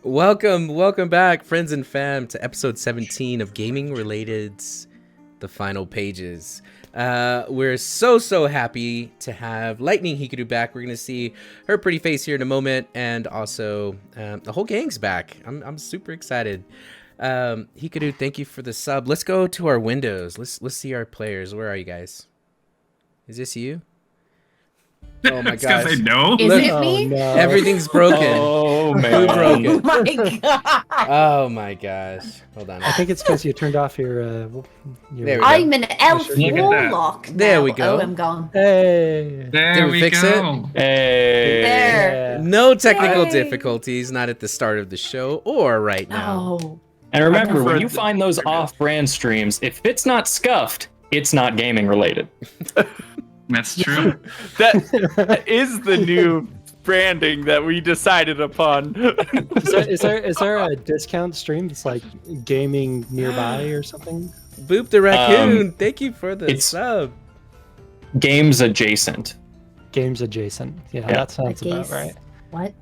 Welcome back, friends and fam, to episode 17 of Gaming Related's The Final Pages. We're so happy to have Lightning Hikaru back. We're going to see her pretty face here in a moment, and also the whole gang's back. I'm super excited. Hikaru, thank you for the sub. Let's go to our windows. Let's see our players. Where are you guys? Is this you? Oh my gosh. Say no. Is it me? No. Everything's broken. Oh man. Who broke it? Oh my god. Oh my gosh. Hold on. I think it's because you turned off your There we go. I'm an elf Look at that. warlock now. There we go. Oh, I'm gone. Hey. There Did we we fix go. Hey. There. No technical Yay. difficulties, not at the start of the show or right now. Oh. And remember, prefer when you the- find those off-brand streams, if it's not scuffed, it's not gaming related. That's true. That is the new branding that we decided upon. Is there a discount stream that's like gaming nearby or something? Boop the raccoon, thank you for the it's- sub. Games adjacent. Games adjacent. Yeah, Yeah. that sounds about Gaze- right. What?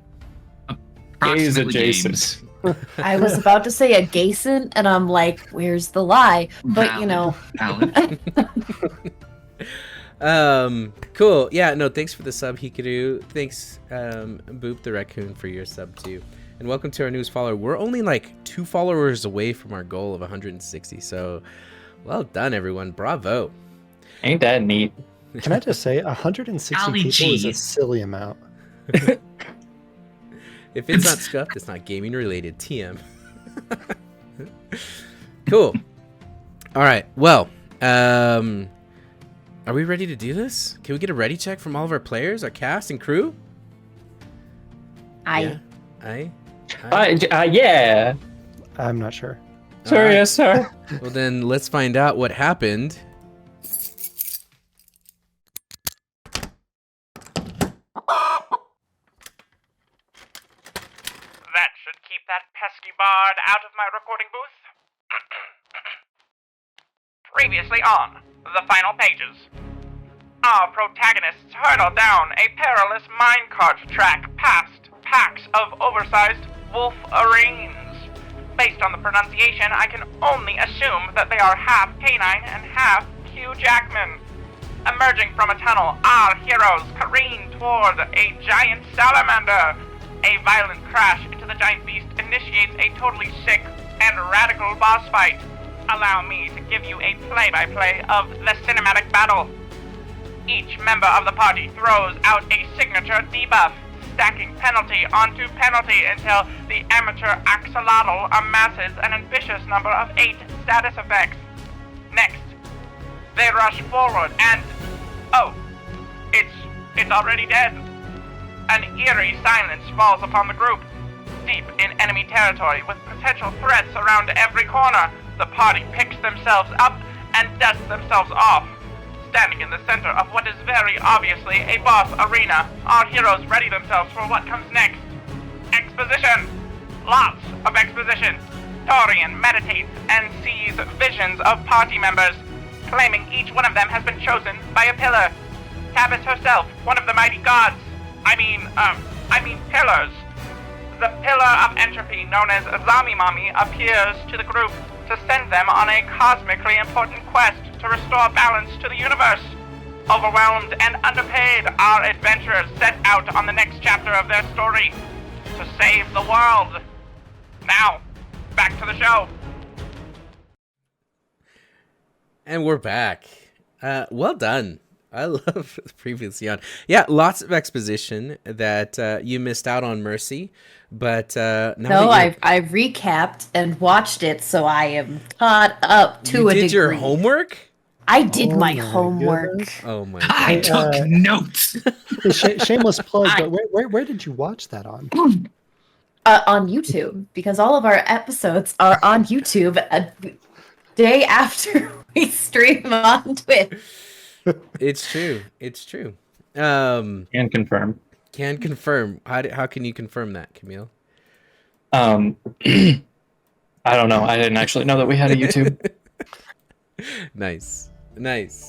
Gaze Approximately adjacent. games. I was about to say adjacent, and I'm like, where's the lie? But you know, Valid. Cool. Yeah, no, thanks for the sub, Hikaru. Thanks, Boop the raccoon, for your sub too. And welcome to our newest follower. We're only like 2 followers away from our goal of 160, so well done, everyone. Bravo. Ain't that neat? Can I just say 160 Golly people is gee. a silly amount. If it's not scuffed, it's not gaming related. TM. Cool. All right. Well, are we ready to do this? Can we get a ready check from all of our players, our cast and crew? I Yeah. I'm not sure. Sir, Alright. yes, sir. Well, then let's find out what happened. That should keep that pesky bard out of my recording booth. Previously on The Final Pages. Our protagonists hurtle down a perilous minecart track past packs of oversized wolf arenes. Based on the pronunciation, I can only assume that they are half canine and half Hugh Jackman. Emerging from a tunnel, our heroes careen toward a giant salamander. A violent crash into the giant beast initiates a totally sick and radical boss fight. Allow me to give you a play-by-play of the cinematic battle. Each member of the party throws out a signature debuff, stacking penalty onto penalty until the amateur axolotl amasses an ambitious number of 8 status effects. Next, they rush forward and... oh, it's already dead. An eerie silence falls upon the group. Deep in enemy territory, with potential threats around every corner, the party picks themselves up and dusts themselves off. Standing in the center of what is very obviously a boss arena, our heroes ready themselves for what comes next. Exposition! Lots of exposition. Torian meditates and sees visions of party members, claiming each one of them has been chosen by a pillar. Tabitha herself, one of the mighty gods. I mean pillars. The pillar of entropy known as Zamimami appears to the group to send them on a cosmically important quest to restore balance to the universe. Overwhelmed and underpaid, our adventurers set out on the next chapter of their story to save the world. Now, back to the show. And we're back. Well done. I love the previous on. Yeah, lots of exposition that you missed out on, Mercy. But now no, that I've recapped and watched it, so I am caught up to you a did degree. your homework? I did Oh my my homework. goodness. Oh my I god. took notes. Shameless plug, but where did you watch that on? On YouTube, because all of our episodes are on YouTube a day after we stream on Twitch. It's true. It's true. Can confirm. Can confirm. How can you confirm that, Camille? I don't know. I didn't actually know that we had a YouTube. Nice. I like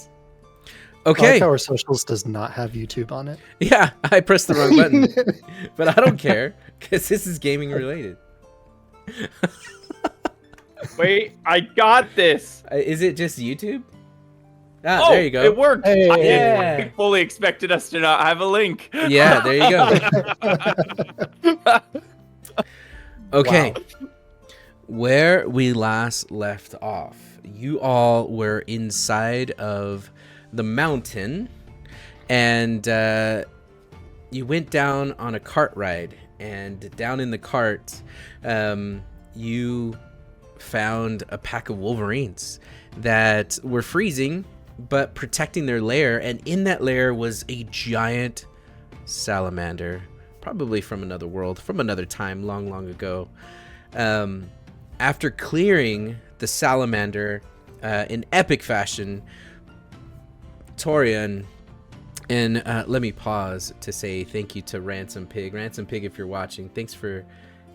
Okay. how our socials does not have YouTube on it. Yeah, I pressed the wrong button. But I don't care, because this is gaming related. Wait, I got this. Is it just YouTube? Ah, Oh, there you go. it worked. Hey. I fully expected us to not have a link. Yeah, there you go. Okay. Where we last left off, you all were inside of the mountain, and you went down on a cart ride, and down in the cart, you found a pack of wolverines that were freezing but protecting their lair, and in that lair was a giant salamander, probably from another world, from another time long ago. After clearing the salamander in epic fashion, Torian, and let me pause to say thank you to Ransom Pig. Ransom Pig, if you're watching, thanks for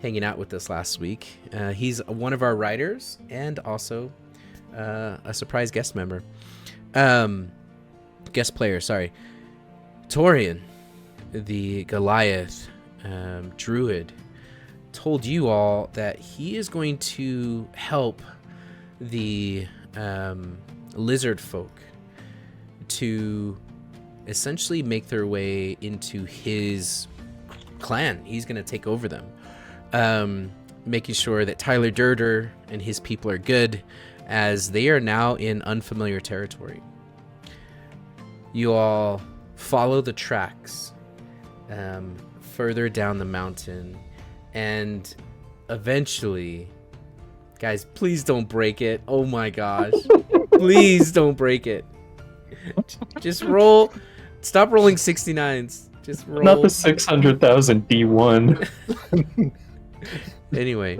hanging out with us last week. He's one of our writers and also a surprise guest member. Guest player, sorry. Torian, the Goliath druid, told you all that he is going to help the lizard folk to essentially make their way into his clan. He's going to take over them, making sure that Tyler Durder and his people are good, as they are now in unfamiliar territory. You all follow the tracks further down the mountain, and eventually, guys, please don't break it. Oh my gosh. Please don't break it. Just roll. Stop rolling 69s. Just roll. Not the 600,000 D1. Anyway.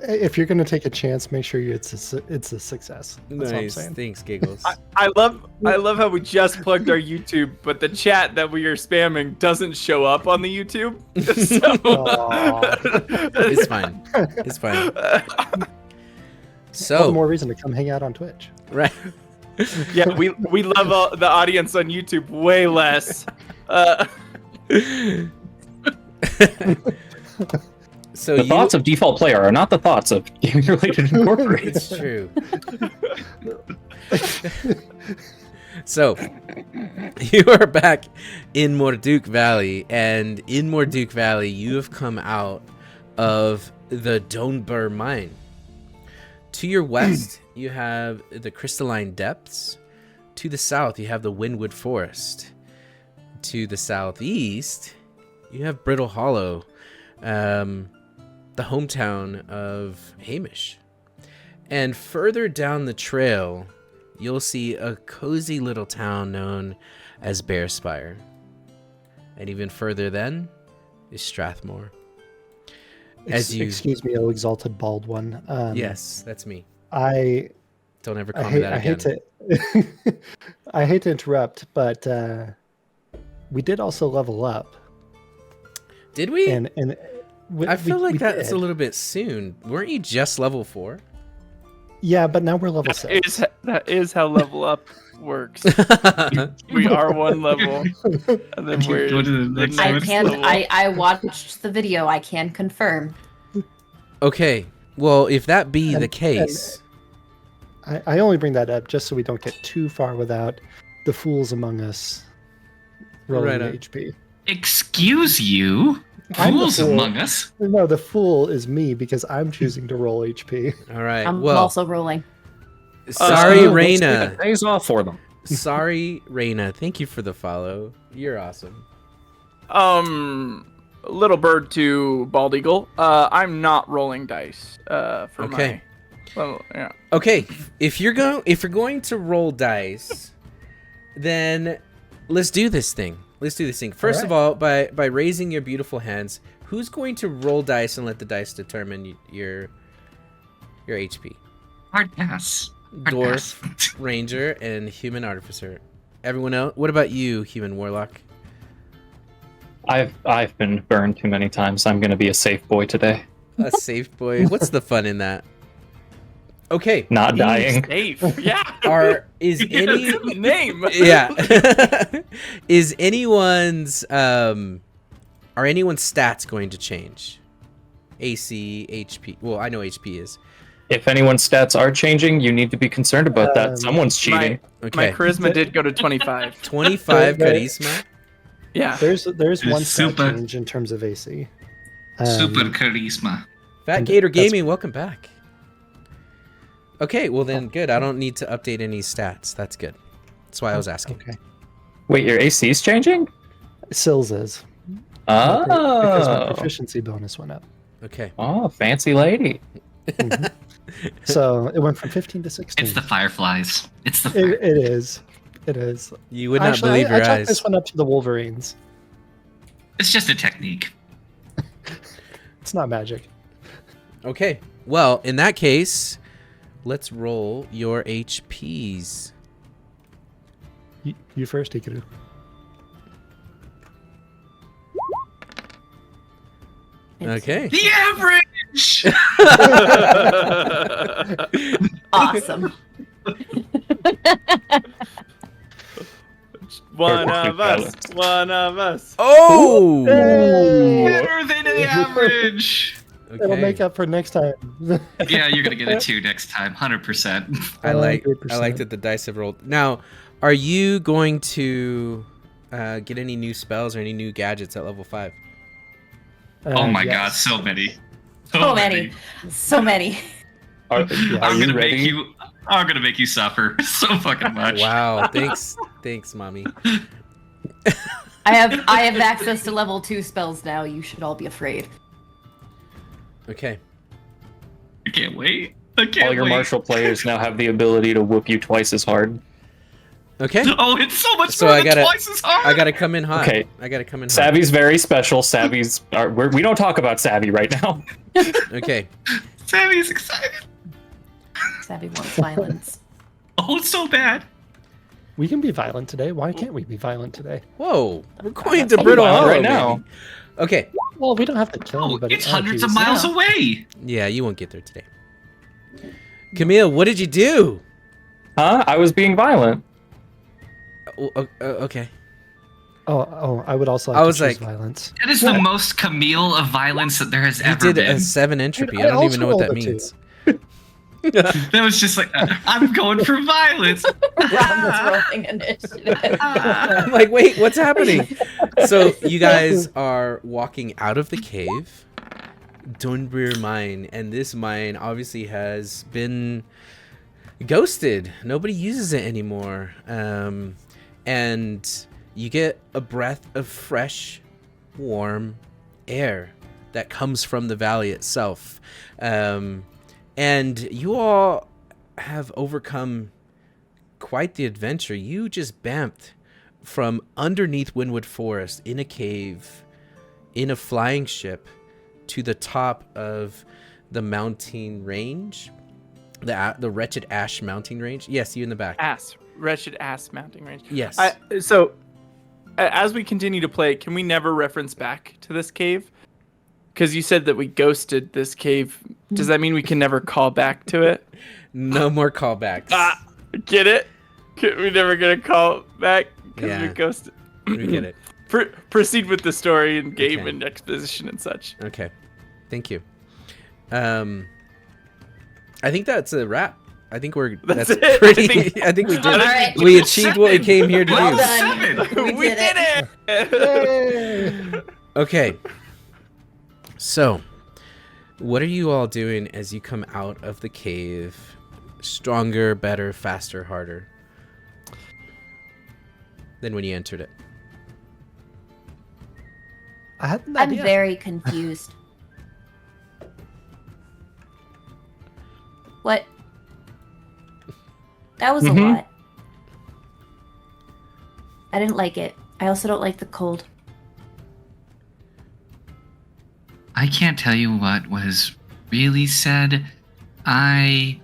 If you're gonna take a chance, make sure it's a success. That's what I'm Nice. saying. Thanks, Giggles. I love how we just plugged our YouTube, but the chat that we are spamming doesn't show up on the YouTube. It's fine. It's fine. All the So, more reason to come hang out on Twitch. right. Yeah, we love the audience on YouTube way less. So The thoughts of default player are not the thoughts of gaming related incorporated. It's true. So, you are back in Morduk Valley, and in Morduk Valley, you have come out of the Donbur mine. To your west, you have the Crystalline Depths. To the south, you have the Windwood Forest. To the southeast, you have Brittle Hollow, the hometown of Hamish. And further down the trail, you'll see a cozy little town known as Bearspire. And even further then is Strathmore. Excuse me, oh exalted bald one. Yes, that's me. I Don't ever call me that again. I hate to interrupt, but we did also level up. Did we? And I feel like that's did. a little bit soon. Weren't you just level 4? Yeah, but now we're level 6. That is how level up works. We are one level, and then we're Go to the next I one. can. level. I watched the video. I can confirm. Okay, well, if that be And- the case, I only bring that up just so we don't get too far without the fools among us rolling Right on. HP. Excuse you? I'm the Fools fool. among us? No, the fool is me because I'm choosing to roll HP. all right. I'm Well, also rolling. sorry, Let's take Raina. the days off for them. Sorry, Raina. Thank you for the follow. You're awesome. Little bird to bald eagle. I'm not rolling dice. For Okay. my. Well, yeah. Okay, if you're going to roll dice, then let's do this thing. First of all, by raising your beautiful hands, who's going to roll dice and let the dice determine your HP? Hard pass. Hard Dwarf, pass. Ranger, and Human Artificer. Everyone else? What about you, Human Warlock? I've been burned too many times. I'm gonna be a safe boy today. A safe boy. What's the fun in that? Okay. Not dying. Safe. Yeah. Is Yeah, any it's in the name? yeah is anyone's are anyone's stats going to change? AC, HP. Well, I know HP is. If anyone's stats are changing, you need to be concerned about that. Someone's cheating. My Okay. charisma did go to 25. 25 There- charisma. Yeah. There's one stat Super. change in terms of AC. Super charisma. Fat And Gator that's- Gaming, welcome back. Okay, well then, good. I don't need to update any stats. That's good. That's why I was asking. Okay. Wait, your AC's changing? Sills is. Because my Oh. proficiency bonus went up. Okay. Oh, fancy lady. Mhm. So it went from 15 to 16. It's the fireflies. It's the It is. It is. You would not Actually, believe I your chalked eyes. this one up to the Wolverines. It's just a technique. It's not magic. Okay. Well, in that case, let's roll your HPs. You first, Hikaru. Okay. The average. Awesome. One of us. One of us. Oh! Better than the average. It'll make Okay. up for next time. Yeah, you're gonna get a 2 next time, 100%. I like 100%. that the dice have rolled. Now, are you going to get any new spells or any new gadgets at level 5? Oh my god, yes. so many. So many. So many. Are I'm you gonna ready? make you. I'm gonna make you suffer so fucking much. Wow. Thanks, mommy. I have access to level 2 spells now. You should all be afraid. Okay. I can't wait. I can't All your wait. martial players now have the ability to whoop you twice as hard. Okay. Oh, it's so much So more I than gotta- twice as hard. I gotta come in hot. Okay. I gotta come in hot. Savvy's very special. Savvy's we don't talk about Savvy right now. Okay. Sammy's excited. Savvy wants violence. Oh, it's so bad. We can be violent today. Why can't we be violent today? Whoa. We're going to I'll be Brittle violent Hollow right now. baby. Okay. Well, we don't have to kill Oh, anybody. it's hundreds of geez. miles No. away. Yeah, you won't get there today. Camille, what did you do? Huh? I was being violent. Okay. Oh, I would also like I to was choose like- violence. That is the most Camille of violence that there has You ever did been. a 7 entropy. Dude, I I don't even know also what that rolled a 2. means. That was just like, I'm going for violence. Ron was rolling initiative. I'm like, wait, what's happening? So you guys are walking out of the cave, Dunbreer Mine, and this mine obviously has been ghosted. Nobody uses it anymore. And you get a breath of fresh, warm air that comes from the valley itself. And you all have overcome quite the adventure. You just bamfed from underneath Wynwood Forest in a cave, in a flying ship, to the top of the mountain range, the wretched ash mountain range. Yes, you in the back. Wretched ass mounting range. Yes. So, as we continue to play, can we never reference back to this cave? Because you said that we ghosted this cave. Does that mean we can never call back to it? No more callbacks. Get it? We never gonna call back because Yeah. we ghosted. We get it. Proceed with the story and game Okay. and exposition and such. Okay. Thank you. I think that's a wrap. I think we're That's that's it. pretty. I think we did. All right. We achieved what we came here to Well do. done. We did it. Okay. So, what are you all doing as you come out of the cave? Stronger, better, faster, harder than when you entered it. I had an I'm idea. very confused. What? That was a Mhm. lot. I didn't like it. I also don't like the cold. I can't tell you what was really said. I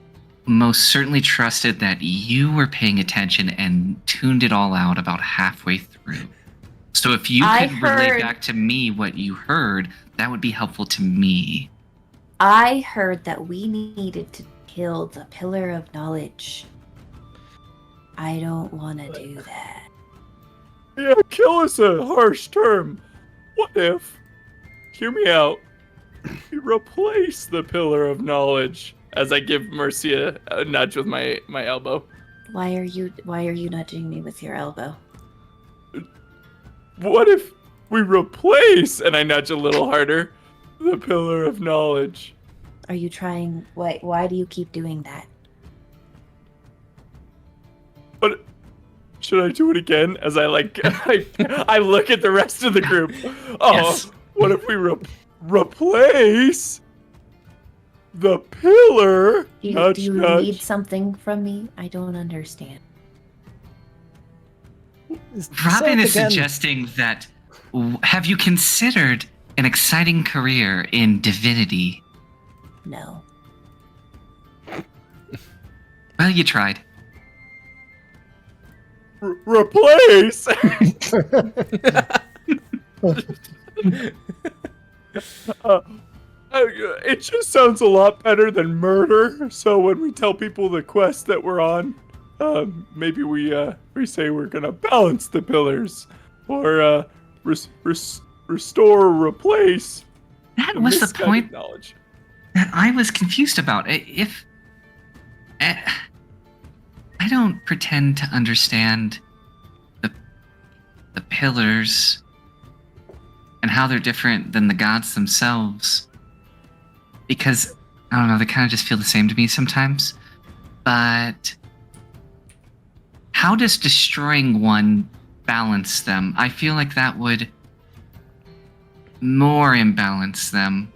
most certainly trusted that you were paying attention and tuned it all out about halfway through. So if you I could relay heard- back to me what you heard, that would be helpful to me. I heard that we needed to kill the Pillar of Knowledge. I don't want to do that. Yeah, kill is a harsh term. What if? Hear me out. we replace the pillar of knowledge? As I give Mercy a nudge with my elbow. Why are you nudging me with your elbow? What if we replace, and I nudge a little harder, the pillar of knowledge? Are you trying? Why do you keep doing that? But should I do it again? As I I look at the rest of the group. Oh, Yes. what if we replace the pillar? Do you Nudge, nudge. need something from me? I don't understand. Robin Say it is again. suggesting that. Have you considered an exciting career in divinity? No. Well, you tried. Replace. It just sounds a lot better than murder. So when we tell people the quest that we're on, maybe we say we're gonna balance the pillars, or restore or replace. That was the misguided point knowledge. that I was confused about. If I don't pretend to understand the pillars and how they're different than the gods themselves, because I don't know, they kind of just feel the same to me sometimes. But how does destroying one balance them? I feel like that would more imbalance them.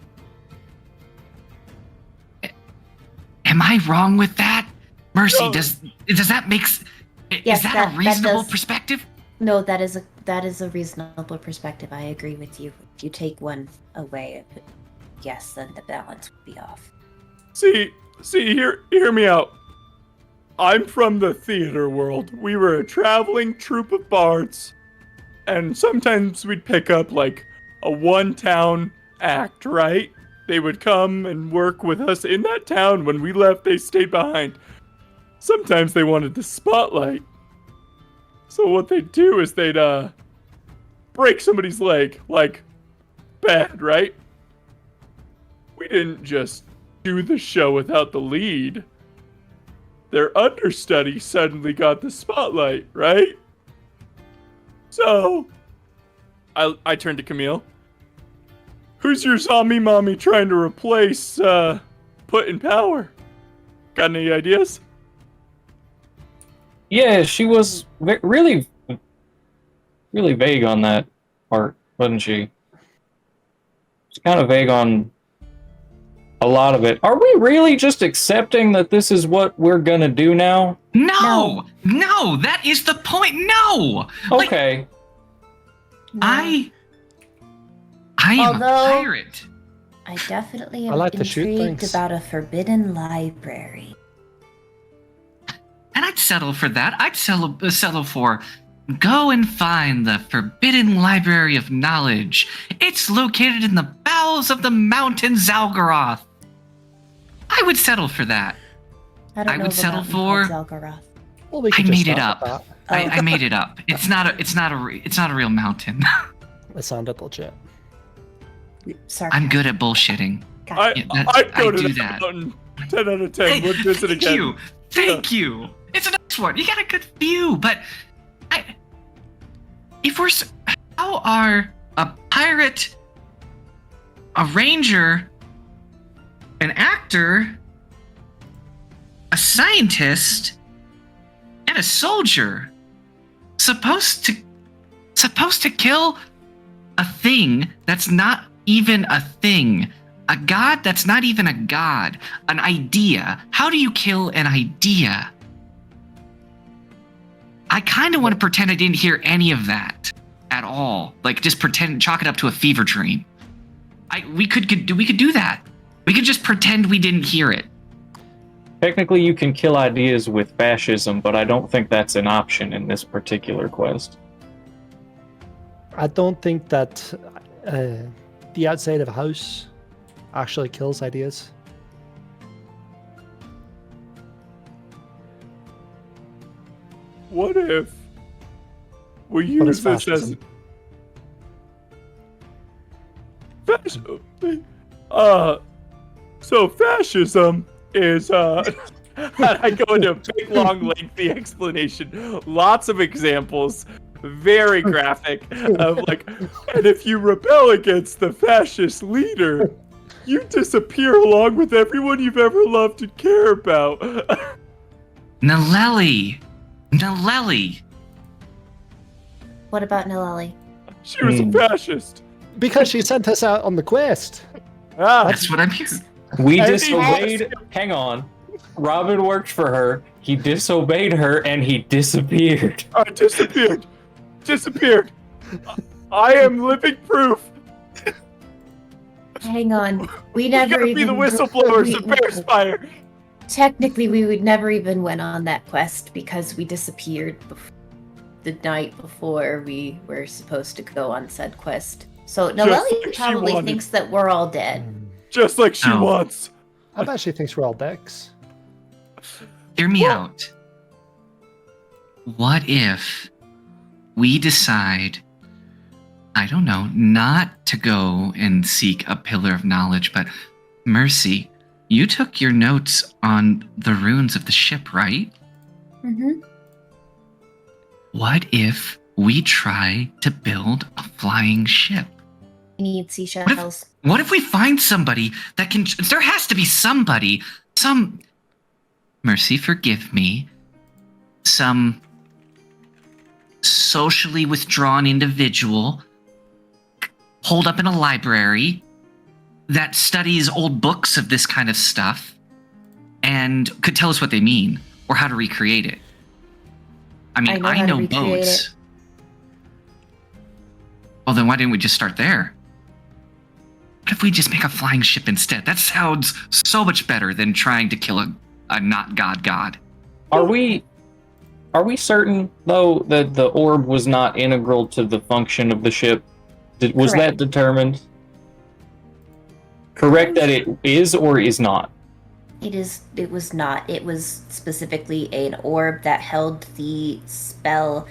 Am I wrong with that? Mercy, No. does that make Yes, is that that a reasonable does. perspective? No, that is a reasonable perspective. I agree with you. If you take one away, yes, then the balance would be off. See, hear me out. I'm from the theater world. We were a traveling troupe of bards, and sometimes we'd pick up like a one-town act, right? They would come and work with us in that town. When we left, they stayed behind. Sometimes they wanted the spotlight. So what they'd do is they'd break somebody's leg, like bad, right? We didn't just do the show without the lead. Their understudy suddenly got the spotlight, right? So I turned to Camille. Who's your zombie mommy trying to replace put in power? Got any ideas? Yeah, she was really vague on that part, wasn't she? She's kind of vague on a lot of it. Are we really just accepting that this is what we're gonna do now? No, that is the point. No. Like, Okay. I am Although- a pirate. I definitely I am like to shoot intrigued things. about a forbidden library. And I'd settle for that. I'd settle for go and find the Forbidden Library of Knowledge. It's located in the bowels of the mountain Zalgaroth. I would settle for that. I don't I know would of a settle mountain called for- Zalgaroth. Well, we I could just made it stop up. at that. I made it up. It's not a real mountain. It sounded legit. I'm good at bullshitting. Got Yeah, that's- I'd go I to do the that. mountain. 10 out of 10. We'll visit Thank again. you. Thank you. It's a nice one. You got a good view, but how are a pirate, a ranger, an actor, a scientist, and a soldier supposed to kill a thing that's not even a thing? A god that's not even a god. An idea. How do you kill an idea? I kind of want to pretend I didn't hear any of that at all. Like, just pretend, chalk it up to a fever dream. We could do that. We could just pretend we didn't hear it. Technically, you can kill ideas with fascism, but I don't think that's an option in this particular quest. I don't think that the outside of a house actually kills ideas. What if we What use is this as fascism? fascism? So fascism is I go into a big, long, lengthy explanation. Lots of examples, very graphic, of like, and if you rebel against the fascist leader, you disappear along with everyone you've ever loved and care about. Naleli! Naleli! What about Nileli? She was a fascist. Because she sent us out on the quest. Ah, That's what I'm hearing. We And disobeyed. Hang on. Robin worked for her. He disobeyed her, and he disappeared. I disappeared. Disappeared. I am living proof. Hang on. We You never gotta even be the whistleblowers of Bearspire. Technically, we would never even went on that quest because we disappeared the night before we were supposed to go on said quest. So like Naleli she probably wanted. thinks that we're all dead. Just like she Oh. wants. I bet she thinks we're all dicks. Hear me out. What if we decide, I don't know, not to go and seek a pillar of knowledge, but Mercy, you took your notes on the runes of the ship, right? Mm-hmm. What if we try to build a flying ship? We need seashells. What if we find somebody that can... There has to be somebody, some... Mercy, forgive me. Some socially withdrawn individual holed up in a library that studies old books of this kind of stuff and could tell us what they mean or how to recreate it. I mean, I how to know recreate boats. it. Well, then why didn't we just start there? What if we just make a flying ship instead? That sounds so much better than trying to kill a not god. Are we certain though that the orb was not integral to the function of the ship? Was that Correct. determined? Correct that it is or is not? It was not. It was specifically an orb that held the spell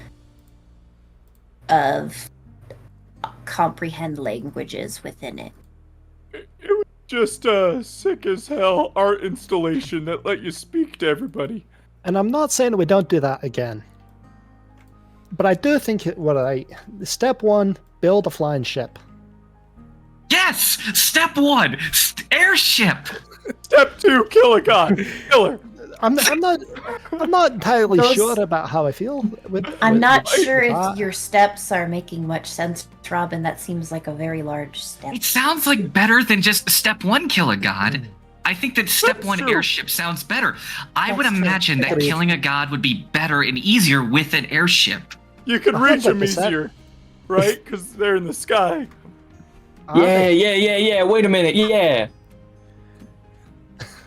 of comprehend languages within it. It was just a sick as hell art installation that let you speak to everybody. And I'm not saying we don't do that again. But I do think step one, build a flying ship. Yes! Step one! Airship! Step 2, kill a god. Kill her. I'm not entirely Those- sure about how I feel. I'm not with sure if that. your steps are making much sense, Robin. That seems like a very large step. It sounds like better than just step one kill a god. I think that step That's one true. airship sounds better. I would That's true. imagine that Agreed. killing a god would be better and easier with an airship. You can reach them 100%. easier, right? Because they're in the sky. Yeah. Wait a minute. Yeah.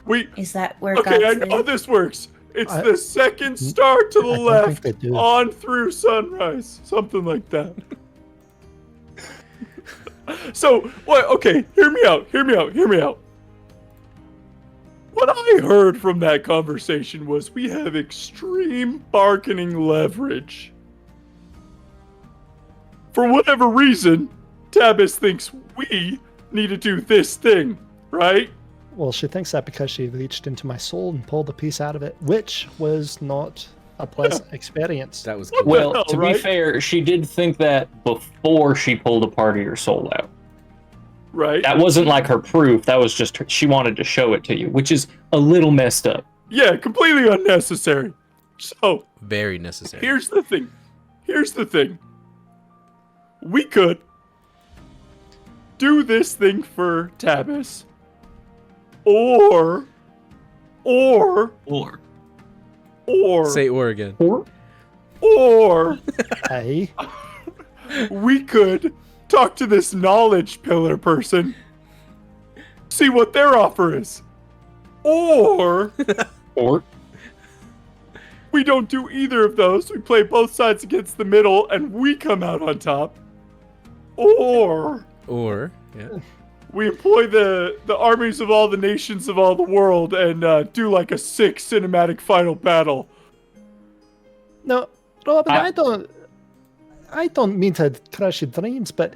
We Is that where okay. I God's know how live? this works. It's I- the second star to the I don't left, think they do. on through sunrise, something like that. So what? Okay, hear me out. What I heard from that conversation was we have extreme bargaining leverage. For whatever reason, Tabis thinks we need to do this thing, right? Well, she thinks that because she reached into my soul and pulled a piece out of it, which was not a pleasant experience. That was What cool. the Well, hell, to right? be fair, she did think that before she pulled a part of your soul out. Right? That wasn't like her proof. That was just she wanted to show it to you, which is a little messed up. Yeah, completely unnecessary. So, Very necessary. here's the thing. We could do this thing for Tabis, or Say or again. or Hey, we could talk to this knowledge pillar person, see what their offer is, or Or we don't do either of those. We play both sides against the middle, and we come out on top. Or Or yeah. we employ the armies of all the nations of all the world and do like a sick cinematic final battle. no, Robin, I- I don't mean to crush your dreams, but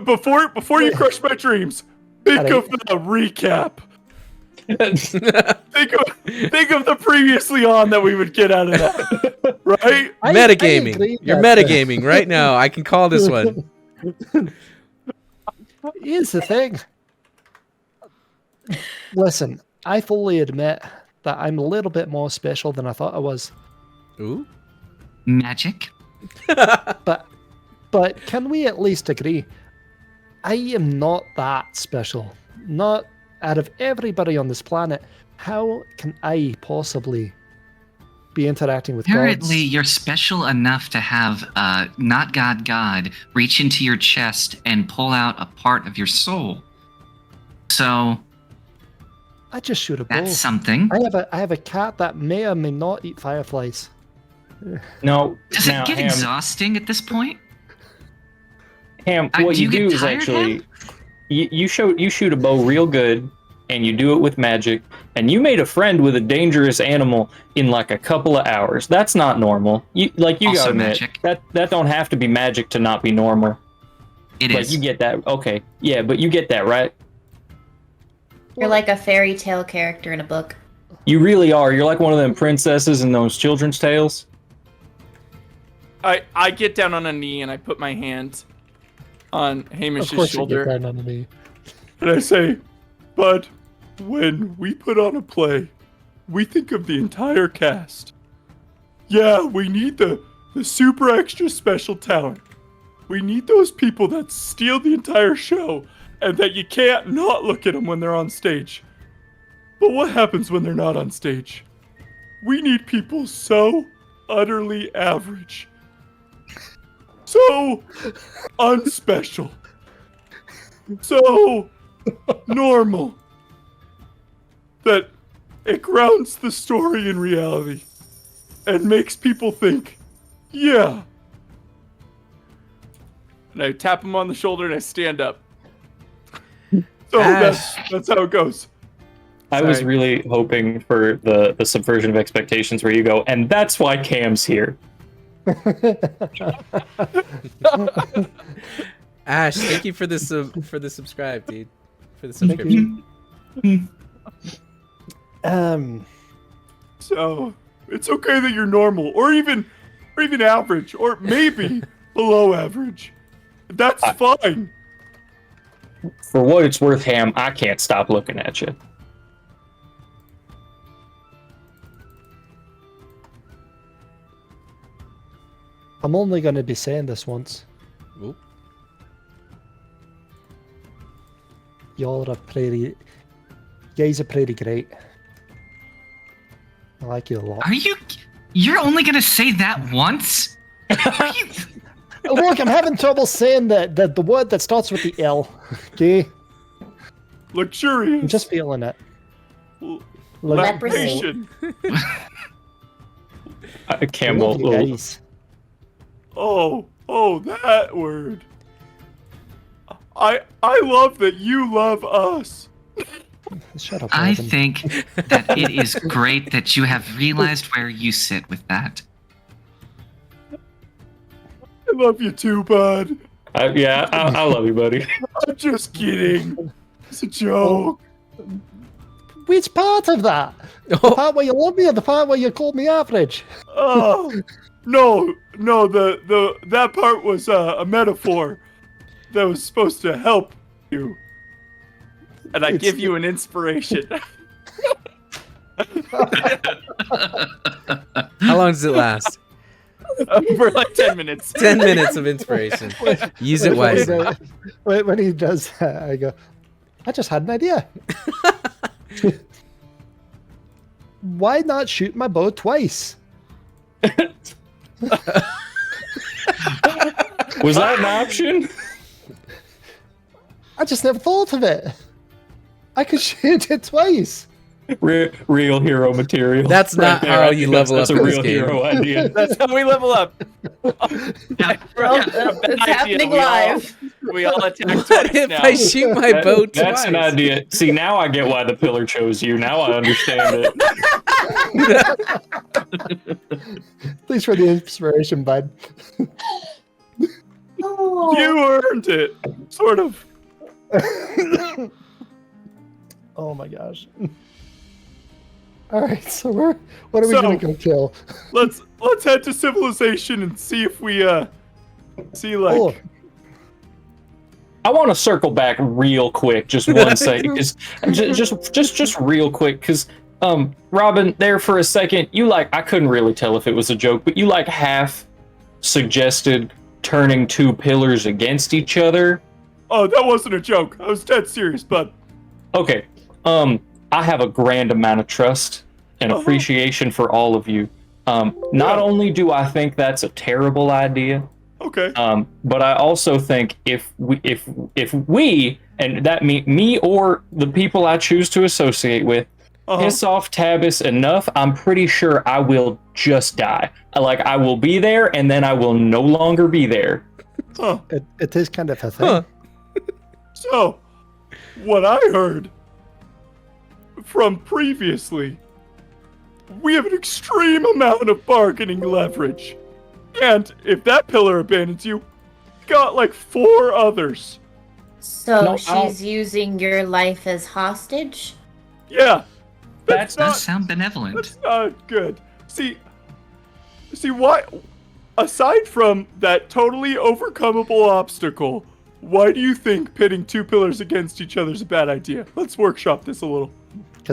Before you crush my dreams, Think of the recap. think of the previously on that we would get out of that, right? Metagaming. You're metagaming right now. I can call this one. Here's the thing. Listen, I fully admit that I'm a little bit more special than I thought I was. Ooh. Magic. But can we at least agree? I am not that special. Not out of everybody on this planet. How can I possibly be interacting with Apparently, gods? you're special enough to have not God reach into your chest and pull out a part of your soul. So I just shoot a bow. that's something. I have a cat that may or may not eat fireflies. No. Does now, it get Ham, exhausting at this point? Ham, Do what you you get do is tired, actually Ham? you shoot a bow real good, and you do it with magic, and you made a friend with a dangerous animal in like a couple of hours. That's not normal. You Also gotta admit magic. that don't have to be magic to not be normal. It Like is. you get that, okay? Yeah, but you get that, right? You're like a fairy tale character in a book. You really are. You're like one of them princesses in those children's tales. I get down on a knee and I put my hand on Of Hamish's course you shoulder. get down on me. And I say, Bud, when we put on a play, we think of the entire cast. Yeah, we need the super extra special talent. We need those people that steal the entire show and that you can't not look at them when they're on stage. But what happens when they're not on stage? We need people so utterly average. So unspecial. So normal. That it grounds the story in reality and makes people think, yeah. And I tap him on the shoulder and I stand up. So Ash. that's how it goes. I was Sorry. really hoping for the subversion of expectations where you go, and that's why Cam's here. Ash, thank you for the subscribe, dude. For the Thank subscription. you. So it's okay that you're normal, or even average, or maybe below average. That's fine. For what it's worth, Ham, I can't stop looking at you. I'm only going to be saying this once. Ooh. You guys are pretty great. I like you a lot. Are you? You're only gonna say that once? Are you? Look, I'm having trouble saying the word that starts with the L. Okay? Luxurious. I'm just feeling it. Leprosy. Lactation. Cam Love you will guys. Oh, that word. I love that you love us. Shut up, I Robin. think that it is great that you have realized where you sit with that. I love you too, bud. I love you, buddy. I'm just kidding. It's a joke. Which part of that? The Oh, part where you love me or the part where you called me average? Oh, no, that part was a metaphor that was supposed to help you. And I It's- give you an inspiration. how long does it last? For like 10 minutes. 10 minutes of inspiration. Use it wisely. When he does that, I go, I just had an idea. Why not shoot my bow twice? Was that an option? I just never thought of it. I could shoot it twice. Real hero material. That's not there. how I you think level that's up a in this real game. hero idea. That's how we level up. Well, it's happening live. We all attack What twice if now. I shoot my bow twice? That's an idea. See, now I get why the pillar chose you. Now I understand it. Thanks for the inspiration, bud. Oh. You earned it. Sort of. Oh my gosh. All right, so what are we gonna go kill? Let's head to civilization and see if we see like. Oh, I want to circle back real quick, just 1 second, because just real quick, because Robin, there for a second, you like I couldn't really tell if it was a joke, but you like half suggested turning 2 pillars against each other. Oh, that wasn't a joke. I was dead serious, bud. Okay, I have a grand amount of trust and appreciation for all of you. Not only do I think that's a terrible idea. Okay. But I also think if we and that me or the people I choose to associate with piss off Tabis enough, I'm pretty sure I will just die. Like I will be there and then I will no longer be there. Huh. it is kind of a thing. So, what I heard from previously, we have an extreme amount of bargaining leverage. And if that pillar abandons you, got like 4 others. So No, she's using your life as hostage? Yeah. That Does sound benevolent. That's not good. See why? Aside from that totally overcomable obstacle, why do you think pitting 2 pillars against each other is a bad idea? Let's workshop this a little.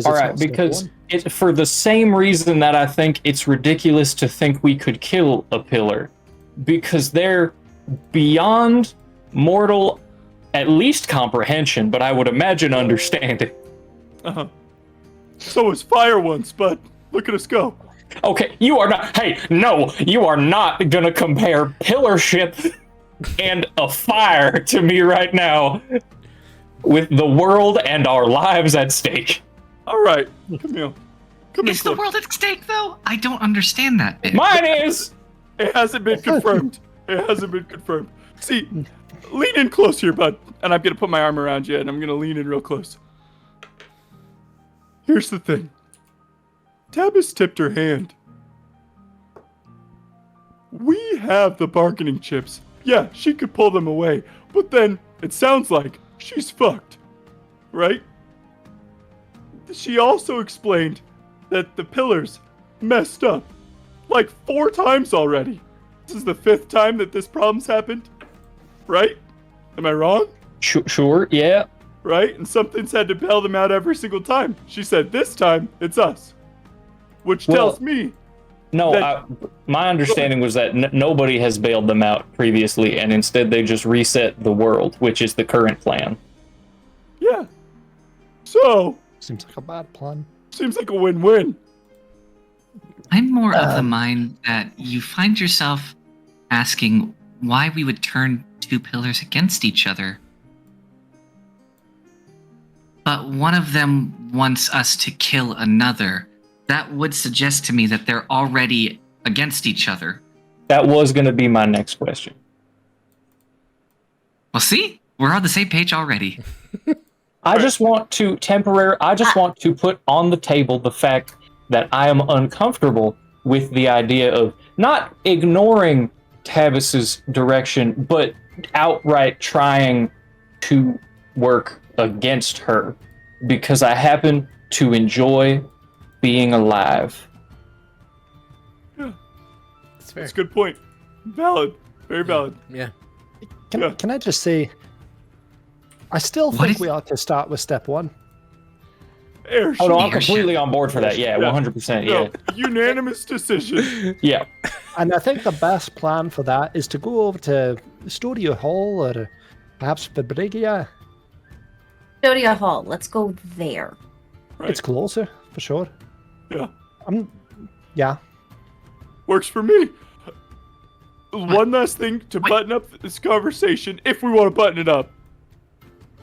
All right, because it's for the same reason that I think it's ridiculous to think we could kill a pillar, because they're beyond mortal, at least comprehension, but I would imagine understanding. So was fire once, but look at us go. Okay, you are not. Hey, no, you are not gonna compare pillarship and a fire to me right now, with the world and our lives at stake. All right, Camille. Come Is the in. world at stake, though? I don't understand that bit. Mine is. It hasn't been confirmed. It hasn't been confirmed. See, lean in close here, bud. And I'm gonna put my arm around you, and I'm gonna lean in real close. Here's the thing. Tabis tipped her hand. We have the bargaining chips. Yeah, she could pull them away, but then it sounds like she's fucked, right? She also explained that the pillars messed up like 4 times already. This is the 5th time that this problem's happened, right? Am I wrong? Sure, yeah. Right? And something's had to bail them out every single time. She said this time it's us, which tells me. No, my understanding was that nobody has bailed them out previously, and instead they just reset the world, which is the current plan. Yeah. So. Seems like a bad plan. Seems like a win-win. I'm more of the mind that you find yourself asking why we would turn 2 pillars against each other. But one of them wants us to kill another. That would suggest to me that they're already against each other. That was going to be my next question. Well, see? We're on the same page already. I just want to put on the table the fact that I am uncomfortable with the idea of not ignoring Tabis's direction, but outright trying to work against her, because I happen to enjoy being alive. Yeah. That's fair. That's a good point. Valid. Very valid. Yeah. Can I just say, I still think we ought to start with step 1. Airship. Oh no, I'm completely on board for that. Yeah, 100%. Yeah. Unanimous decision. Yeah. And I think the best plan for that is to go over to Studio Hall or perhaps Fabrigia. Studio Hall. Let's go there. Right. It's closer, for sure. Yeah. Yeah. Works for me. One last thing to button up this conversation, if we want to button it up.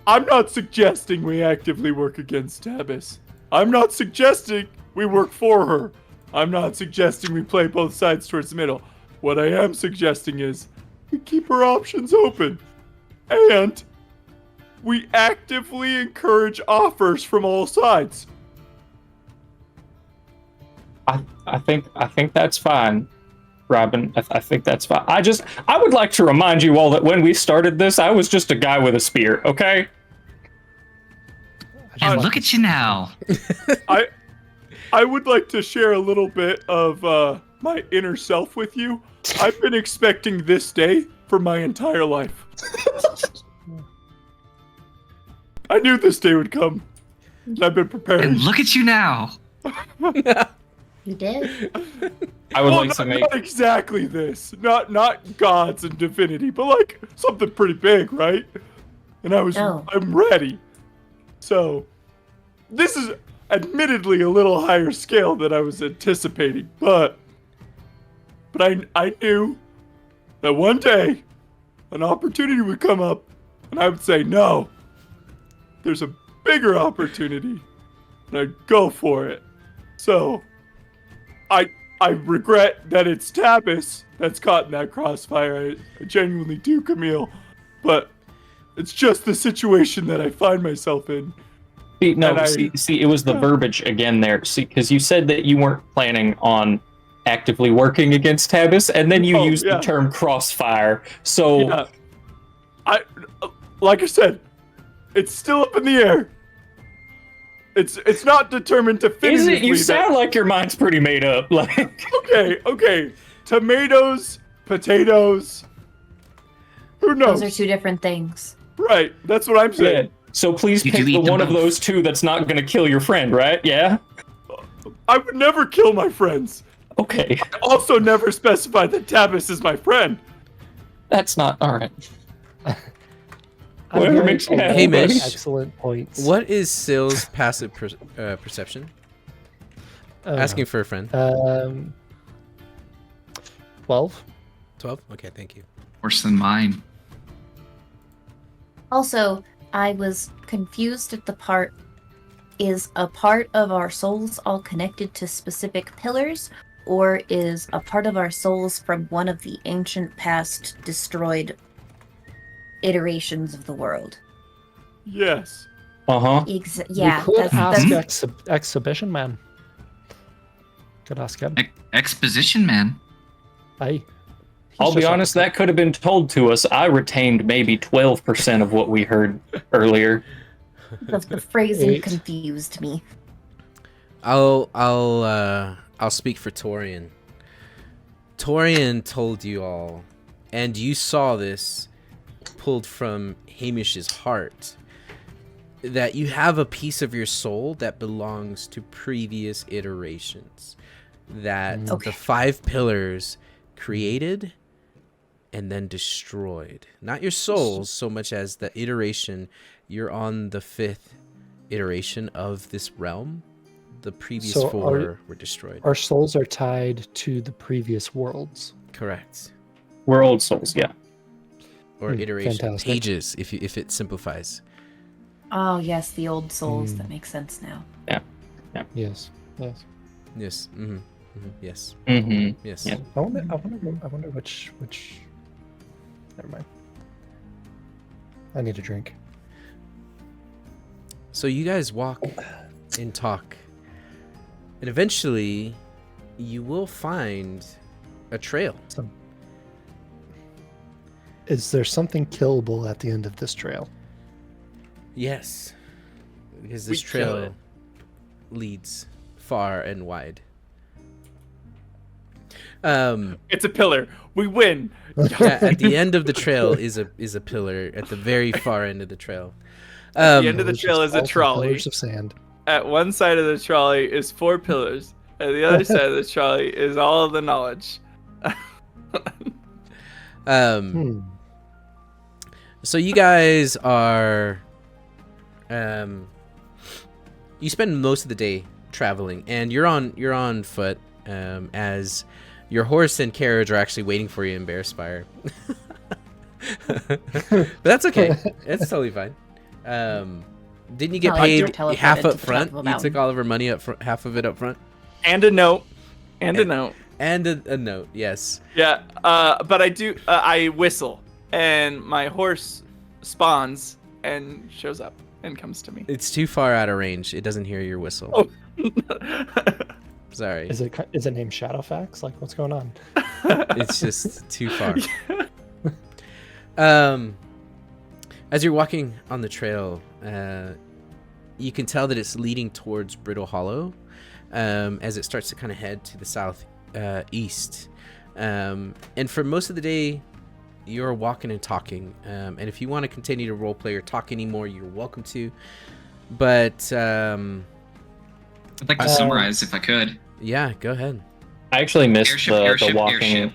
I'm not suggesting we actively work against Tabis. I'm not suggesting we work for her. I'm not suggesting we play both sides towards the middle. What I am suggesting is we keep our options open. And we actively encourage offers from all sides. I think that's fine, Robin. I think that's fine. I would like to remind you all that when we started this, I was just a guy with a spear, okay? And look at you now. I would like to share a little bit of my inner self with you. I've been expecting this day for my entire life. I knew this day would come. And I've been preparing. And look at you now. You did. I would like not, to make. not exactly this. Not gods and divinity, but like something pretty big, right? And I'm ready. So this is admittedly a little higher scale than I was anticipating, but I knew that one day an opportunity would come up and I would say, no, there's a bigger opportunity, and I'd go for it. So I regret that it's Tabis that's caught in that crossfire. I genuinely do, Camille, but it's just the situation that I find myself in. See, it was the verbiage again there. See, because you said that you weren't planning on actively working against Tabis, and then you used the term crossfire. So, like I said, it's still up in the air. It's not determined definitively. Is it? You sound like your mind's pretty made up. Like, okay. Tomatoes, potatoes. Who knows? Those are two different things. Right. That's what I'm saying. yeah. So please You pick do eat the them one of both. those two that's not going to kill your friend, right? Yeah. I would never kill my friends. Okay. Also, never specify that Tabis is my friend. That's not all right. I'm Whatever very makes you happy. Hey, Mish. Excellent points. What is Sill's passive perception? Asking for a friend. 12. 12? Okay, thank you. Worse than mine. Also, I was confused at the part. Is a part of our souls all connected to specific pillars, or is a part of our souls from one of the ancient past destroyed iterations of the world? Yes. Uh-huh. Yeah, You could ask that's Exhibition Man. Could ask him. Exposition man. Aye. I'll be honest, that could have been told to us. I retained maybe 12% of what we heard earlier. the phrasing 8. confused me. I'll speak for Torian. Torian told you all, and you saw this pulled from Hamish's heart, that you have a piece of your soul that belongs to previous iterations, that the 5 pillars created and then destroyed. Not your souls so much as the iteration. You're on the 5th iteration of this realm. The previous So 4 were destroyed. Our souls are tied to the previous worlds. Correct. We're old souls, yeah. Or iteration. Fantastic. Pages, if it simplifies. Oh yes, the old souls. That makes sense now. Yes. Yes. Yes. Mm-hmm. Mm-hmm. Yes. Mm-hmm. Yes. Yeah. I wonder which. Never mind. I need a drink. So you guys walk and talk, and eventually you will find a trail. Is there something killable at the end of this trail? Yes, because We this kill trail it. leads far and wide. It's a pillar. We win. At the end of the trail is a pillar at the very far end of the trail. At the end of the It's trail just is a all trolley. pillars of sand. At one side of the trolley is 4 pillars. At the other side of the trolley is all of the knowledge. So you guys are, you spend most of the day traveling, and you're on foot, as your horse and carriage are actually waiting for you in Bear Spire. But that's okay. It's totally fine. Didn't you get Not like you're paid teleported half to up the top front? of a You mountain. took all of her money up front, half of it up front, And a note. And a note. and a note. Yes. Yeah, but I do. I whistle, and my horse spawns and shows up and comes to me. It's too far out of range. It doesn't hear your whistle. Oh. Sorry. Is it named Shadowfax? Like, what's going on? It's just too far. As you're walking on the trail, you can tell that it's leading towards Brittle Hollow as it starts to kind of head to the south east. And for most of the day, you're walking and talking. And if you want to continue to roleplay or talk anymore, you're welcome to. But I'd like to summarize if I could. yeah, go ahead. I actually missed Airship, the walking. airship.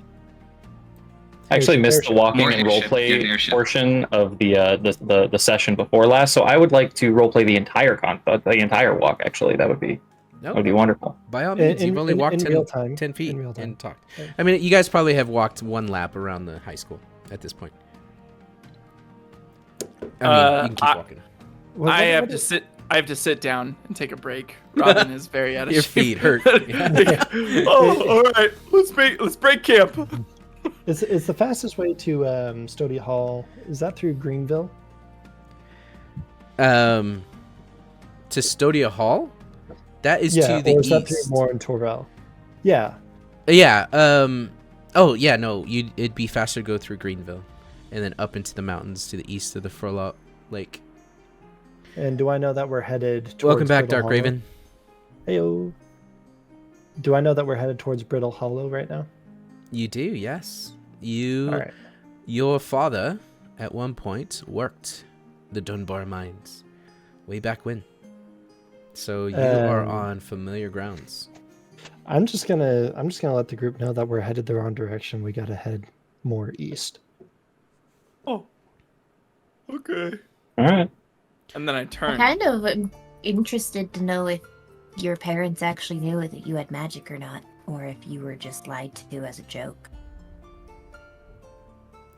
I actually missed the walking More and airship, roleplay yeah, airship. portion of the session before last. So I would like to roleplay the entire walk. Actually, that would be wonderful. By all means, you've only walked 10 real time. 10 feet In real time. and talked. Yeah. I mean, you guys probably have walked one lap around the high school at this point. I mean, you can keep walking. I have to sit down and take a break. Robin is very out of Your shape. feet hurt. Oh, all right. Let's break camp. Is the fastest way to Stodia Hall, is that through Greenville? To Stodia Hall? That is Yeah, to the or is that through east. more in Torval? Yeah. Yeah. Oh, yeah. No, it'd be faster to go through Greenville, and then up into the mountains to the east of the Furlough Lake. And do I know that we're headed towards Welcome back, Brittle Dark Hollow? Raven. Heyo. Do I know that we're headed towards Brittle Hollow right now? You do, yes. All right. Your father, at one point, worked the Dunbar mines, way back when. So you are on familiar grounds. I'm just gonna let the group know that we're headed the wrong direction. We gotta head more east. Oh. Okay. All right. And then I I'm turn. kind of interested to know if your parents actually knew that you had magic or not, or if you were just lied to as a joke.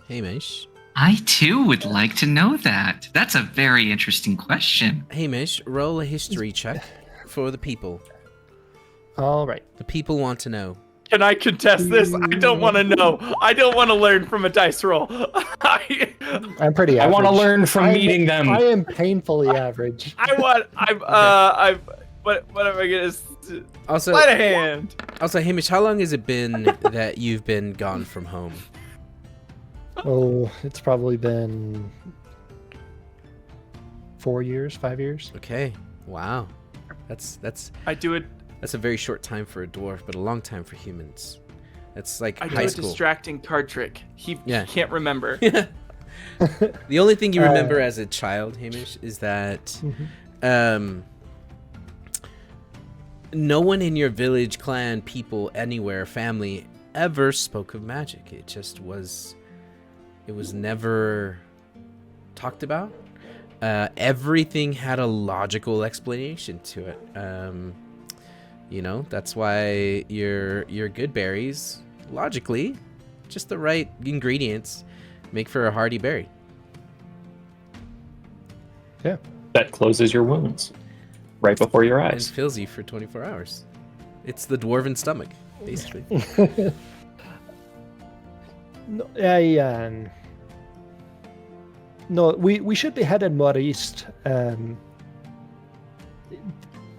Hamish. I too would like to know that. That's a very interesting question. Hamish, roll a history check for the people. All right. The people want to know. Can I contest this? I don't want to know. I don't want to learn from a dice roll. I'm pretty average. I want to learn from I am- meeting them. I am painfully average. what am I gonna? Also, Sleight of hand. Also, Hamish, how long has it been that you've been gone from home? Oh, it's probably been 4 years, 5 years. Okay. Wow. That's I do it. a very short time for a dwarf, but a long time for humans. That's like I do high a school. distracting card trick. He Yeah. can't remember. The only thing you remember as a child, Hamish, is that no one in your village, clan, people, anywhere, family ever spoke of magic. It just was. It was never talked about. Everything had a logical explanation to it. You know, that's why your good berries, logically, just the right ingredients, make for a hearty berry. Yeah. That closes your wounds right before your And eyes. fills you for 24 hours. It's the dwarven stomach, basically. No, we should be headed more east.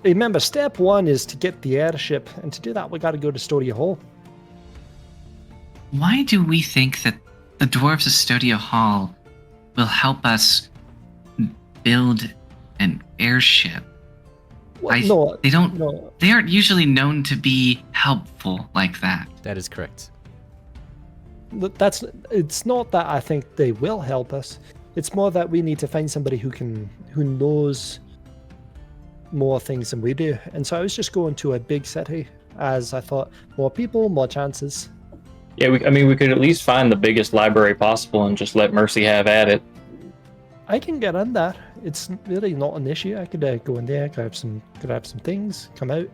Remember, step one is to get the airship, and to do that, we got to go to Stodia Hall. Why do we think that the dwarves of Stodia Hall will help us build an airship? No, They don't. no. They aren't usually known to be helpful like that. That is correct. It's not that I think they will help us. It's more that we need to find somebody who knows more things than we do. And so I was just going to a big city, as I thought, more people, more chances. Yeah, we could at least find the biggest library possible and just let Mercy have at it. I can get in there. It's really not an issue. I could go in there, grab some things, come out.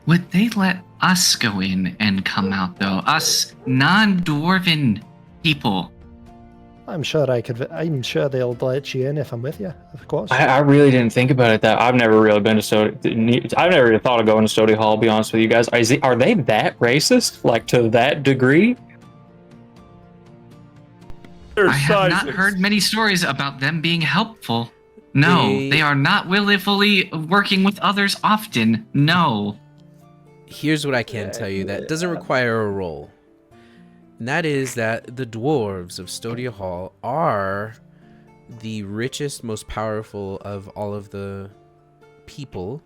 Would they let us go in and come out though? Us non-dwarven people. I'm sure they'll let you in if I'm with you, of course. I really didn't think about it. That I've never really been to I've never really thought of going to Stodia Hall. To be honest with you guys, are they that racist? Like to that degree? Their I have not sizes. heard many stories about them being helpful. No, They- they are not willfully working with others often. No. Here's what I can tell you that doesn't require a roll. And that is that the dwarves of Stodia Hall are the richest, most powerful of all of the people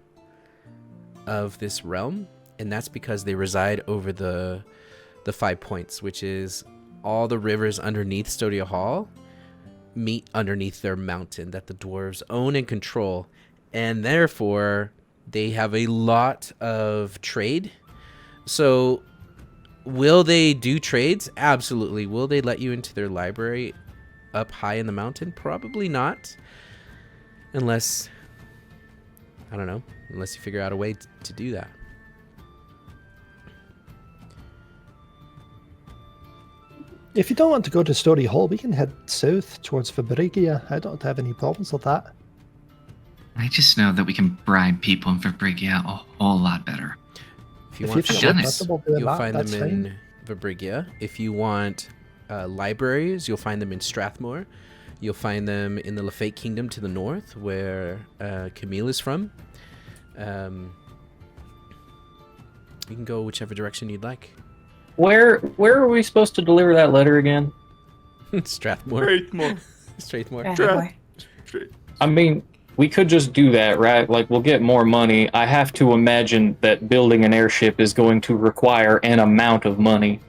of this realm, and that's because they reside over the 5 points, which is all the rivers underneath Stodia Hall meet underneath their mountain that the dwarves own and control, and therefore they have a lot of trade. So will they do trades? Absolutely. Will they let you into their library up high in the mountain? Probably not, unless, I don't know, unless you figure out a way to do that. If you don't want to go to Story Hall, we can head south towards Fabrigia. I don't have any problems with that. I just know that we can bribe people in Fabrigia a whole lot better. If you If want you feel done it, comfortable doing you'll that, find that's them in Fabrigia. If you want libraries, you'll find them in Strathmore. You'll find them in the Lafayette Kingdom to the north, where Camille is from. You can go whichever direction you'd like. Where are we supposed to deliver that letter again? Strathmore. Strathmore. Strathmore. Strathmore. I mean, we could just do that, right? Like, we'll get more money. I have to imagine that building an airship is going to require an amount of money.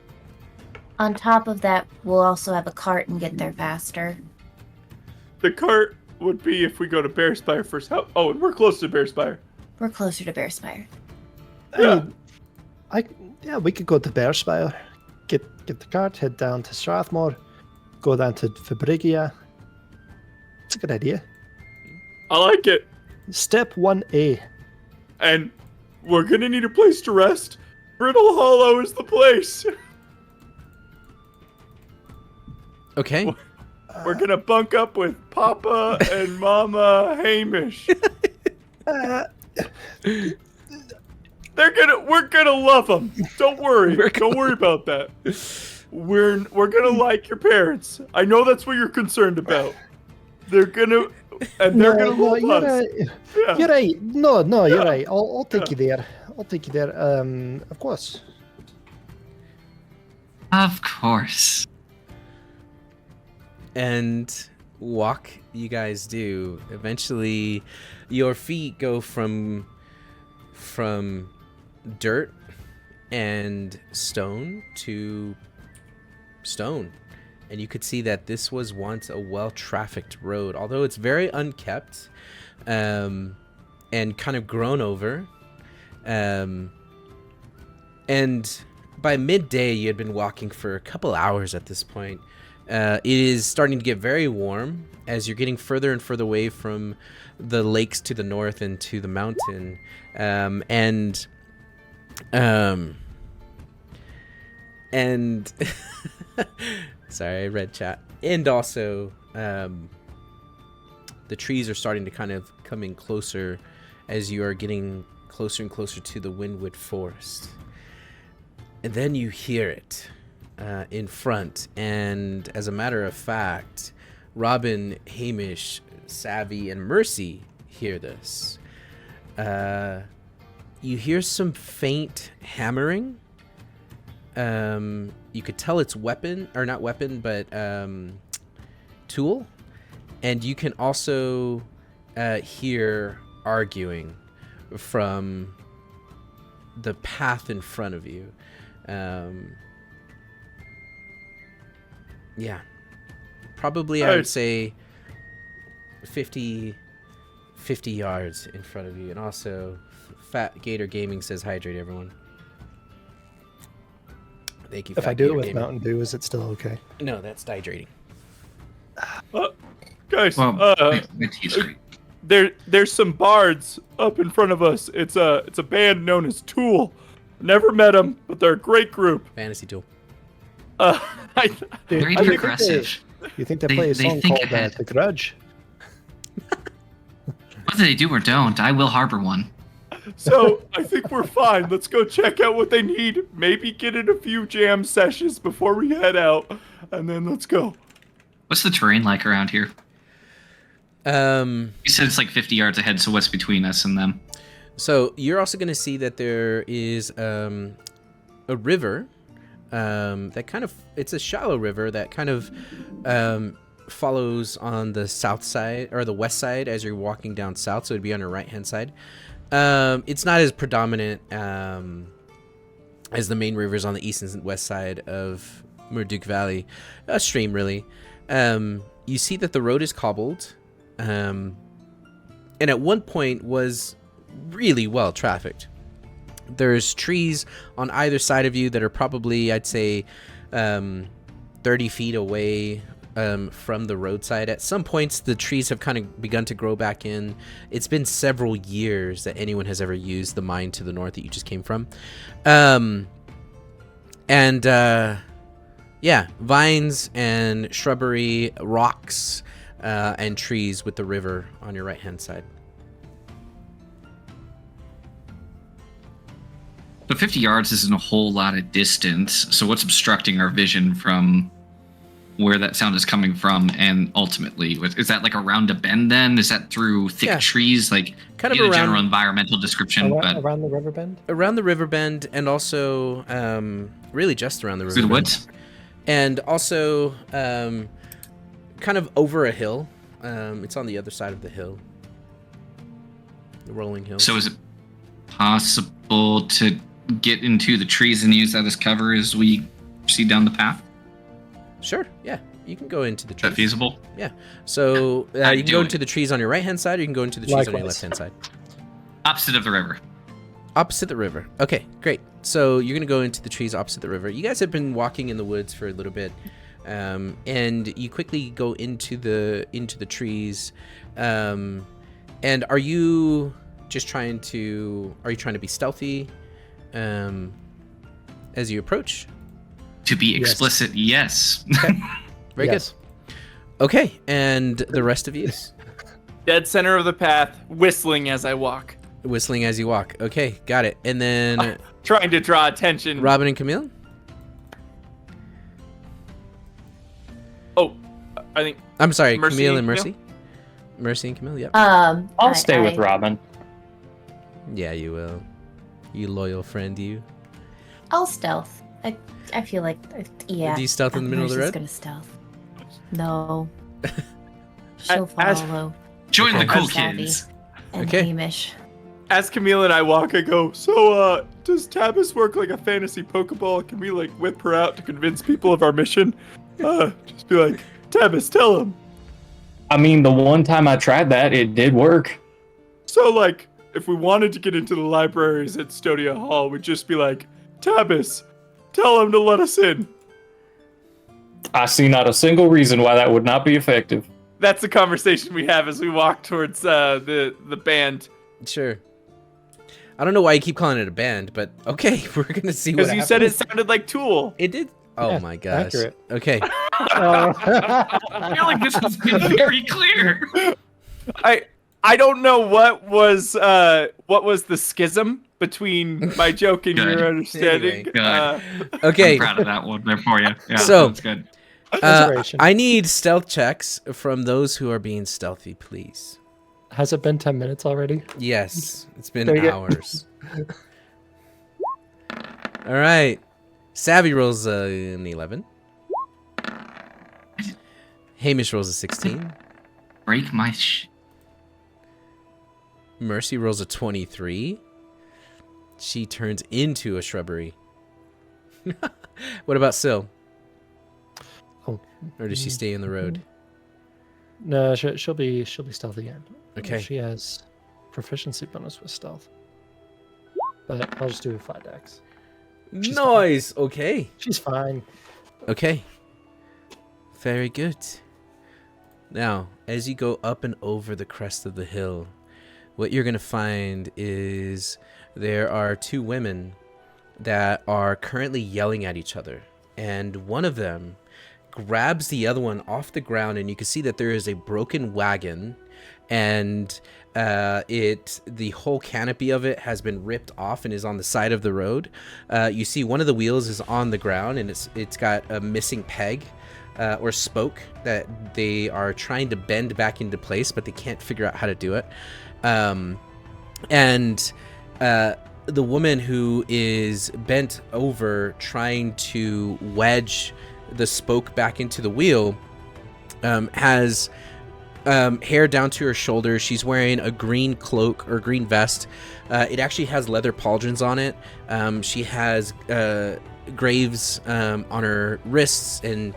On top of that, we'll also have a cart and get there faster. The cart would be if we go to Bearspire first. Oh, and we're close to Bearspire. We're closer to Bearspire. Yeah, we could go to Bearspire, get the cart, head down to Strathmore, go down to Fabrigia. It's a good idea. I like it. Step 1A. And we're gonna need a place to rest. Brittle Hollow is the place. Okay. We're gonna bunk up with Papa and Mama Hamish. We're gonna love them. Don't worry. Don't worry about that. We're gonna like your parents. I know that's what you're concerned about. They're gonna love you're us. right. Yeah. You're right. No, you're Yeah. right. I'll take you there. I'll take you there. Of course. Of course. And walk you guys do. Eventually your feet go from dirt and stone to stone, and you could see that this was once a well-trafficked road, although it's very unkept and kind of grown over, and by midday you had been walking for a couple hours at this point. It is starting to get very warm as you're getting further and further away from the lakes to the north and to the mountain. And sorry, I read chat. And also, the trees are starting to kind of come in closer as you are getting closer and closer to the Windwood Forest. And then you hear it in front, and as a matter of fact, Robin, Hamish, Savvy, and Mercy hear this. You hear some faint hammering. You could tell it's tool, and you can also hear arguing from the path in front of you. Yeah, probably I would say 50 yards in front of you. And also Fat Gator Gaming says hydrate everyone. Thank you. If Fat I do Gator it with Gaming. Mountain Dew, is it still okay? No, that's hydrating. Guys, Well, my tea's great. there's some bards up in front of us. It's a band known as Tool. Never met them, but they're a great group. Fantasy Tool. Very I think progressive. You think they They- play a they song think called ahead. The Grudge? Whether they do or don't, I will harbor one. So I think we're fine. Let's go check out what they need. Maybe get in a few jam sessions before we head out, and then let's go. What's the terrain like around here? You said it's like 50 yards ahead, so what's between us and them? So you're also going to see that there is a river that kind of, it's a shallow river that kind of follows on the south side or the west side as you're walking down south, so it'd be on your right hand side. It's not as predominant as the main rivers on the east and west side of Murduk Valley, a stream really. You see that the road is cobbled, and at one point was really well trafficked. There's trees on either side of you that are probably, I'd say, 30 feet away from the roadside. At some points, the trees have kind of begun to grow back in. It's been several years that anyone has ever used the mine to the north that you just came from. Yeah, vines and shrubbery, rocks, and trees with the river on your right-hand side. But 50 yards isn't a whole lot of distance, so what's obstructing our vision from where that sound is coming from? And ultimately, is that like around a bend then? Is that through thick trees? Like, kind of a around, general environmental description. Around the river bend? Around the river bend, and also really just around the river through the bend. woods? And also kind of over a hill. It's on the other side of the hill. The rolling hill. So is it possible to get into the trees and use that as cover as we proceed down the path? Sure, yeah. You can go into the Is trees. that feasible? Yeah. So you can go into the trees on your right-hand side, or you can go into the trees on your left-hand side. Opposite of the river. Opposite the river. Okay, great. So you're going to go into the trees opposite the river. You guys have been walking in the woods for a little bit, and you quickly go into the trees. And are you just trying to be stealthy as you approach? To be explicit, yes. Okay. Very Yes. good. Okay, and the rest of you? Dead center of the path, whistling as I walk. Whistling as you walk. Okay, got it. And then Trying to draw attention. Robin and Camille? Oh, I think I'm sorry, Mercy Camille and and Camille? Mercy? Mercy and Camille, yep. I'll stay with Robin. Yeah, you will. You loyal friend, you. I'll stealth. I feel like, yeah. Do you stealth in the middle of the Mercy's road? gonna stealth. No. She'll As- follow. Join the cool Savvy kids. and Okay. Hamish. as Camille and I walk, I go, so, does Tabas work like a fantasy Pokeball? Can we, like, whip her out to convince people of our mission? Just be like, Tabas, tell them. I mean, the one time I tried that, it did work. So, like, if we wanted to get into the libraries at Stodia Hall, we'd just be like, Tabas, tell them to let us in. I see not a single reason why that would not be effective. That's the conversation we have as we walk towards the band. Sure. I don't know why you keep calling it a band, but okay, we're gonna see what Because you said it happens. sounded like Tool. It did. Oh Yeah, my gosh. accurate. Okay. I feel like this has been very clear. I don't know what was the schism between my joke and Good. your understanding. Anyway. Good. Okay. I'm proud of that one there for you. Yeah, So- that's good. Inspiration. I need stealth checks from those who are being stealthy, please. Has it been 10 minutes already? Yes, it's been Dang it. hours. All right. Savvy rolls an 11. Hamish rolls a 16. Break my Mercy rolls a 23. She turns into a shrubbery. What about Syl? Oh. Or does she stay in the road? No, she'll be stealth again. Okay. She has proficiency bonus with stealth. But I'll just do a 5x. She's Nice. Okay. She's fine. Okay. Very good. Now, as you go up and over the crest of the hill, what you're going to find is there are two women that are currently yelling at each other. And one of them grabs the other one off the ground, and you can see that there is a broken wagon, and the whole canopy of it has been ripped off and is on the side of the road. You see one of the wheels is on the ground, and it's got a missing peg or spoke that they are trying to bend back into place, but they can't figure out how to do it. And the woman who is bent over trying to wedge the spoke back into the wheel has hair down to her shoulders. She's wearing a green cloak or green vest. It actually has leather pauldrons on it. She has graves on her wrists, and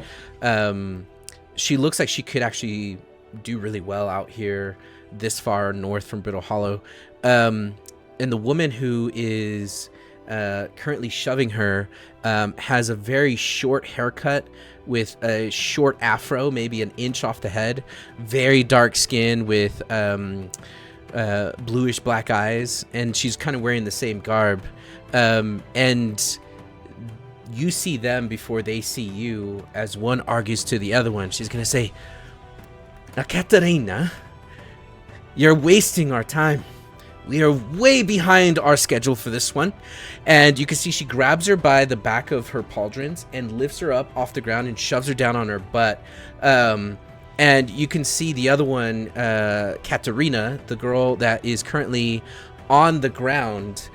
she looks like she could actually do really well out here this far north from Brittle Hollow. And the woman who is currently shoving her has a very short haircut with a short afro, maybe an inch off the head, very dark skin with bluish black eyes, and she's kind of wearing the same garb. And you see them before they see you, as one argues to the other one. She's gonna say, "Now, Katarina, you're wasting our time. We are way behind our schedule for this one." And you can see she grabs her by the back of her pauldrons and lifts her up off the ground and shoves her down on her butt. And you can see the other one, Katarina, the girl that is currently on the ground.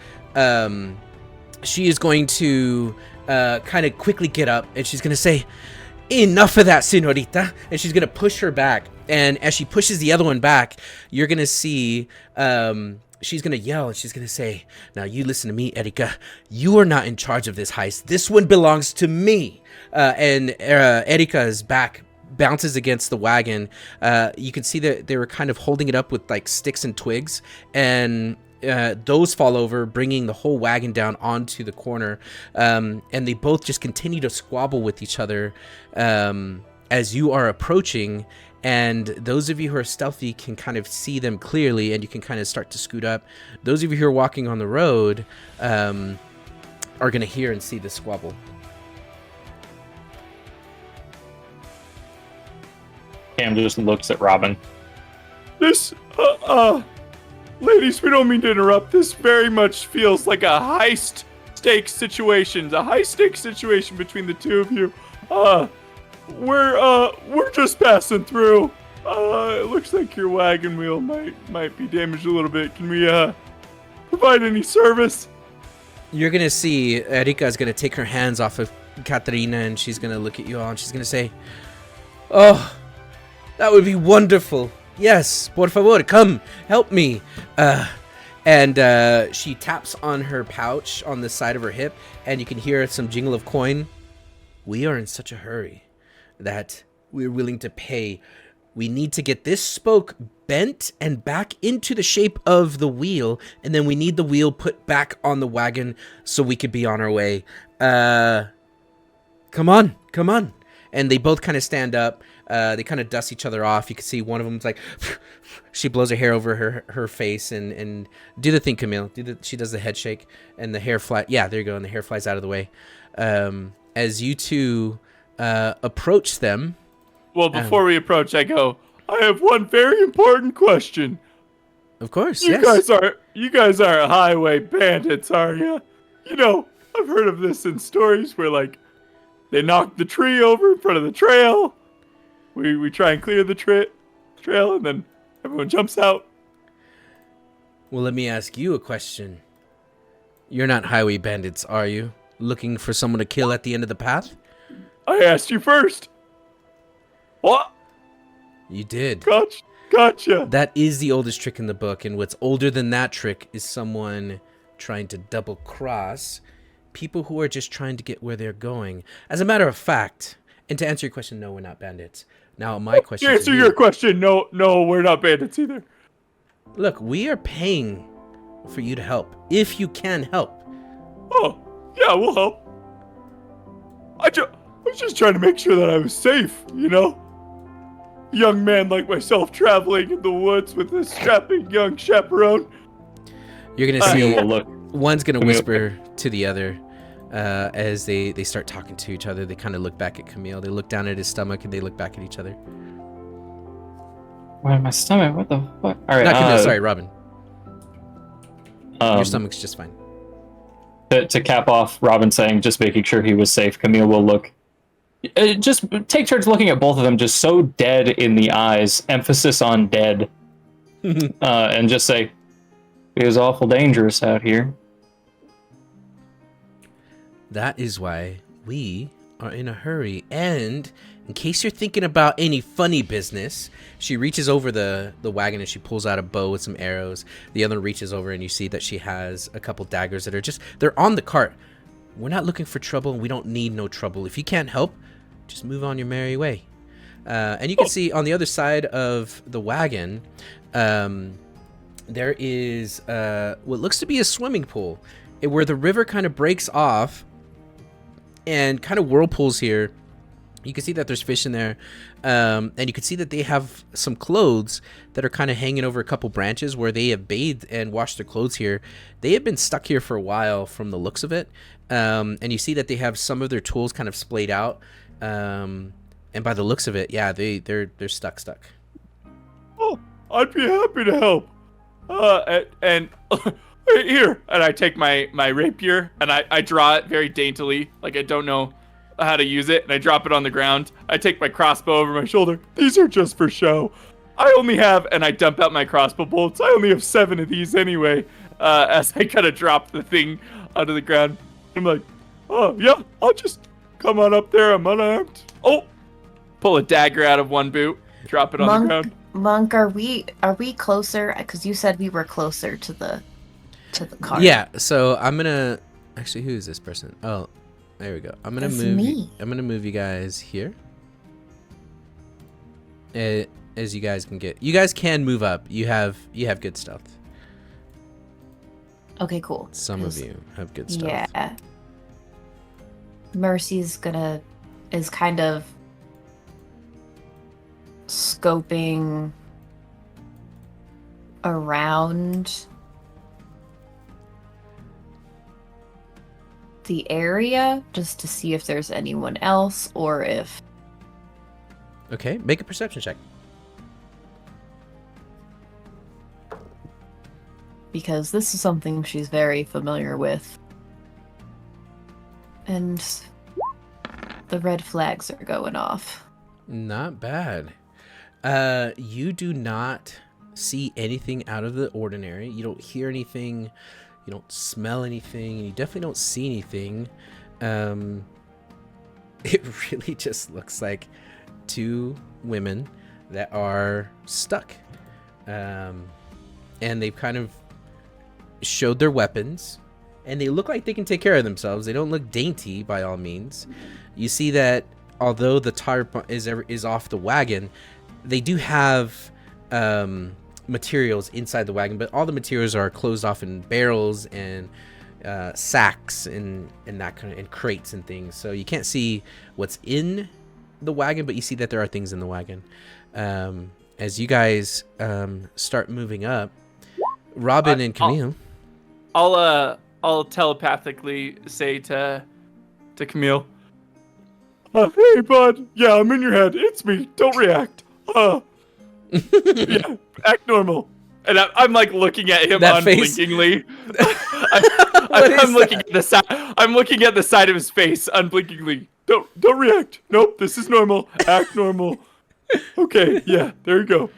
She is going to kind of quickly get up, and she's going to say, "Enough of that, señorita." And she's going to push her back. And as she pushes the other one back, you're going to see she's going to yell, and she's going to say, "Now you listen to me, Erika. You are not in charge of this heist. This one belongs to me." And Erika's back bounces against the wagon. You can see that they were kind of holding it up with like sticks and twigs, and those fall over, bringing the whole wagon down onto the corner. And they both just continue to squabble with each other as you are approaching. And those of you who are stealthy can kind of see them clearly, and you can kind of start to scoot up. Those of you who are walking on the road are going to hear and see the squabble. Cam just looks at Robin. This, ladies, we don't mean to interrupt. This very much feels like a high-stakes situation. A high-stakes situation between the two of you. We're just passing through. It looks like your wagon wheel might be damaged a little bit. Can we, provide any service? You're going to see Erika is going to take her hands off of Katarina, and she's going to look at you all, and she's going to say, "Oh, that would be wonderful. Yes, por favor, come, help me." And she taps on her pouch on the side of her hip, and you can hear some jingle of coin. "We are in such a hurry that we're willing to pay. We need to get this spoke bent and back into the shape of the wheel, and then we need the wheel put back on the wagon so we could be on our way. Come on. And they both kind of stand up. They kind of dust each other off. You can see one of them's like, she blows her hair over her face, and do the thing, Camille. She does the head shake, and the hair fly. Yeah, there you go. And the hair flies out of the way. As you two approach them. Well, before we approach, I go, "I have one very important question. Of course, You yes. you guys are highway bandits, are you? You know, I've heard of this in stories where, like, they knock the tree over in front of the trail. We try and clear the trail, and then everyone jumps out." Well, let me ask you a question. You're not highway bandits, are you? Looking for someone to kill at the end of the path? I asked you first. What? You did. Gotcha. That is the oldest trick in the book, and what's older than that trick is someone trying to double cross people who are just trying to get where they're going. As a matter of fact, and to answer your question, no, we're not bandits. Now, my question To answer your question, no, we're not bandits either. Look, we are paying for you to help, if you can help. Oh, yeah, we'll help. I was just trying to make sure that I was safe, you know? Young man like myself traveling in the woods with a strapping young chaperone. You're going to see look. one's going to whisper to the other as they start talking to each other. They kind of look back at Camille. They look down at his stomach, and they look back at each other. Why my stomach? What the fuck? All right. Not Camille, sorry, Robin. Your Your stomach's just fine. To cap off Robin saying, just making sure he was safe, Camille will look. Just take turns looking at both of them, just so dead in the eyes, emphasis on dead, and just say, "It was awful dangerous out here." That is why we are in a hurry. And In case you're thinking about any funny business, she reaches over the wagon and she pulls out a bow with some arrows. The other reaches over and you see that she has a couple daggers that are they're on the cart. We're not looking for trouble and we don't need no trouble. If you can't help, just move on your merry way. And you can see on the other side of the wagon, there is what looks to be a swimming pool where the river kind of breaks off and kind of whirlpools here. You can see that there's fish in there, and you can see that they have some clothes that are kind of hanging over a couple branches where they have bathed and washed their clothes here. They have been stuck here for a while from the looks of it, and you see that they have some of their tools kind of splayed out, and by the looks of it, yeah, they're stuck. Oh, I'd be happy to help. And here, and I take my rapier and I draw it very daintily, like I don't know how to use it, and I drop it on the ground. I take my crossbow over my shoulder. These are just for show. I only have, and I dump out my crossbow bolts. I only have 7 of these anyway. As I kind of drop the thing onto the ground, I'm like, oh yeah, I'll just come on up there. I'm unarmed. Oh, pull a dagger out of one boot, drop it on the ground. Monk, are we closer? Because you said we were closer to the cart. Yeah. So I'm gonna actually, who is this person? Oh. There we go. I'm gonna move you guys here. As you guys can get. You guys can move up. You have good stealth. Okay, cool. Some of you have good stealth. Yeah. Mercy's is kind of scoping around the area just to see if there's anyone else or if... Okay, make a perception check. Because this is something she's very familiar with. And the red flags are going off. Not bad. You do not see anything out of the ordinary. You don't hear anything. You don't smell anything, and you definitely don't see anything. It really just looks like 2 women that are stuck. And they've kind of showed their weapons, and they look like they can take care of themselves. They don't look dainty by all means. You see that although the tarp is off the wagon, they do have materials inside the wagon, but all the materials are closed off in barrels and sacks and that kind of, and crates and things. So you can't see what's in the wagon, but you see that there are things in the wagon. As you guys start moving up, Robin and Camille. I'll telepathically say to Camille, hey bud, yeah, I'm in your head. It's me. Don't react. Yeah, act normal. And I'm like looking at him unblinkingly. I'm looking at the side. I'm looking at the side of his face unblinkingly. Don't react. Nope, this is normal. Act normal. Okay, yeah, there you go.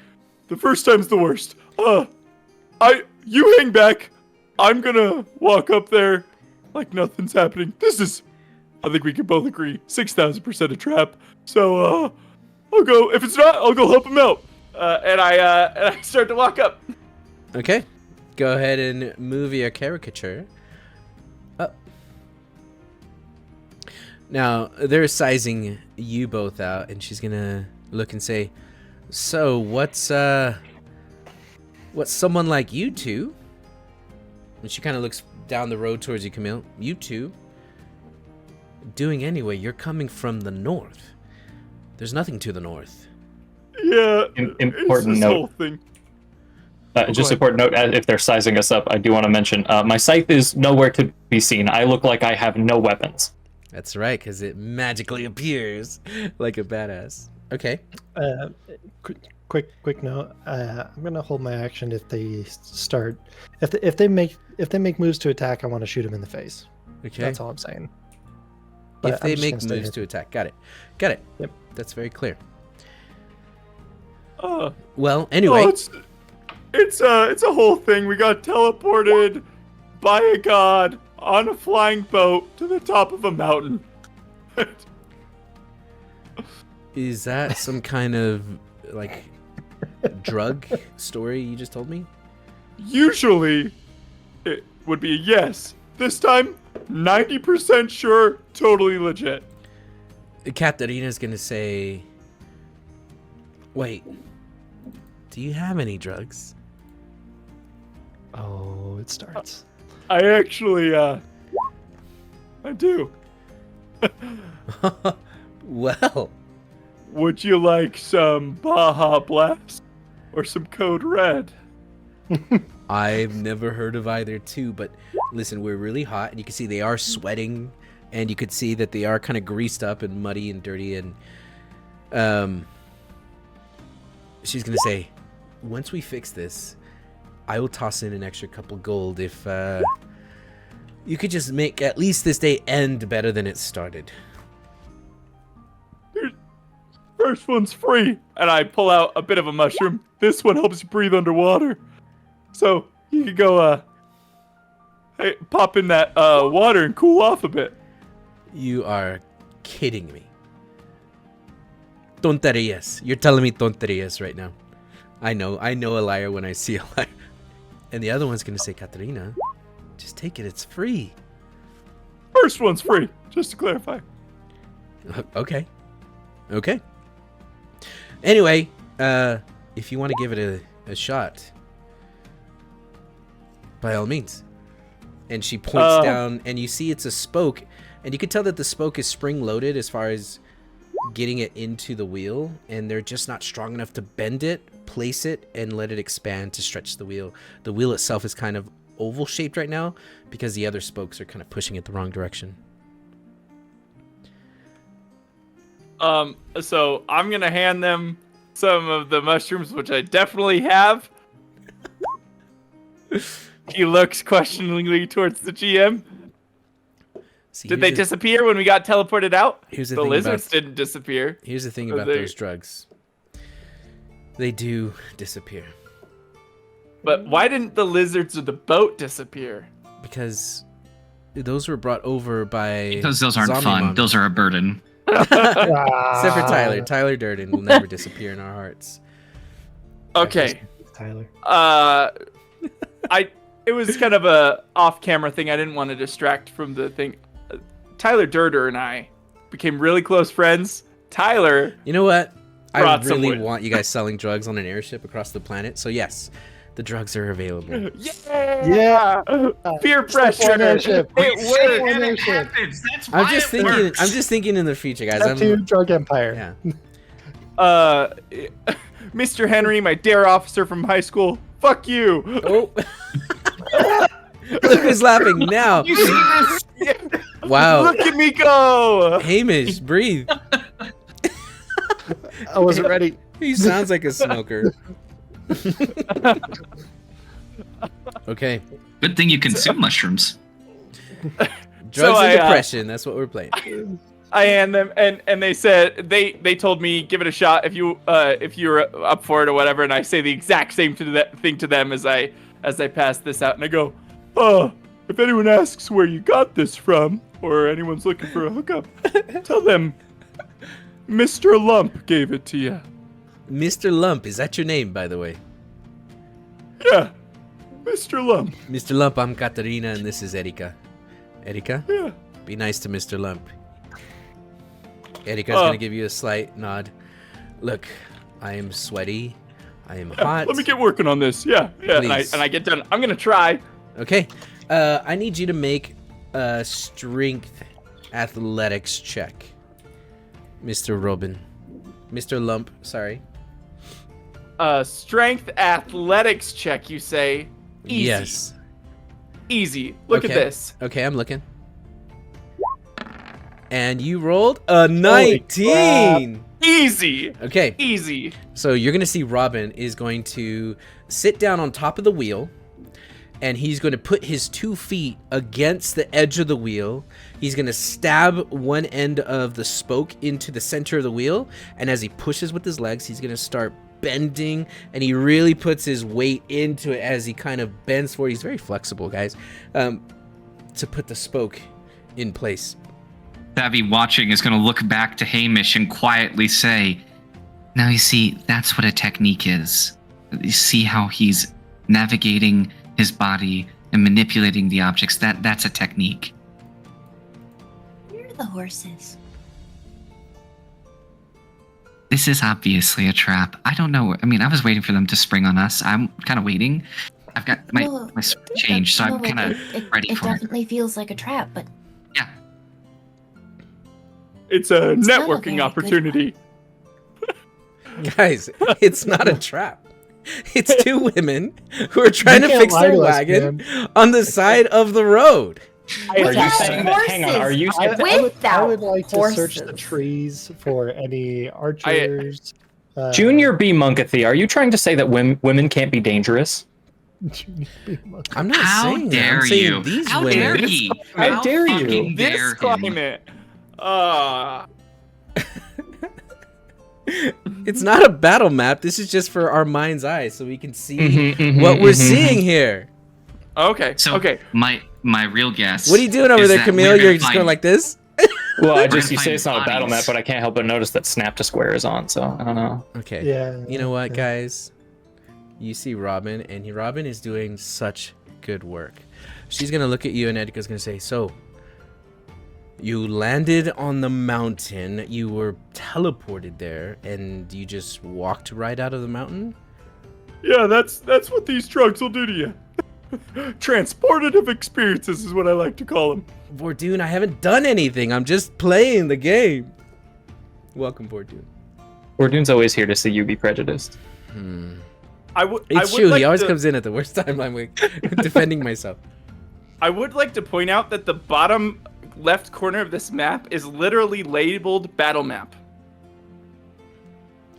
The first time's the worst. You hang back. I'm gonna walk up there like nothing's happening. This is, I think we can both agree, 6,000% a trap. So I'll go. If it's not, I'll go help him out. And I start to walk up. Okay, go ahead and move your caricature up. Now they're sizing you both out, and she's gonna look and say, "So what's someone like you two?" And she kind of looks down the road towards you, Camille. You two doing anyway? You're coming from the north. There's nothing to the north. Yeah, important note. Whole thing. Just important note, if they're sizing us up, I do want to mention, my scythe is nowhere to be seen. I look like I have no weapons. That's right, because it magically appears like a badass. Okay. Quick note. I'm gonna hold my action if they start. If they make moves to attack, I want to shoot them in the face. Okay. That's all I'm saying. If they make moves to attack, got it. Yep. That's very clear. Well, anyway. It's a whole thing. We got teleported by a god on a flying boat to the top of a mountain. Is that some kind of like drug story you just told me? Usually, it would be a yes. This time, 90% sure, totally legit. Katarina's gonna say, wait, do you have any drugs? Oh, it starts. I actually, I do. Well, Would you like some Baja Blast or some Code Red? I've never heard of either two, but listen, we're really hot, and you can see they are sweating, and you could see that they are kind of greased up and muddy and dirty, and she's gonna say, once we fix this, I will toss in an extra couple gold if you could just make at least this day end better than it started. First one's free, and I pull out a bit of a mushroom. This one helps you breathe underwater. So you could go, hey, pop in that water and cool off a bit. You are kidding me. Tonterías. You're telling me tonterías right now. I know a liar when I see a liar. And the other one's gonna say, Katarina, just take it, it's free. First one's free, just to clarify. Okay. Anyway, if you want to give it a shot, by all means. And she points down, and you see it's a spoke, and you can tell that the spoke is spring-loaded as far as getting it into the wheel, and they're just not strong enough to bend it, place it, and let it expand to stretch the wheel. The wheel itself is kind of oval-shaped right now because the other spokes are kind of pushing it the wrong direction. So I'm gonna hand them some of the mushrooms, which I definitely have. He looks questioningly towards the GM. See, Did they disappear when we got teleported out? Here's the The thing lizards about- didn't disappear. Here's the thing So about they- those drugs. They do disappear. But why didn't the lizards or the boat disappear? Because those were brought over by... Because those aren't zombie fun. mommies. Those are a burden. Except for Tyler. Tyler Durden will never disappear in our hearts. Okay. Tyler. It was kind of a off-camera thing. I didn't want to distract from the thing. Tyler Durden and I became really close friends. Tyler, You know what? I Brought some really wood. want you guys selling drugs on an airship across the planet. So yes, the drugs are available. yeah, peer pressure. ownership. It worked. And it happens. That's why I'm just it thinking. works. I'm just thinking in the future, guys. Tattoo drug empire. Yeah. Mr. Henry, my dare officer from high school. Fuck you. Oh. Look who's laughing now. You see this? Wow. Look at me go. Hamish, breathe. I wasn't ready. He sounds like a smoker. Okay. Good thing you consume mushrooms. Drugs I, and depression. That's what we're playing. I hand them, and they said they told me give it a shot if you're up for it or whatever. And I say the exact same thing to them as I pass this out, and I go, if anyone asks where you got this from, or anyone's looking for a hookup, tell them Mr. Lump gave it to you. Mr. Lump, is that your name, by the way? Yeah, Mr. Lump. Mr. Lump, I'm Katarina, and this is Erika. Erika? Yeah. Be nice to Mr. Lump. Erika's gonna give you a slight nod. Look, I am sweaty. I am hot. Let me get working on this. Yeah. Please. And I get done. I'm gonna try. Okay. I need you to make a strength athletics check. Mr. Robin. Mr. Lump, sorry. Strength athletics check, you say? Easy. Yes. Easy. Look at Okay. this. Okay, I'm looking. And you rolled a 19. Easy. Okay. Easy. So you're going to see Robin is going to sit down on top of the wheel, and he's going to put his 2 feet against the edge of the wheel. He's going to stab one end of the spoke into the center of the wheel, and as he pushes with his legs, he's going to start bending, and he really puts his weight into it as he kind of bends forward. He's very flexible, guys, to put the spoke in place. Savvy watching is going to look back to Hamish and quietly say, "Now you see, that's what a technique is. You see how he's navigating his body and manipulating the objects. That's a technique." Where are the horses? This is obviously a trap. I don't know. I mean, I was waiting for them to spring on us. I'm kind of waiting. I've got my sword changed, so I'm kind of ready for it. It definitely feels like a trap, but Yeah. It's a It's not a networking very good opportunity. Guys, it's not a trap. It's two women who are trying to can't fix lie their to us, wagon on the side of the road. Are you Without saying that? Hang on. Are you? horses. I Without would like to search the horses. trees for any archers. Junior B. Munkathy, are you trying to say that women can't be dangerous? I'm not How saying that. dare I'm saying you? these How women. dare he? How dare you? fucking This dare him. climate. It's not a battle map. This is just for our mind's eye, so we can see Mhm, what we're mhm, seeing here. Okay. So okay. my real guess. What are you doing over is there, that Camille? we're gonna You're just going find- like this? Well, We're gonna you say find it's not a battle map, bodies. but I can't help but notice that Snap to Square is on, so I don't know. Okay. Yeah. You know what, yeah. guys? You see Robin, and Robin is doing such good work. She's going to look at you, and Edgar's going to say, so, you landed on the mountain, you were teleported there, and you just walked right out of the mountain? Yeah, that's what these drugs will do to you. Transportative experiences is what I like to call them. Bordoon, I haven't done anything. I'm just playing the game. Welcome, Bordoon. Bordoon's always here to see you be prejudiced. It's true. He always comes in at the worst time. I'm like, defending myself. I would like to point out that the bottom left corner of this map is literally labeled battle map.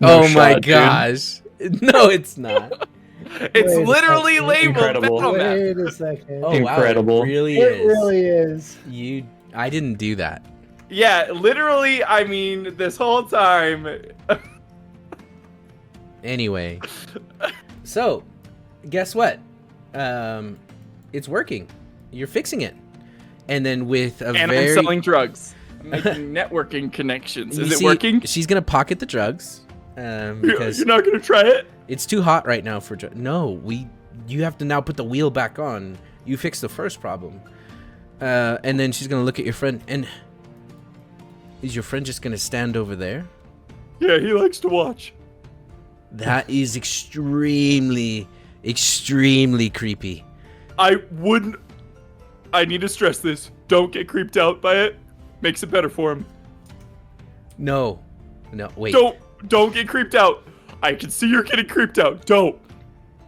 Oh shot, my dude. gosh. No, it's not. It's Wait a literally second. labeled Incredible. battle map. Wait a second. Oh Incredible. wow, it really It is. really is. I didn't do that. Yeah, literally, I mean, this whole time. Anyway. So, guess what? It's working. You're fixing it. And then with a And very I'm selling drugs. I'm making networking connections. You Is it see, working? She's gonna pocket the drugs. Because You're not gonna try it? it's too hot right now for no, you have to now put the wheel back on. You fixed the first problem. And then she's gonna look at your friend, and is your friend just gonna stand over there? Yeah, he likes to watch. That is extremely, extremely creepy. I need to stress this. Don't get creeped out by it. Makes it better for him. No, wait. Don't get creeped out. I can see you're getting creeped out. Don't.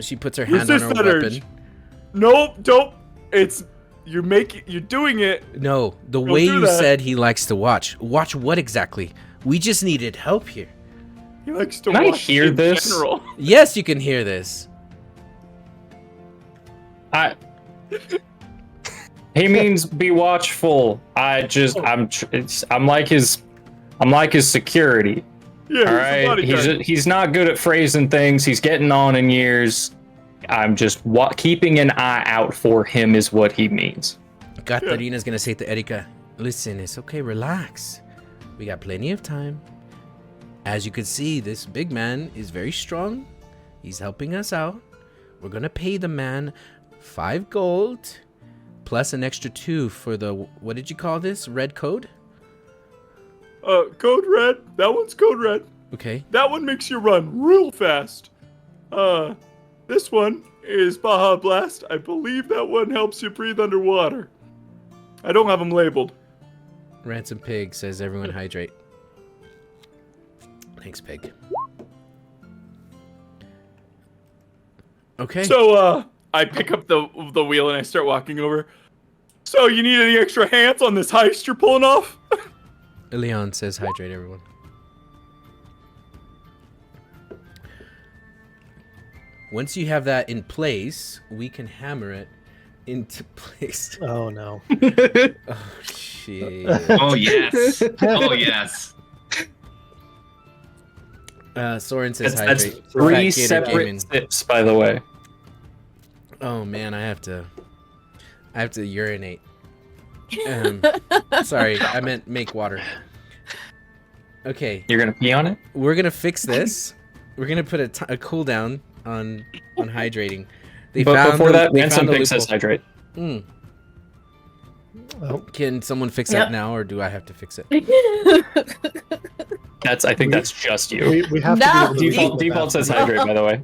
She puts her hand on Resist her that weapon. urge. Nope, don't. You're doing it. No, the Don't way do you that. said he likes to watch. Watch what exactly? We just needed help here. He likes to Can I watch hear in this? general. Yes, you can hear this. He means be watchful. I'm like his security. Yeah, All he's a right, bodyguard. he's not good at phrasing things. He's getting on in years. I'm just keeping an eye out for him is what he means. Katarina's gonna say to Erika, listen, it's okay, relax. We got plenty of time. As you can see, this big man is very strong. He's helping us out. We're gonna pay the man 5 gold plus an extra 2 for the, what did you call this? Red code? Code red. That one's code red. Okay. That one makes you run real fast. This one is Baja Blast. I believe that one helps you breathe underwater. I don't have them labeled. Ransom Pig says everyone hydrate. Thanks, Pig. Okay. So, I pick up the wheel and I start walking over. So, you need any extra hands on this heist you're pulling off? Leon says hydrate everyone. Once you have that in place, we can hammer it into place. Oh no. Oh, shit. Oh yes. Oh yes. Soren says That's hydrate. 3 Fat Gator separate Gaming. sips, by the way. Oh man, I have to urinate. Sorry, I meant make water. Okay, You're gonna pee on it? we're gonna fix this. We're gonna put a cooldown on hydrating. But before that, they Ransom found the Pig says loophole. hydrate. Oh, Can someone fix Yep. that now, or do I have to fix it? I think that's just you. we have No. to be able to Default says hydrate, by the way.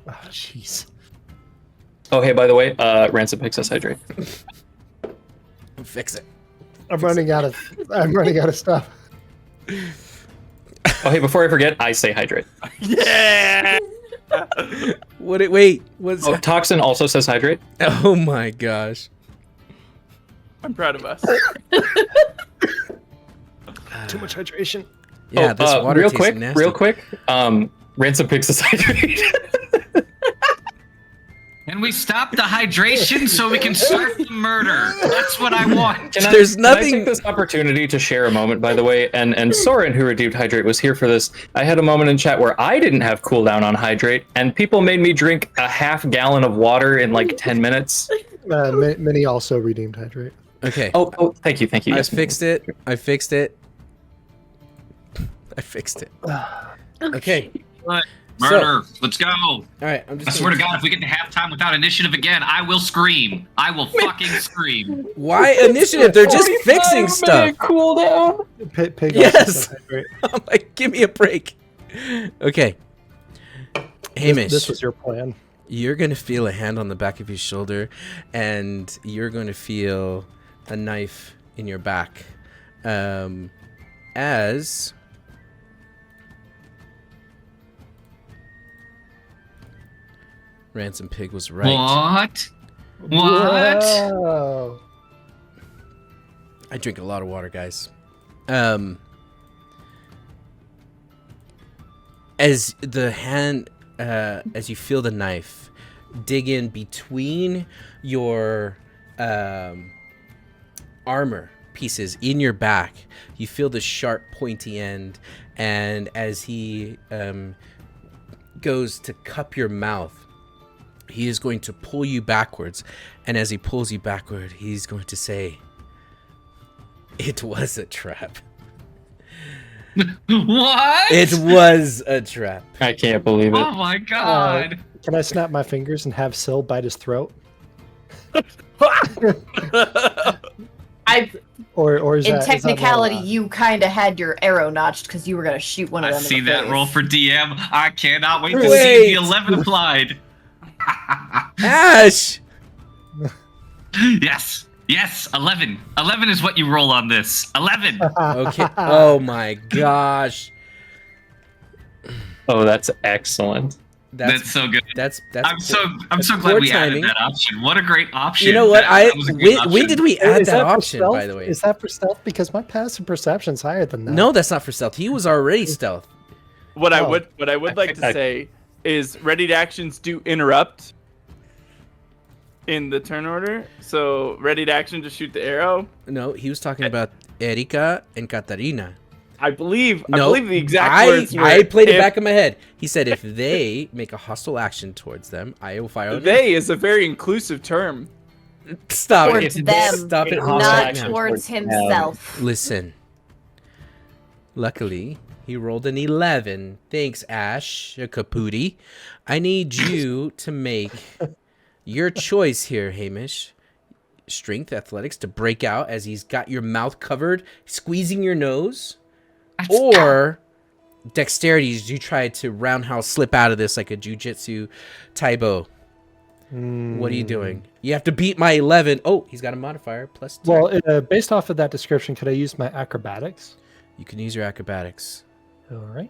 Oh, jeez. Oh, hey, by the way, Ransom Pig says hydrate. Fix it. I'm running out of stuff. Oh, hey, before I forget, I say hydrate. Yeah. Wait, what's Oh, Toxin also says hydrate. Oh my gosh. I'm proud of us. Too much hydration. Yeah, this water real tastes quick, nasty. real quick. Ransom Pig says hydrate. Can we stop the hydration so we can start the murder? That's what I want. There's Can I nothing- take this opportunity to share a moment, by the way? And Soren, who redeemed hydrate, was here for this. I had a moment in chat where I didn't have cooldown on hydrate, and people made me drink a half gallon of water in like 10 minutes. Minnie also redeemed hydrate. Okay. Oh, thank you. I Yes. fixed it. I fixed it. Okay. Murder. Let's go. All right. I'm I just. swear to God, if we get to halftime without initiative again, I will scream. I will fucking scream. Why initiative? They're just fixing stuff. Cooldown. Pig Yes. also said hydrate. I'm like, give me a break. Okay. Hamish, This was your plan. you're gonna feel a hand on the back of your shoulder, and you're going to feel a knife in your back, as Ransom Pig was right. What? What? Whoa. I drink a lot of water, guys. As the hand, as you feel the knife dig in between your armor pieces in your back, you feel the sharp, pointy end, and as he goes to cup your mouth, he is going to pull you backwards, and as he pulls you backward, he's going to say, "It was a trap. What? It was a trap." I can't believe it. Oh my God. Can I snap my fingers and have Syl bite his throat? I, Or is in that, technicality, is that you kind of had your arrow notched because you were gonna shoot one of I them. see in the that face. roll for DM. I cannot wait to Wait. see the 11 applied. Ash! Yes. Yes. 11. 11 is what you roll on this. 11. Okay. Oh my gosh. Oh, that's excellent. That's so good. That's I'm so that's glad poor we timing. added that option. What a great option. You know what? That was a good When option. did we Is add that that for option, stealth? by the way? Is that for stealth? Because my passive perception's higher than that. No, that's not for stealth. He was already stealth. What I Oh. would like to say is readied actions do interrupt in the turn order. So readied action to shoot the arrow. No, he was talking about Erika and Katarina. I believe No, the exact I words were, played it if back in my head. He said if they make a hostile action towards them, I will fire on They is a very inclusive term. them. Stop Towards it. them, Stop it Hostile not right now. towards towards them. himself. Listen. Luckily, he rolled an 11. Thanks, Ash Caputi. I need you to make your choice here, Hamish. Strength, athletics to break out as he's got your mouth covered, squeezing your nose. Or dexterity as you try to roundhouse slip out of this like a jujitsu Taibo. What are you doing? You have to beat my 11. Oh, he's got a modifier, +2. Well, based off of that description, could I use my acrobatics? You can use your acrobatics. All right.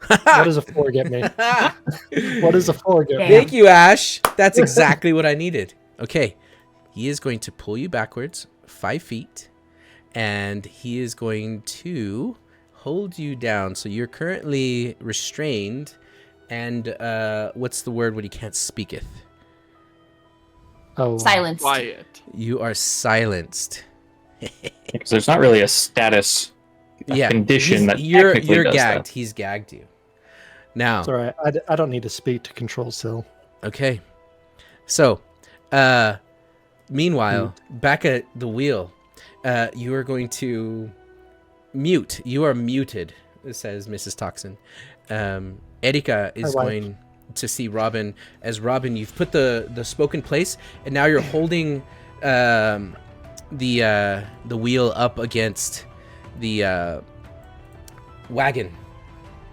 What does a 4 get me? What does a 4 get me? Thank you, Ash. That's exactly what I needed. Okay. He is going to pull you backwards 5 feet, and he is going to hold you down. So you're currently restrained, and what's the word when he can't speaketh? Oh, Silence. Quiet. You are silenced. Because there's not really a status Yeah, condition that you're technically does gagged. that. He's gagged you. Now, It's all right. I don't need to speak to control Syl. okay. So, Meanwhile, back at the wheel, you are going to mute. You are muted, says Mrs. Toxin. Erika is wife. going to see Robin. As Robin, you've put the spoke in place, and now you're holding the wheel up against the wagon.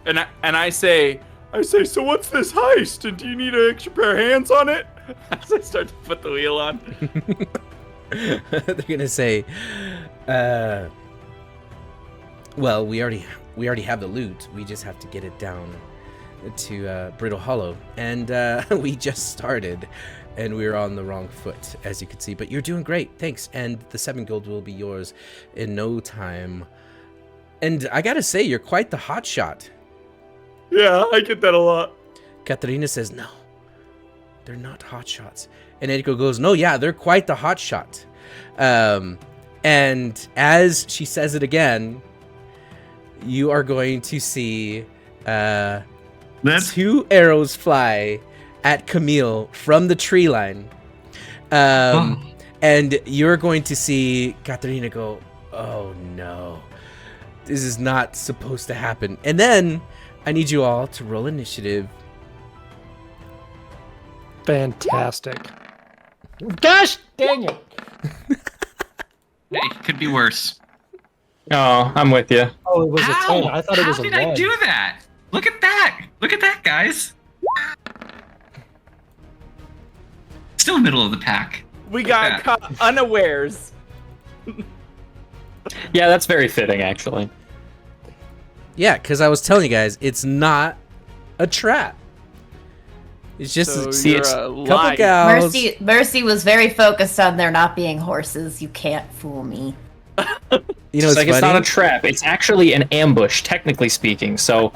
And I say, so what's this heist? And do you need an extra pair of hands on it? As I start to put the wheel on. They're gonna say, well, we already have the loot. We just have to get it down to Brittle Hollow, and we just started, and we were on the wrong foot, as you can see. But you're doing great, thanks. And the 7 gold will be yours in no time. And I gotta say, you're quite the hotshot. Yeah, I get that a lot. Katarina says, no, they're not hotshots. And Eriko goes, no, yeah, they're quite the hotshot. And as she says it again, you are going to see 2 arrows fly at Camille from the tree line. And you're going to see Katarina go, oh no, this is not supposed to happen. And then I need you all to roll initiative. Fantastic. Gosh dang it. Hey, could be worse. Oh, I'm with you. Oh, it was a 10. I thought it was How a did 1. I do that? Look at that! Look at that, guys! Still middle of the pack. We got caught unawares. Yeah, that's very fitting, actually. Yeah, because I was telling you guys, it's not a trap. It's just So see, you're it's a couple liar. gals. Mercy was very focused on there not being horses. You can't fool me. You know, It's like it's it's not funny. a trap. It's actually an ambush, technically speaking. So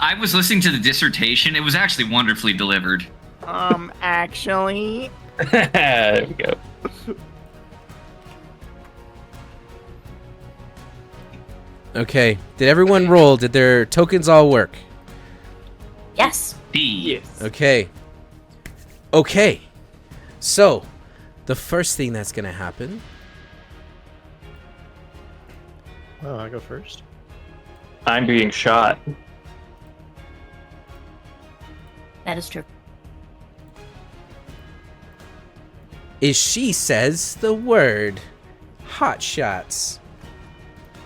I was listening to the dissertation. It was actually wonderfully delivered. Actually. there we go. Okay, did everyone roll? Did their tokens all work? Yes. Yes. Okay. Okay. So, the first thing that's going to happen. Oh, I go first. I'm being shot. That is true. Is she says the word Hotshots.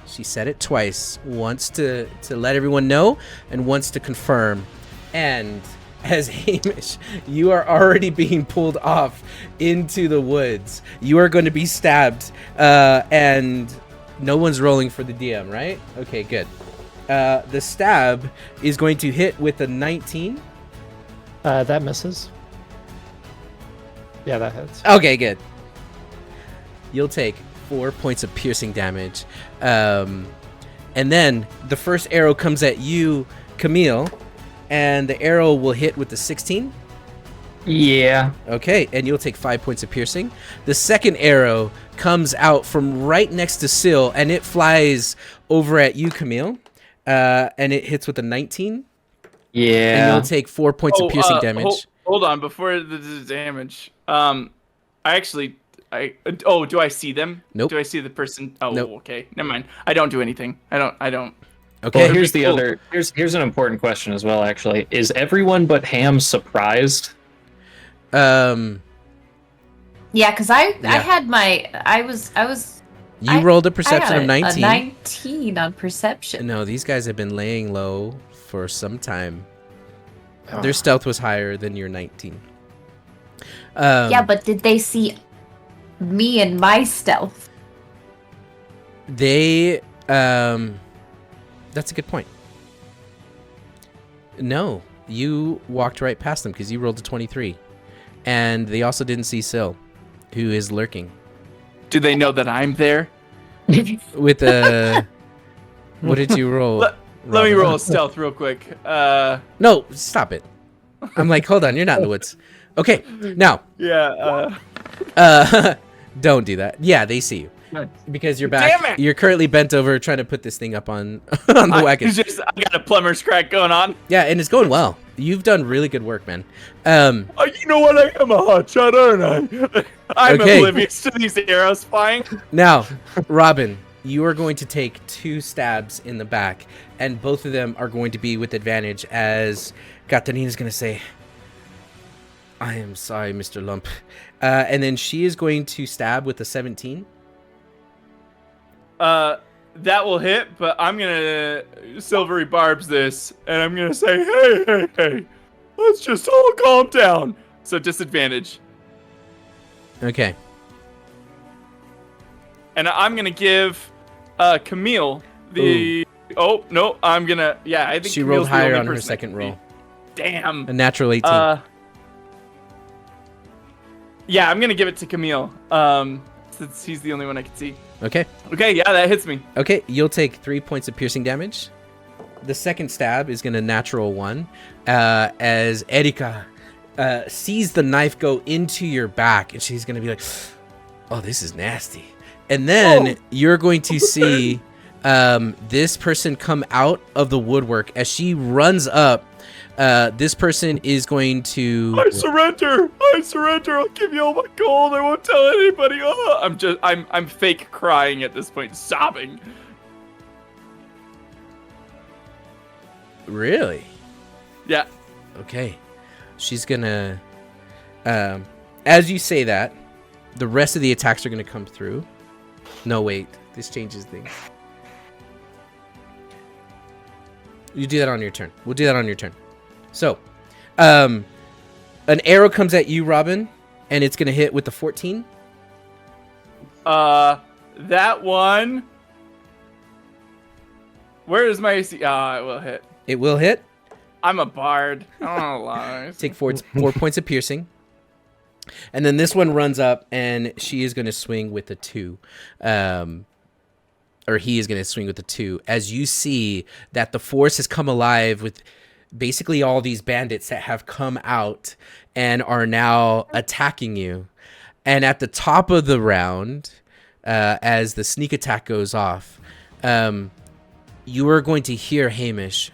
She said it twice, once to let everyone know and once to confirm. And as Hamish, you are already being pulled off into the woods. You are going to be stabbed, and no one's rolling for the DM, right? Okay, good. The stab is going to hit with a 19. That misses. Yeah, that hits. Okay, good. You'll take 4 points of piercing damage. And then the first arrow comes at you, Camille, and the arrow will hit with the 16. Yeah. Okay, and you'll take 5 points of piercing. The second arrow comes out from right next to Syl, and it flies over at you, Camille, and it hits with a 19. And Yeah. you'll take 4 points of piercing damage. Hold on, before the damage. Do I see them? Nope. Do I see the person? Oh, Nope. okay. Never mind. I don't do anything. I don't. Okay. Well, here's the Cool. other. Here's an important question as well. Actually, is everyone but Ham surprised? Yeah, because I Yeah. had my I was You rolled a I perception got of 19. a 19 on perception. No, these guys have been laying low for some time. Oh. Their stealth was higher than your 19. Yeah, but did they see me and my stealth? They, that's a good point. No, you walked right past them because you rolled a 23. And they also didn't see Syl, who is lurking. Do they know that I'm there? With a, what did you roll? Let me Robin? roll a stealth real quick. No, stop it. I'm like, hold on, you're not in the woods. Okay, now, Yeah. don't do that. Yeah, they see you. Good. Because you're back. Damn it! You're currently bent over trying to put this thing up on the wagon. I got a plumber's crack going on. Yeah, and it's going well. You've done really good work, man. You know what? I am a hotshot, aren't I? I'm Okay. oblivious to these arrows flying. Now, Robin, you are going to take 2 stabs in the back, and both of them are going to be with advantage, as Katarina's going to say, I am sorry, Mr. Lump. And then she is going to stab with a 17. That will hit, but I'm gonna silvery barbs this, and I'm gonna say, hey, let's just all calm down. So disadvantage, Okay. and I'm gonna give Camille the. Oh no, I'm gonna. Yeah, I think She Camille's rolled the higher only on her person that second can roll. be- Damn. A natural 18. Yeah, I'm gonna give it to Camille. Since he's the only one I can see. Okay. Okay, yeah, that hits me. Okay, you'll take 3 points of piercing damage. The second stab is going to natural 1, as Erika sees the knife go into your back, and she's going to be like, oh, this is nasty. And then you're going to see this person come out of the woodwork. As she runs up, this person is going to... I surrender. I'll give you all my gold. I won't tell anybody. Oh, I'm fake crying at this point, sobbing. Really? Yeah. Okay. She's gonna... as you say that, the rest of the attacks are gonna come through. No, wait. This changes things. You do that on your turn. We'll do that on your turn. So, an arrow comes at you, Robin, and it's gonna hit with the 14. That one. Where is my AC? It will hit. It will hit. I'm a bard. I don't know lies. Take 4 points of piercing. And then this one runs up, and she is going to swing with a 2. Or he is going to swing with a 2. As you see that the force has come alive with basically all these bandits that have come out and are now attacking you. And at the top of the round, as the sneak attack goes off, you are going to hear Hamish,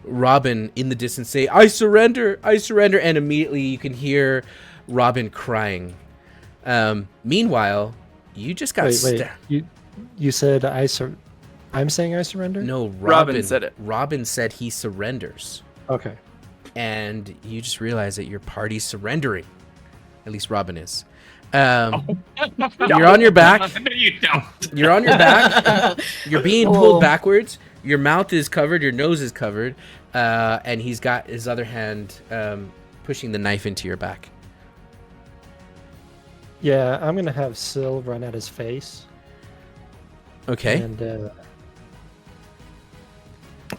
Robin in the distance say, I surrender, and immediately you can hear Robin crying. Meanwhile, you just got Wait. You said I'm saying I surrender? No, Robin said it. Robin said he surrenders. Okay. And you just realize that your party's surrendering. At least Robin is. You're on your back. No, you don't. You're on your back. You're being pulled backwards. Your mouth is covered. Your nose is covered. And he's got his other hand pushing the knife into your back. Yeah, I'm gonna have Syl run at his face. Okay. And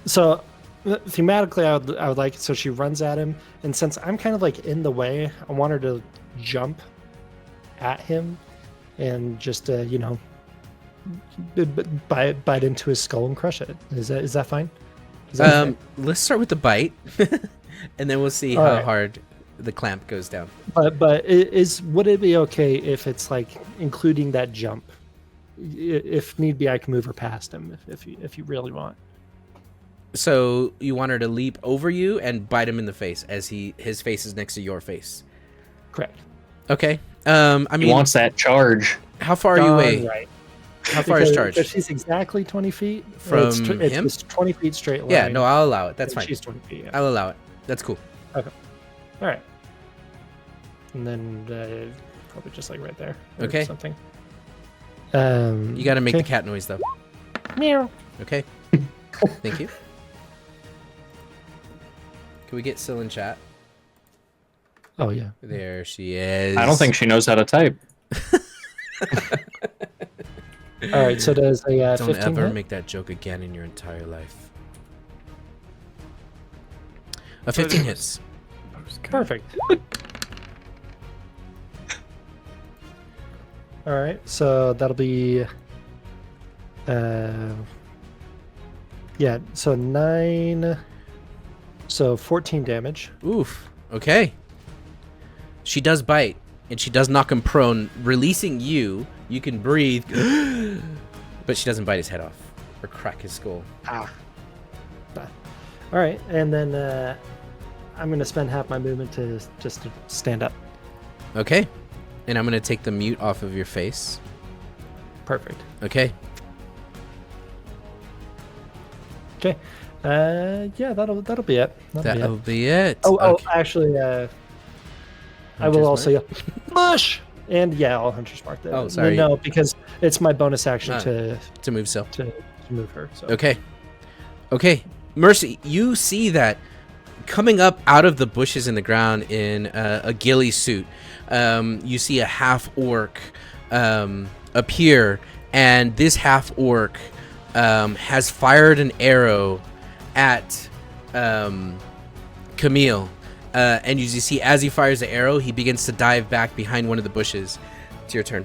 so thematically, I would like, so she runs at him, and since I'm kind of like in the way, I want her to jump at him and just bite into his skull and crush it. Is that fine? Is that okay? Let's start with the bite, and then we'll see how hard the clamp goes down. But would it be okay if it's like including that jump? If need be, I can move her past him if you really want. So you want her to leap over you and bite him in the face as his face is next to your face. Correct. Okay. I mean, He wants that charge. how far are you away? Right. How far is charge? If she's exactly 20 feet From it's him? just 20 feet straight line. Yeah, no, I'll allow it. That's and fine. She's 20 feet. Yeah. I'll allow it. That's cool. Okay. All right. And then probably just like right there. Or Okay. Something. You got to make okay. the cat noise though. Meow. Okay. Thank you. Can we get Syl in chat? Oh yeah. There she is. I don't think she knows how to type. All right. So does a Don't 15 ever hit? make that joke again in your entire life. A 15 hits. Perfect. All right. So that'll be. Yeah. So 9. So 14 damage. Oof. Okay. She does bite, and she does knock him prone, releasing you. You can breathe, but she doesn't bite his head off or crack his skull. Ah. All right, and then I'm gonna spend half my movement to just to stand up. Okay. And I'm gonna take the mute off of your face. Perfect. Okay. Okay. Yeah, that'll be it. That'll be it. Oh, Okay. actually, I Hunter's will also Mark? yell, Bush! And yeah, I'll Hunter's Mark there. Oh, sorry. No, because it's my bonus action Ah. to To move so. move her. So. Okay. Okay. Mercy, you see that coming up out of the bushes in the ground in a ghillie suit, you see a half-orc appear, and this half-orc has fired an arrow at Camille. And you see, as he fires the arrow, he begins to dive back behind one of the bushes. It's your turn.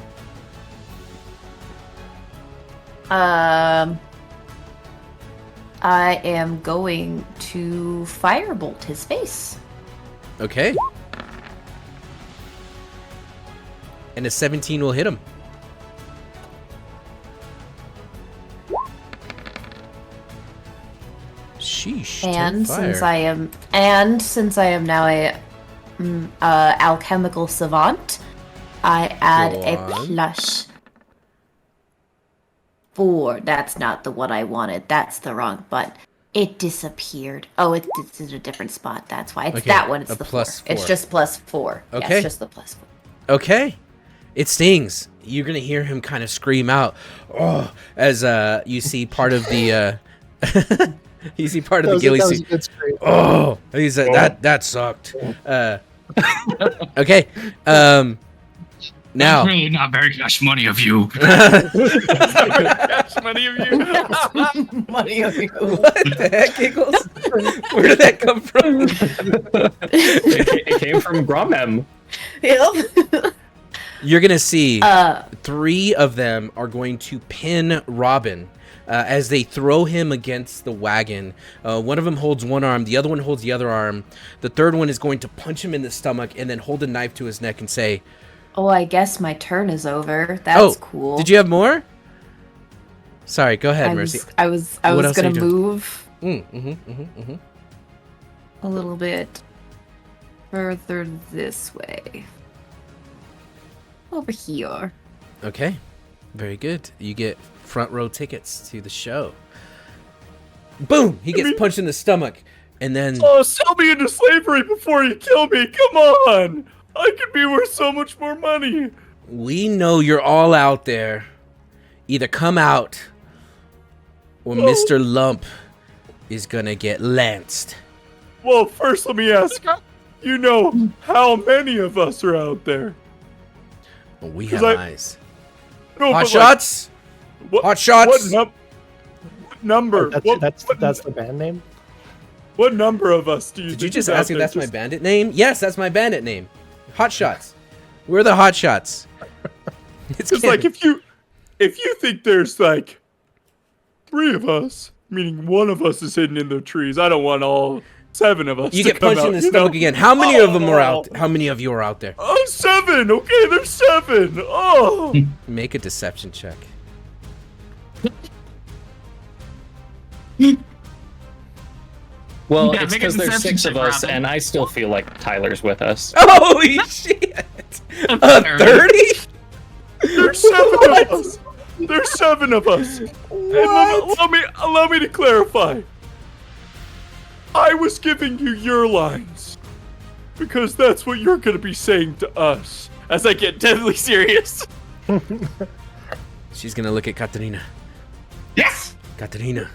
I am going to firebolt his face. Okay. And a 17 will hit him. Sheesh. 10 And fire. since I am now a alchemical savant, I add Go a on. plus 4. That's not the one I wanted. That's the wrong button. It disappeared. Oh, it's in a different spot. That's why. It's Okay, that one. It's a the plus 4. It's 4. just plus 4. Yeah, Okay. it's just the plus 4. Okay. It stings. You're gonna hear him kind of scream out, "Oh!" as you see part of the you see part of the ghillie suit. Good scream. Oh, he's that sucked. Okay. Now. That's really not very much money of you. Cash money of you. Money of you. What the heck, Giggles? Where did that come from? It came from Gromem. Yep. You're gonna see 3 of them are going to pin Robin as they throw him against the wagon. One of them holds one arm, the other one holds the other arm. The third one is going to punch him in the stomach and then hold a knife to his neck and say, Oh, I guess my turn is over. That's cool. Did you have more? Sorry, go ahead, I Mercy. was What else are gonna you doing? move Mm-hmm. a little bit further this way. Over here. Okay, very good. You get front row tickets to the show. Boom! He gets punched in the stomach, and then Oh, sell me into slavery before you kill me. Come on. I could be worth so much more money. we know you're all out there. Either come out, or Mr. Lump is gonna get lanced. Well, first let me ask, you know how many of us are out there? We 'Cause have I- eyes. No, Hot but, shots. What, Hot shots. What number? That's the band name. What number of us do you Did think you just is out ask if there? that's my bandit name? Yes, that's my bandit name. Hot shots. We're the hot shots. It's Because like if you think there's like 3 of us, meaning one of us is hidden in the trees, I don't want all 7 of us. you to get come punched in out, the you know? stomach again. How many of them are out? How many of you are out there? Oh, 7. Okay, there's 7. Oh. Make a deception check. Well, Yeah, it's make a because there's deception 6 of check, us, Robin. and I still feel like Tyler's with us. Holy shit! A 30? There's 7 of us. There's 7 of us. And allow me to clarify. I was giving you your lines because that's what you're going to be saying to us. As I get deadly serious. She's gonna look at Katarina. Yes! Katarina.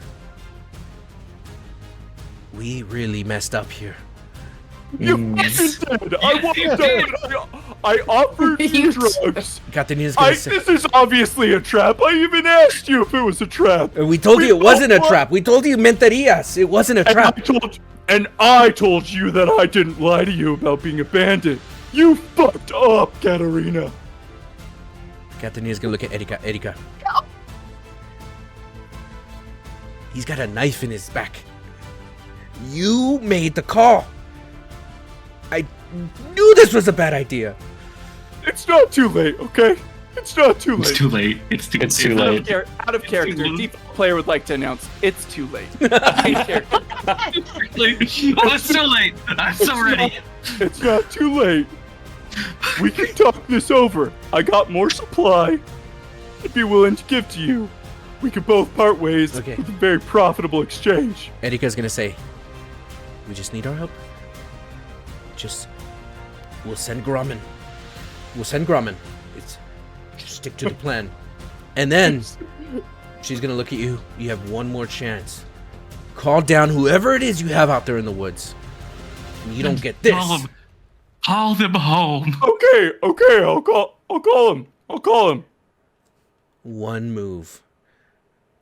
We really messed up here. You fucking did. I walked up and I offered you You drugs. Katarina's gonna say. This is obviously a trap. I even asked you if it was a trap. We told you it wasn't a what? trap. We told you menterias. It wasn't a trap. And I told you that I didn't lie to you about being a bandit. You fucked up, Katarina. Katarina's gonna look at Erika. Erika. He's got a knife in his back. You made the call. I knew this was a bad idea. It's not too late, okay? It's not too late. It's too late. It's too late. Out of character, late. default player would like to announce it's too late. Main character, It's too late. I'm so ready. it's not too late. We can talk this over. I got more supply. I'd be willing to give to you. We could both part ways Okay. with a very profitable exchange. Erika's gonna say, we just need our help. We'll send Grumman. It's just stick to the plan. And then she's gonna look at you. You have one more chance. Call down whoever it is you have out there in the woods. And you don't get this. Call them home. Okay, I'll call him. One move.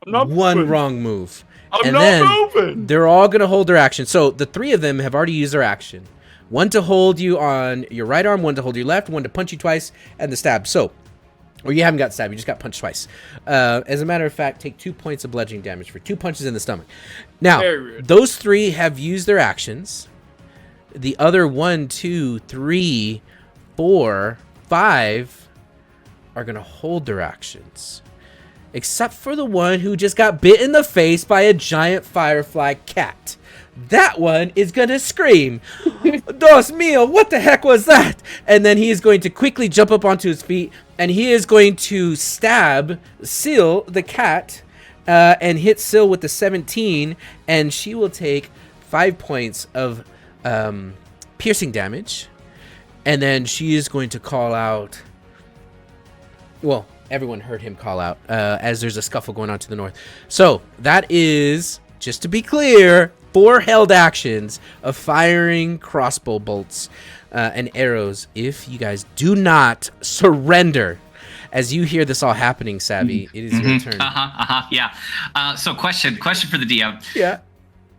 I'm not One moving. wrong move. I'm and not then moving. they're all gonna hold their action. So the three of them have already used their action. One to hold you on your right arm, one to hold your left, one to punch you twice, and the stab. So, or you haven't got stabbed, you just got punched twice. As a matter of fact, take 2 points of bludgeoning damage for 2 punches in the stomach. Now, Very rude. those three have used their actions. The other 1, 2, 3, 4, 5 are gonna hold their actions. Except for the one who just got bit in the face by a giant firefly cat. That one is gonna scream, Dios mío, what the heck was that? And then he is going to quickly jump up onto his feet, and he is going to stab Sil, the cat, and hit Sil with the 17, and she will take 5 points of piercing damage. And then she is going to call out, well, everyone heard him call out as there's a scuffle going on to the north. So that is, just to be clear, 4 held actions of firing crossbow bolts and arrows if you guys do not surrender. As you hear this all happening, Savvy, it is your turn. Yeah. So question for the DM. Yeah.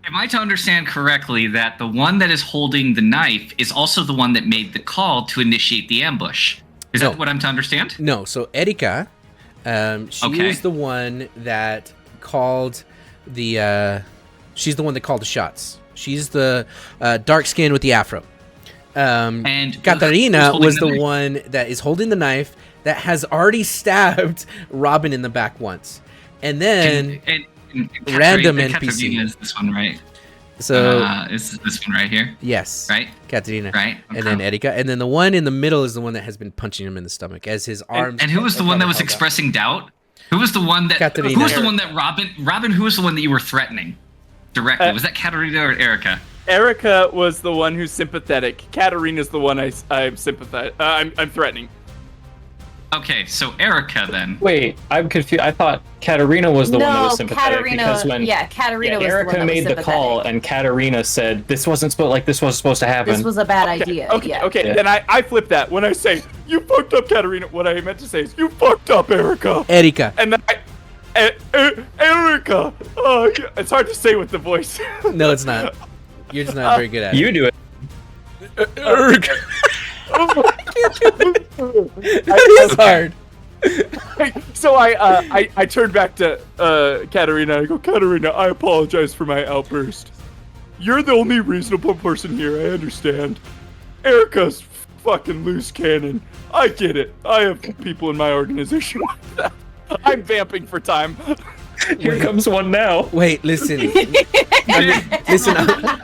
Am I to understand correctly that the one that is holding the knife is also the one that made the call to initiate the ambush? Is No. that what I'm to understand? No, so Erika, she Okay. is the one that called the... she's the one that called the shots. She's the dark skin with the afro. And Katarina who's holding was the the knife? one that is holding the knife that has already stabbed Robin in the back once. And then, And random Katarina NPC. is this one, right? so, Is this one right here? yes, Right? Katarina. Right? And then Erika. And then the one in the middle is the one that has been punching him in the stomach as his arms. And who was the one that was expressing doubt? Who was the one that? Katarina. Who was the one that Robin? Who was the one that you were threatening directly? Was that Katarina or Erica? Erica was the one who's sympathetic. Katarina's the one I'm sympathize. I'm threatening. Okay, so Erica then. Wait, I'm confused. I thought Katarina was the one that was sympathetic Katarina, because when Katarina was Erica the one that made was the call sympathetic. and Katarina said this wasn't supposed to happen. This was a bad idea. Okay, yeah. okay. Yeah. Then I flip that. When I say you fucked up, Katarina, what I meant to say is you fucked up, Erica. Erika. And then Erica. Oh, it's hard to say with the voice. No, it's not. You're just not very good at it. You do it. Erika. It is hard. So I turned back to Katarina. I go, Katarina, I apologize for my outburst. You're the only reasonable person here. I understand. Erica's fucking loose cannon. I get it. I have people in my organization. I'm vamping for time. Here comes one now. Wait, listen. Listen,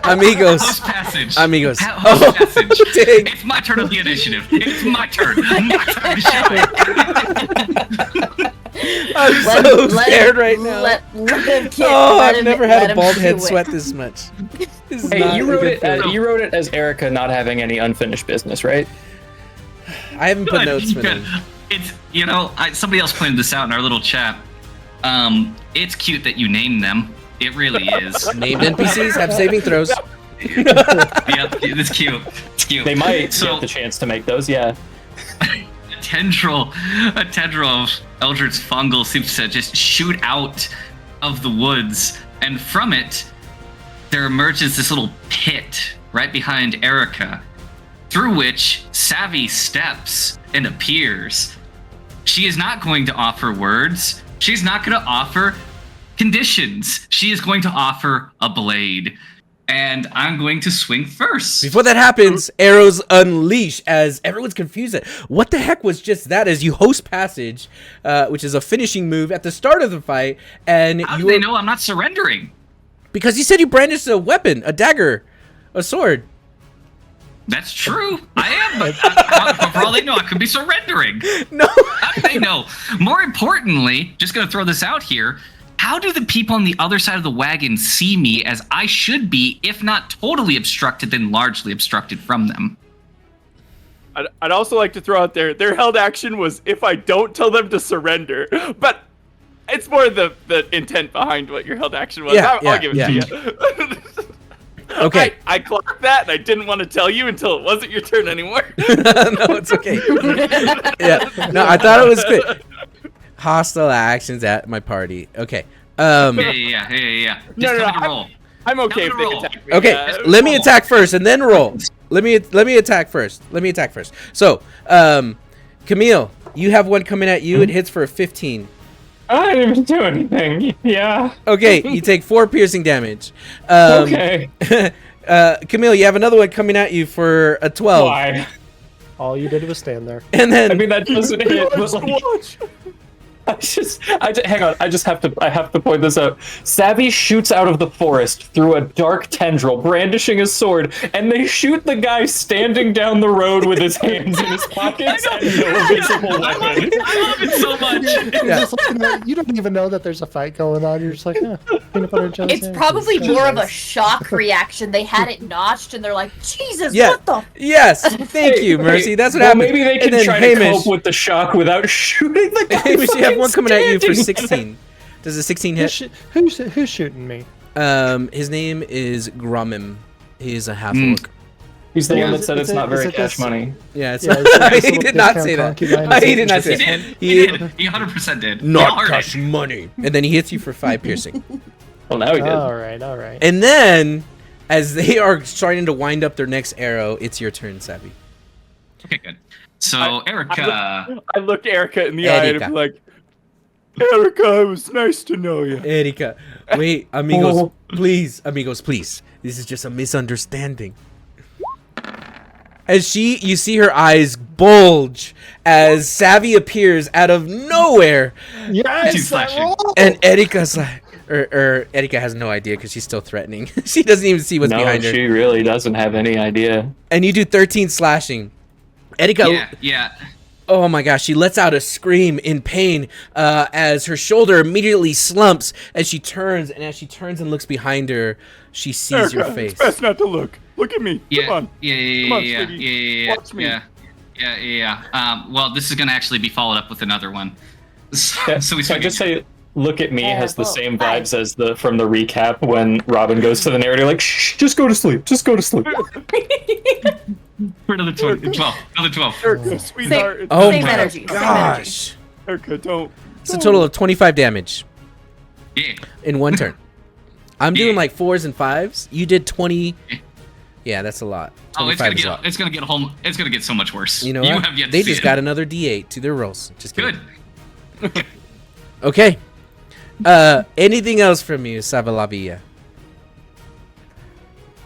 amigos. Host passage. Amigos. Host Oh, passage. dang. It's my turn of the initiative. It's my turn. My turn to shine. I'm Let so him- let scared him- right now. Let him kick, Oh, let I've him- never let had a him bald do head it. sweat this much. This is Hey, not you a wrote good it. feeling. You wrote it as Erica not having any unfinished business, right? I haven't put notes for Good. them. It's somebody else pointed this out in our little chat. It's cute that you name them. It really is. Named NPCs have saving throws. Yep, it's cute. It's cute. They might So- get the chance to make those. Yeah. a tendril of Eldritch fungal seems to just shoot out of the woods, and from it, there emerges this little pit right behind Erica, through which Savvy steps and appears. She is not going to offer words. She's not going to offer conditions. She is going to offer a blade. And I'm going to swing first. Before that happens, arrows unleash as everyone's confused at what the heck was just that as you host passage, which is a finishing move at the start of the fight. And How do they know I'm not surrendering? Because you said you brandished a weapon, a dagger, a sword. That's true. I am, but for all they know, I could be surrendering. No. How do they know? More importantly, just going to throw this out here, how do the people on the other side of the wagon see me as I should be, if not totally obstructed, then largely obstructed from them? I'd also like to throw out there, their held action was if I don't tell them to surrender. But it's more the intent behind what your held action was. Yeah, I'll give it to you. Okay. I clocked that, and I didn't want to tell you until it wasn't your turn anymore. No, it's okay. Yeah. No, I thought it was good. Hostile actions at my party. Okay. Yeah. Just No, tell me to no, roll. I'm okay if Tell me they to roll. attack me. Okay. Let me attack first and then roll. Let me attack first. So, Camille, you have one coming at you. It hits for a 15. I didn't even do anything. Yeah. Okay, you take 4 piercing damage. Okay. Camille, you have another one coming at you for a 12. Why? All you did was stand there. And then I mean, that doesn't hit. But like, hang on. I have to point this out. Savvy shoots out of the forest through a dark tendril, brandishing his sword, and they shoot the guy standing down the road with his hands in his pockets and no visible weapon. I love it so much. You're just looking at, you don't even know that there's a fight going on. You're just like, peanut butter and jelly It's sandwiches. probably Yeah. more of a shock reaction. They had it notched and they're like, Jesus, Yeah. what the? yes, thank you, Mercy. That's what well, happened. maybe they And can then try Hamish, to cope with the shock without shooting the guy. Hamish, you have one coming at you for standing 16. Does a 16 hit? Who's shooting me? His name is Grumim. He's a half orc. He's the Yeah, one that is said it- it's is not it- very is it cash this- money. Yeah, it's Yeah, is it this he little did not discount say that. concubine? He did not say He that. did. He did. He 100% did. We all Not heard cash it. money. And then he hits you for 5 piercing. Well, now he did. All right. And then, as they are starting to wind up their next arrow, it's your turn, Savvy. Okay, good. So, Erica. I looked Erica in the eye and Erica. I'm like, Erica, it was nice to know you. Erika, wait, amigos, please. This is just a misunderstanding. As you see her eyes bulge as Savvy appears out of nowhere, She's flashing. and Erika's like, or Erika has no idea because she's still threatening. She doesn't even see what's No, behind her. she really doesn't have any idea. And you do 13 slashing. Erika, Yeah. oh my gosh, she lets out a scream in pain as her shoulder immediately slumps as she turns, and looks behind her, she sees Erica, your face. it's best not to look. Look at me. Come on. Yeah. Watch me. Well, this is gonna actually be followed up with another one. So we Can I swing just say, "Look at me" has the well, same bye. vibes as from the recap when Robin goes to the narrator like, "Shh, just go to sleep. Just go to sleep." for another 12. Another 12. Erica, sweetheart. it's- Oh Same my energy, same gosh. Erica, don't. It's a total of 25 damage Yeah. in one turn. I'm doing Yeah. like 4s and 5s. You did 20. Yeah, that's a lot. Oh, it's 25 gonna is a get lot. It's gonna get so much worse. You know what? have yet They to see just it. got another D8 to their rolls. Just kidding. Good. Okay. Anything else from you, Savalavia?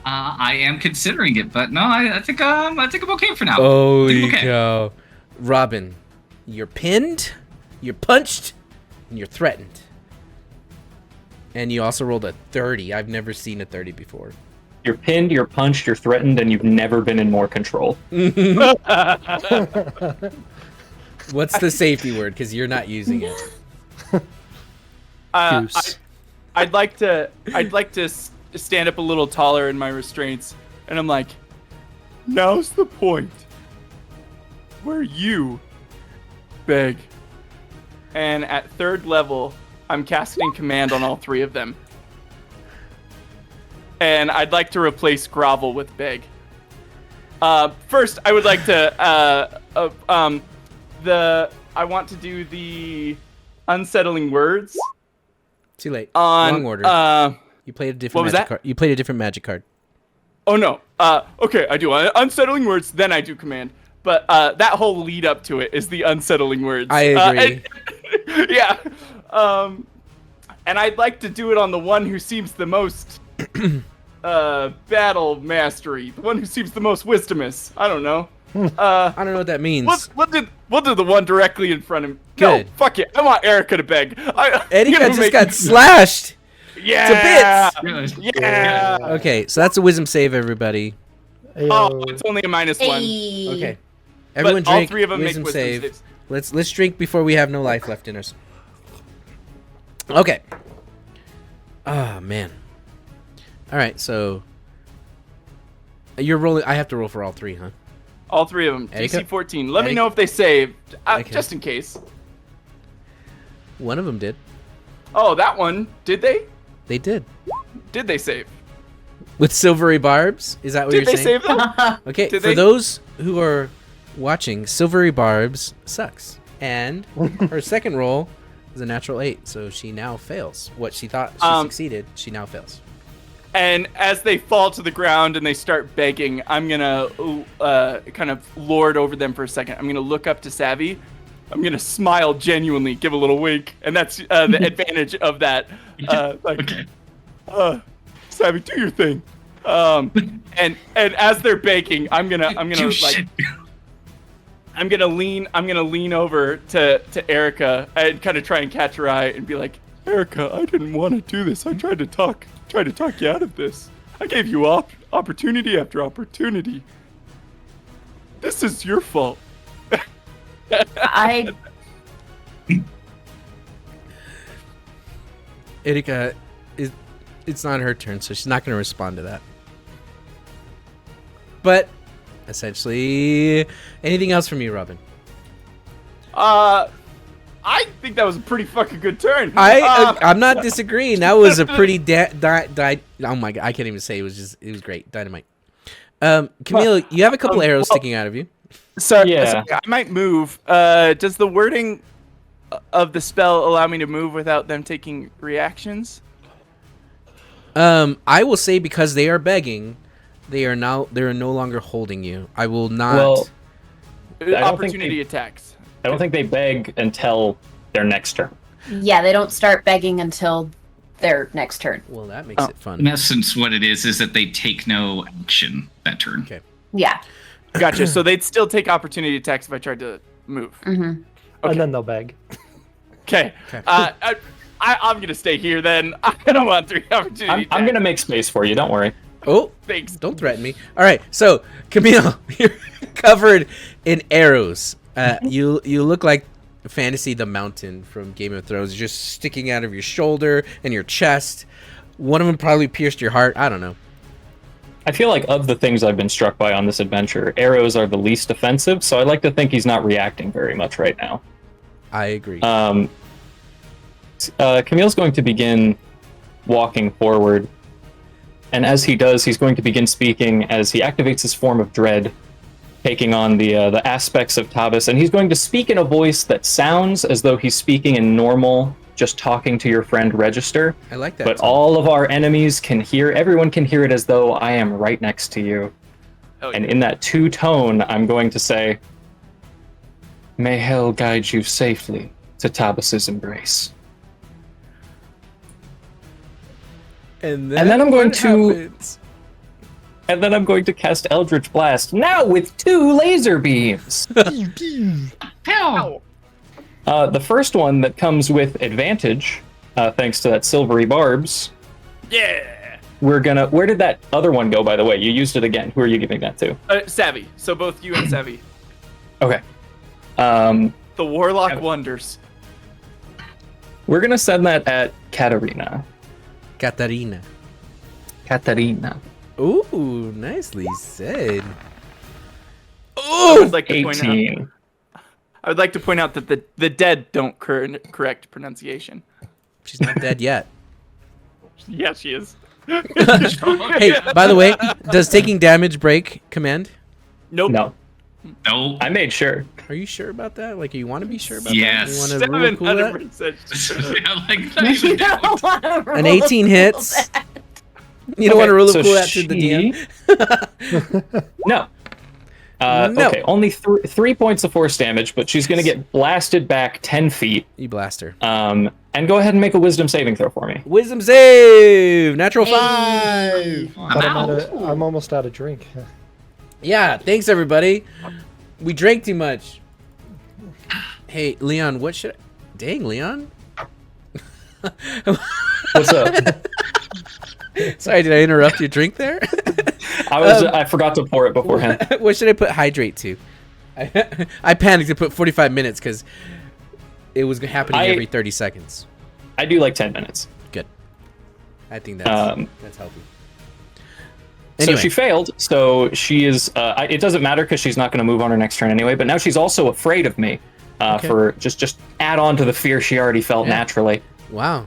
I am considering it, but no, I think I'm okay for now. Oh, I think you I'm okay. go. Robin, you're pinned, you're punched, and you're threatened. And you also rolled a 30. I've never seen a 30 before. You're pinned, you're punched, you're threatened, and you've never been in more control. What's the safety word? Because you're not using it. Goose. I'd like to stand up a little taller in my restraints, and I'm like, now's the point where you beg. And at 3rd level, I'm casting command on all 3 of them. And I'd like to replace grovel with beg. First, I would like to I want to do the unsettling words Too late. on Wrong order. You played a different what was magic that? card. You played a different magic card. Oh no. Okay, I do unsettling words, then I do command. But that whole lead up to it is the unsettling words. I agree. Yeah. And I'd like to do it on the one who seems the most battle mastery, the one who seems the most wisdomous. I don't know. I don't know what that means. We'll do the one directly in front of him. Good. No, fuck it. I want Erica to beg. Erika just got slashed. Yeah. To Good. Yeah. Okay, so that's a wisdom save, everybody. Oh, it's only a -1. Hey. Okay, everyone But all drink. three of them make wisdom wisdom save. saves. Let's drink before we have no life left in us. Okay. Oh man. All right, so you're rolling. I have to roll for all three, huh? All three of them. Erika? DC 14. Let me Erika? know if they saved, Okay. just in case. One of them did. Oh, that one. Did they? They did. Did they save? With silvery barbs? Is that what Did you're they saying? save them? Okay, Did for they? those who are watching, silvery barbs sucks. And her second roll is a natural 8, so she now fails. What she thought she succeeded, she now fails. And as they fall to the ground and they start begging, I'm gonna kind of lord over them for a second. I'm gonna look up to Savvy. I'm gonna smile genuinely, give a little wink, and that's the advantage of that. Okay. Savvy, do your thing. And as they're begging, I'm gonna Do like shit. I'm gonna lean over to Erica and kind of try and catch her eye and be like, Erica, I didn't want to do this. I tried to talk you out of this. I gave you opportunity after opportunity. This is your fault. I Erika, it's not her turn, so she's not going to respond to that. But, essentially, anything else from you, Robin? I think that was a pretty fucking good turn. I'm not disagreeing. That was a pretty oh my god, I can't even say it was great. Dynamite. Camille, you have a couple arrows sticking out of you. Sorry, Yeah. I might move. Does the wording of the spell allow me to move without them taking reactions? I will say because they are begging, they are no longer holding you. I will not. Well, don't think Opportunity they- attacks. I don't think they beg until their next turn. yeah, they don't start begging until their next turn. Well, that makes it fun. In essence, what it is that they take no action that turn. Okay. Yeah. Gotcha. So they'd still take opportunity attacks if I tried to move. Mm-hmm. And then they'll beg. Okay. I'm gonna stay here then. I don't want 3 opportunity I'm attacks. gonna make space for you. Don't worry. Oh, Thanks. don't threaten me. All right, so Camille, you're covered in arrows. You look like Fantasy the Mountain from Game of Thrones, just sticking out of your shoulder and your chest. One of them probably pierced your heart. I don't know. I feel like of the things I've been struck by on this adventure, arrows are the least offensive, so I like to think he's not reacting very much right now. I agree. Camille's going to begin walking forward, and as he does, he's going to begin speaking as he activates his form of dread, taking on the aspects of Tavis, and he's going to speak in a voice that sounds as though he's speaking in normal, just talking to your friend register. I like that. But tone. all of our enemies can hear, everyone can hear it as though I am right next to you. Hell yeah. And in that two-tone, I'm going to say, may hell guide you safely to Tavis's embrace. And then I'm going what to- happens? And then I'm going to cast Eldritch Blast, now with 2 laser beams! Hell! The first one that comes with advantage, thanks to that silvery barbs, Yeah. where did that other one go, by the way? You used it again. Who are you giving that to? Savvy. So both you and Savvy. Okay. The Warlock wonders. We're gonna send that at Katarina. Katarina. Katarina. Ooh, nicely said. I Ooh, would like to point out. 18. I would like to point out that the dead don't correct pronunciation. she's not dead yet. Yeah, she is. Hey, by the way, does taking damage break command? Nope. No, No. I made sure. Are you sure about that? Like, you want to be sure about Yes. that? You want to rule cool that? 700%. I like that even down. An 18 hits. You don't want to rule so cool that to the she- DM? No. No. Okay, only 3 points of force damage, but she's going to get blasted back 10 feet. You blast her. And go ahead and make a wisdom saving throw for me. Wisdom save! Natural 5! But I'm out. I'm almost out of drink. Yeah, thanks everybody. We drank too much. Hey, Leon, what should I... Dang, Leon. What's up? Sorry, did I interrupt your drink there? I forgot to pour it beforehand. What should I put hydrate to? I panicked to put 45 minutes because it was happening every 30 seconds. I do like 10 minutes. Good. I think that's healthy. So she failed, so she is... it doesn't matter because she's not going to move on her next turn anyway, but now she's also afraid of me for just add on to the fear she already felt naturally. Wow.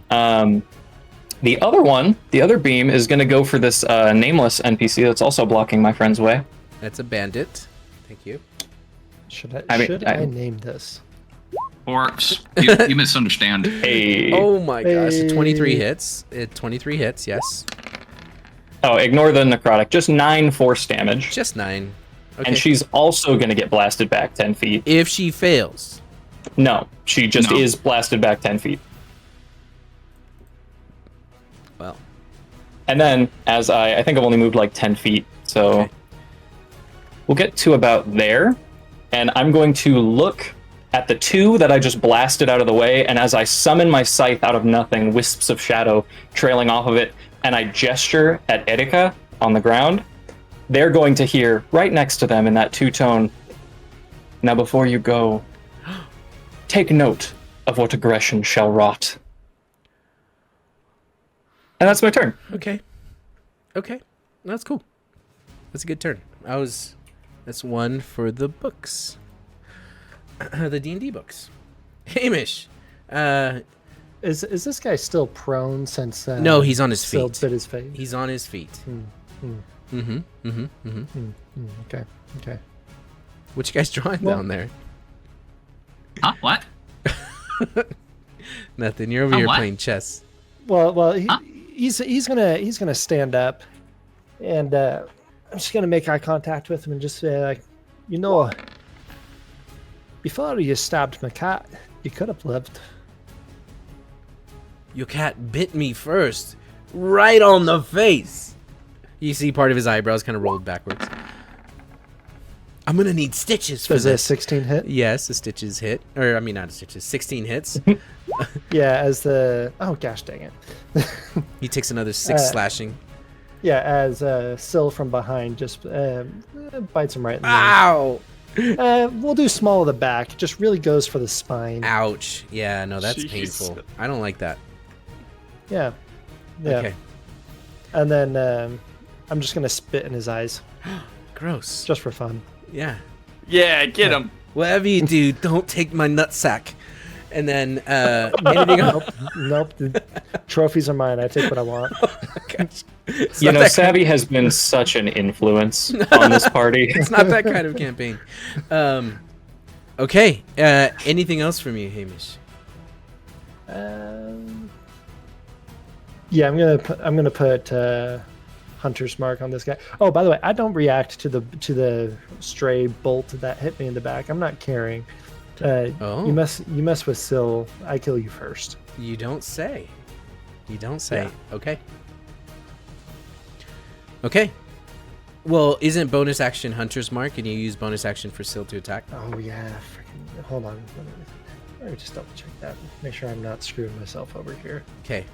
The other beam is going to go for this nameless NPC that's also blocking my friend's way. That's a bandit. Thank you. Should I name this? Orcs, you misunderstand. Hey. Oh my gosh, 23 hits. 23 hits, yes. Oh, ignore the necrotic. Just 9 force damage. Just 9. Okay. And she's also going to get blasted back 10 feet. If she fails. No, she just is blasted back 10 feet. Well. And then, as I think I've only moved like 10 feet, so we'll get to about there. And I'm going to look at the 2 that I just blasted out of the way, and as I summon my scythe out of nothing, wisps of shadow trailing off of it, and I gesture at Erika on the ground, they're going to hear right next to them in that 2-tone, "Now before you go, take note of what aggression shall rot." And that's my turn. Okay. That's cool. That's a good turn. That's one for the books. The D&D books. Hamish. Is this guy still prone since? No, he's on his Syl feet. bit his face. He's on his feet. Okay. What you guys drawing down there? Huh? What? Nothing. You're over here what? playing chess. Well, he's gonna stand up, and I'm just gonna make eye contact with him and just say, like, before you stabbed my cat, you could have lived. Your cat bit me first, right on the face. You see part of his eyebrows kind of rolled backwards. I'm gonna need stitches for Does this. a 16 hit? Yes, the stitches hit. Or, I mean, not a stitches. 16 hits. Yeah, as the... Oh, gosh dang it. He takes another 6 slashing. Yeah, as Syl from behind just bites him right in the Ow! we'll do small of the back. Just really goes for the spine. Ouch. Yeah, no, that's Jeez. painful. I don't like that. Yeah. Okay. And then I'm just going to spit in his eyes. Gross. Just for fun. Yeah. Yeah, get him. Whatever you do, don't take my nutsack. And then, anything else? Nope. The trophies are mine. I take what I want. Gosh. It's You not know, that Savvy has been such an influence on this party. It's not that kind of campaign. Okay. Anything else from you, Hamish? Yeah, I'm gonna put Hunter's Mark on this guy. Oh, by the way, I don't react to the stray bolt that hit me in the back. I'm not caring. You mess with Syl, I kill you first. You don't say. You don't say. Yeah. Okay. Okay. Well, isn't bonus action Hunter's Mark, and you use bonus action for Syl to attack? Oh yeah, freaking. Hold on. Let me just double check that. Make sure I'm not screwing myself over here. Okay.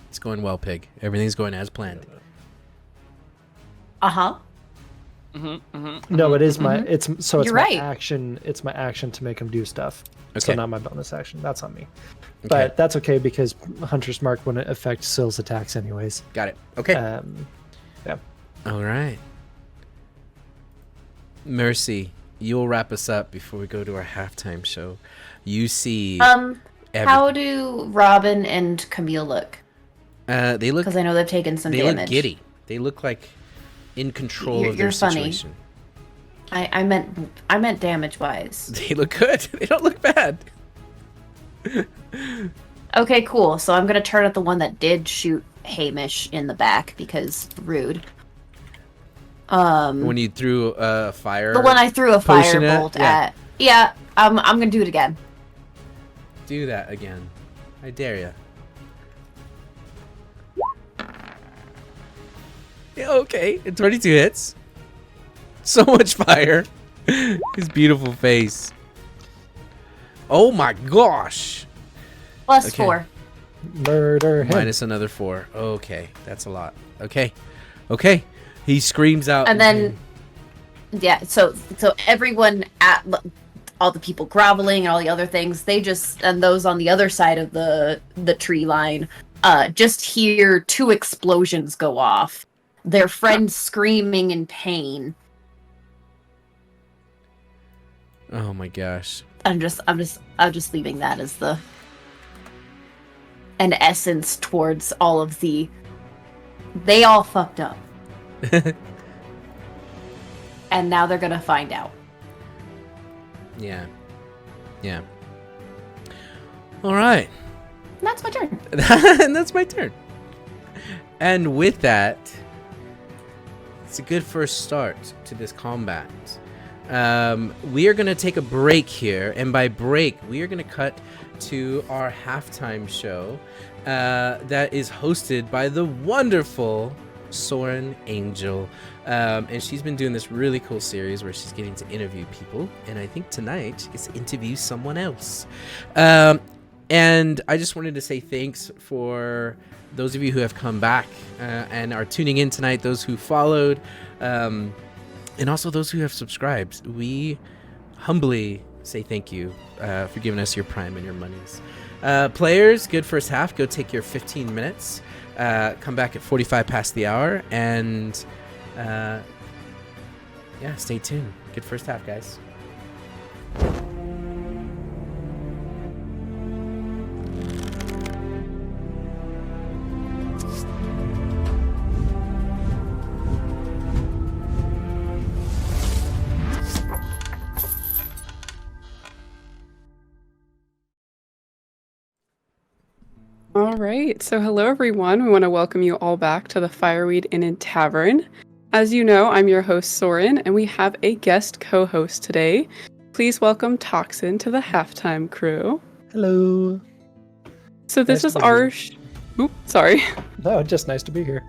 It's going well, Pig. Everything's going as planned. No, it is my. It's so it's You're my right. action. It's my action to make him do stuff. Okay. So not my bonus action. That's on me. Okay. But that's okay because Hunter's Mark wouldn't affect Syl's attacks anyways. Got it. Okay. Yeah. All right. Mercy, you'll wrap us up before we go to our halftime show. You see. How do Robin and Camille look? They look. Because I know they've taken some They damage. look giddy. They look like in control of their You're funny. situation. I meant damage wise. They look good. They don't look bad. Okay, cool. So I'm gonna turn at the one that did shoot Hamish in the back because rude. When you threw a fire. The one I threw a potion firebolt yeah. at. Yeah, I'm gonna do it again. Do that again. I dare you. Yeah, okay, 22 hits. So much fire. His beautiful face. Oh my gosh. Plus Okay. 4. Murder him. Minus another 4. Okay, that's a lot. Okay. Okay. He screams out. And then, yeah, so everyone at all the people groveling and all the other things, they just, and those on the other side of the tree line, just hear 2 explosions go off. Their friend screaming in pain. Oh my gosh. I'm just leaving that as an essence towards all of they all fucked up. And now they're gonna find out. Yeah. Yeah. All right. And that's my turn. And that's my turn. And with that, it's a good first start to this combat. We are going to take a break here. And by break, we are going to cut to our halftime show that is hosted by the wonderful Soren Angel. And she's been doing this really cool series where she's getting to interview people. And I think tonight she gets to interview someone else. And I just wanted to say thanks for those of you who have come back and are tuning in tonight, those who followed, and also those who have subscribed. We humbly say thank you for giving us your prime and your monies. Players, good first half. Go take your 15 minutes. Come back at 45 past the hour. And yeah, stay tuned. Good first half, guys. All right, so hello everyone. We want to welcome you all back to the Fireweed Inn and Tavern. As you know, I'm your host Soren, and we have a guest co-host today. Please welcome Toxin to the halftime crew. Hello. So this Nice is to our... be sorry. No, just nice to be here.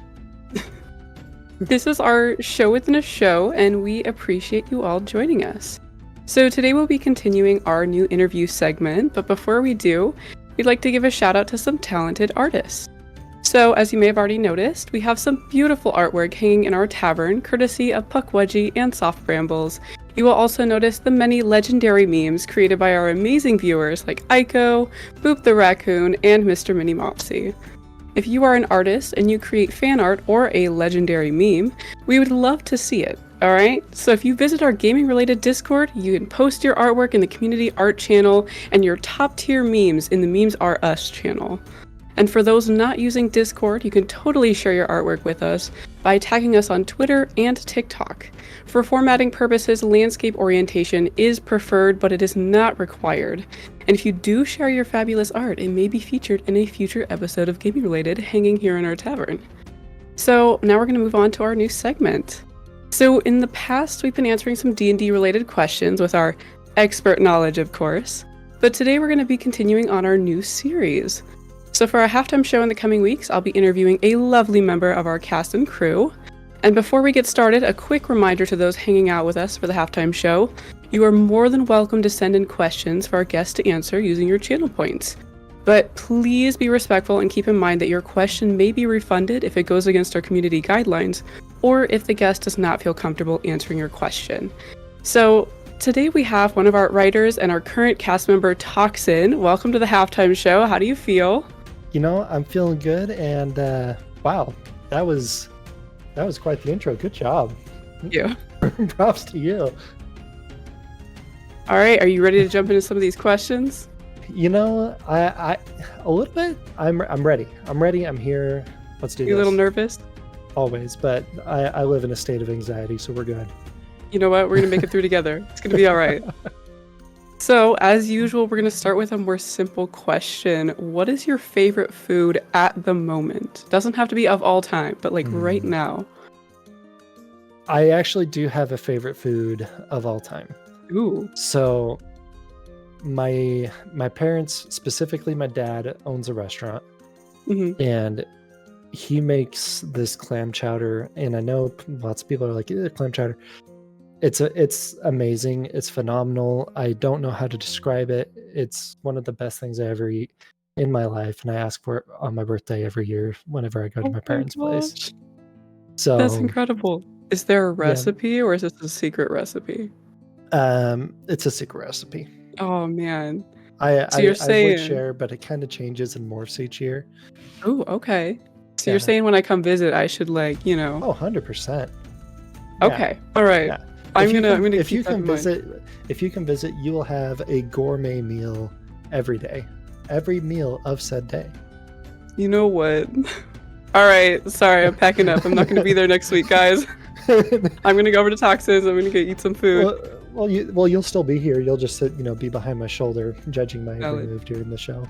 This is our show within a show, and we appreciate you all joining us. So today we'll be continuing our new interview segment, but before we do, we'd like to give a shout out to some talented artists. So, as you may have already noticed, we have some beautiful artwork hanging in our tavern, courtesy of Puckwudgie and Soft Brambles. You will also notice the many legendary memes created by our amazing viewers like Aiko, Boop the Raccoon, and Mr. Minnie Mopsy. If you are an artist and you create fan art or a legendary meme, we would love to see it. Alright, so if you visit our gaming related Discord, you can post your artwork in the community art channel and your top tier memes in the Memes Are Us channel. And for those not using Discord, you can totally share your artwork with us by tagging us on Twitter and TikTok. For formatting purposes, landscape orientation is preferred, but it is not required. And if you do share your fabulous art, it may be featured in a future episode of Gaming Related hanging here in our tavern. So now we're going to move on to our new segment. So in the past, we've been answering some D&D related questions with our expert knowledge, of course. But today we're going to be continuing on our new series. So for our halftime show in the coming weeks, I'll be interviewing a lovely member of our cast and crew. And before we get started, a quick reminder to those hanging out with us for the halftime show, you are more than welcome to send in questions for our guests to answer using your channel points. But please be respectful and keep in mind that your question may be refunded if it goes against our community guidelines, or if the guest does not feel comfortable answering your question. So today we have one of our writers and our current cast member, Toxin. Welcome to the halftime show. How do you feel? You know, I'm feeling good, and wow, that was quite the intro. Good job. Thank you. Props to you. All right, are you ready to jump into some of these questions? You know, I a little bit. I'm ready. I'm here. Let's do this. You a little nervous? Always, but I live in a state of anxiety, so we're good. You know what? We're gonna make it through together. It's gonna be all right. So, as usual, we're going to start with a more simple question. What is your favorite food at the moment? Doesn't have to be of all time, but like right now. I actually do have a favorite food of all time. Ooh. So my parents, specifically my dad, owns a restaurant, and he makes this clam chowder. And I know lots of people are like, clam chowder. It's amazing. It's phenomenal. I don't know how to describe it. It's one of the best things I ever eat in my life, and I ask for it on my birthday every year whenever I go to my parents' place. So that's incredible. Is there a Yeah. recipe, or is this a secret recipe? It's a secret recipe. Oh man. I So you're would saying- share, but it kind of changes and morphs each year. Oh, okay. So Yeah. you're saying when I come visit, I should like, you know. Oh, 100%. Okay. All right. Yeah. I'm gonna If you keep that can in mind. visit, you will have a gourmet meal every day. Every meal of said day. You know what? All right. Sorry, I'm packing up. I'm not gonna be there next week, guys. I'm gonna go over to Toxins. I'm gonna go eat some food. You'll still be here. You'll just sit, be behind my shoulder, judging my every Valid. move during the show.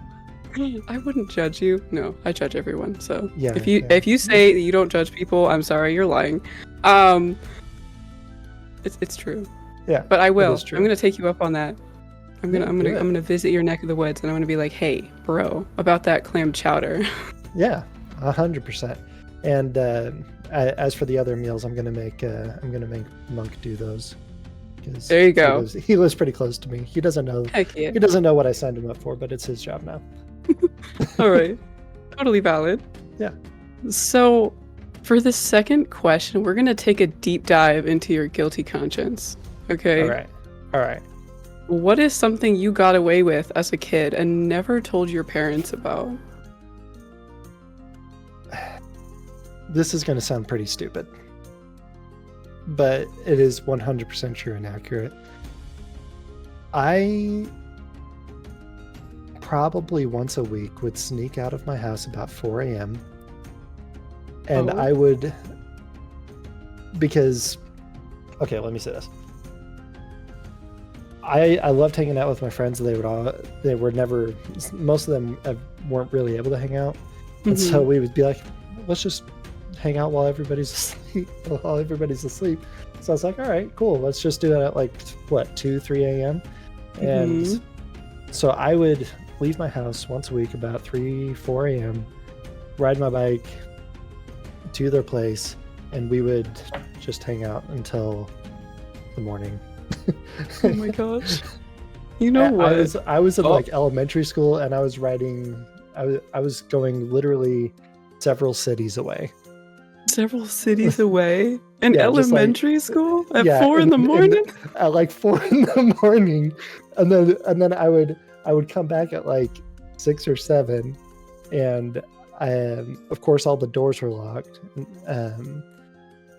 I wouldn't judge you. No, I judge everyone. So Yeah, if you say that you don't judge people, I'm sorry, you're lying. It's true. Yeah, but I will. is true. I'm gonna take you up on that. I'm do it. gonna visit your neck of the woods, and I'm gonna be like, hey, bro, about that clam chowder. Yeah, 100%. And as for the other meals, I'm gonna make Monk do those. 'Cause There you go. He lives pretty close to me. He doesn't know. Heck yeah. He doesn't know what I signed him up for, but it's his job now. All right. Totally valid. Yeah. So, for the second question, we're going to take a deep dive into your guilty conscience. Okay? All right. What is something you got away with as a kid and never told your parents about? This is going to sound pretty stupid, but it is 100% true and accurate. I probably once a week would sneak out of my house about 4 a.m. and Oh. I would, because, okay, let me say this. I loved hanging out with my friends. They were never, most of them weren't really able to hang out. And so we would be like, let's just hang out while everybody's asleep. So I was like, all right, cool. Let's just do it at like, 2, 3 a.m. And so I would leave my house once a week about 3, 4 a.m., ride my bike to their place, and we would just hang out until the morning. Oh my gosh. You know what? I was in like elementary school, and I was riding. I was going literally several cities away. Several cities away? In Yeah, just like- elementary school? At Yeah, 4 in the morning? At like 4 in the morning, and then I would come back at like 6 or 7, and of course all the doors were locked.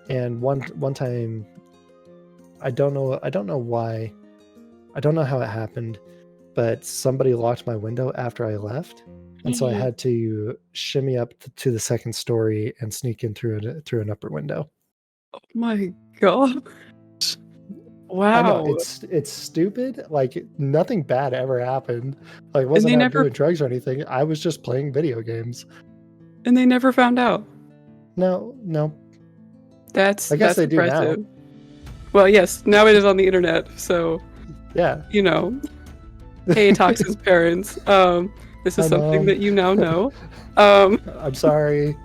And one time, I don't know why, I don't know how it happened, but somebody locked my window after I left, and so I had to shimmy up to the second story and sneak in through an upper window. Oh my god. Wow. I know it's stupid. Like nothing bad ever happened. Like wasn't they out never- doing drugs or anything. I was just playing video games. And they never found out. No. That's I guess they do now. impressive. Well, yes, now it is on the internet, so Yeah. Hey, Toxin's parents. This is Hi, something Mom. that you now know. I'm sorry.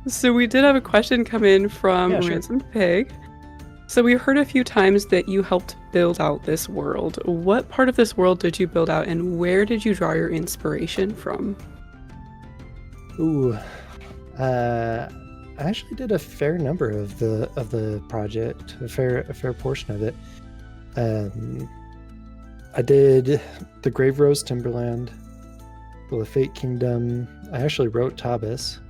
So we did have a question come in from Yeah, sure. Ransom Pig. So we've heard a few times that you helped build out this world. What part of this world did you build out, and where did you draw your inspiration from? Ooh. I actually did a fair number of the project, a fair portion of it. I did the Grave Rose Timberland, the Fate Kingdom. I actually wrote Tabis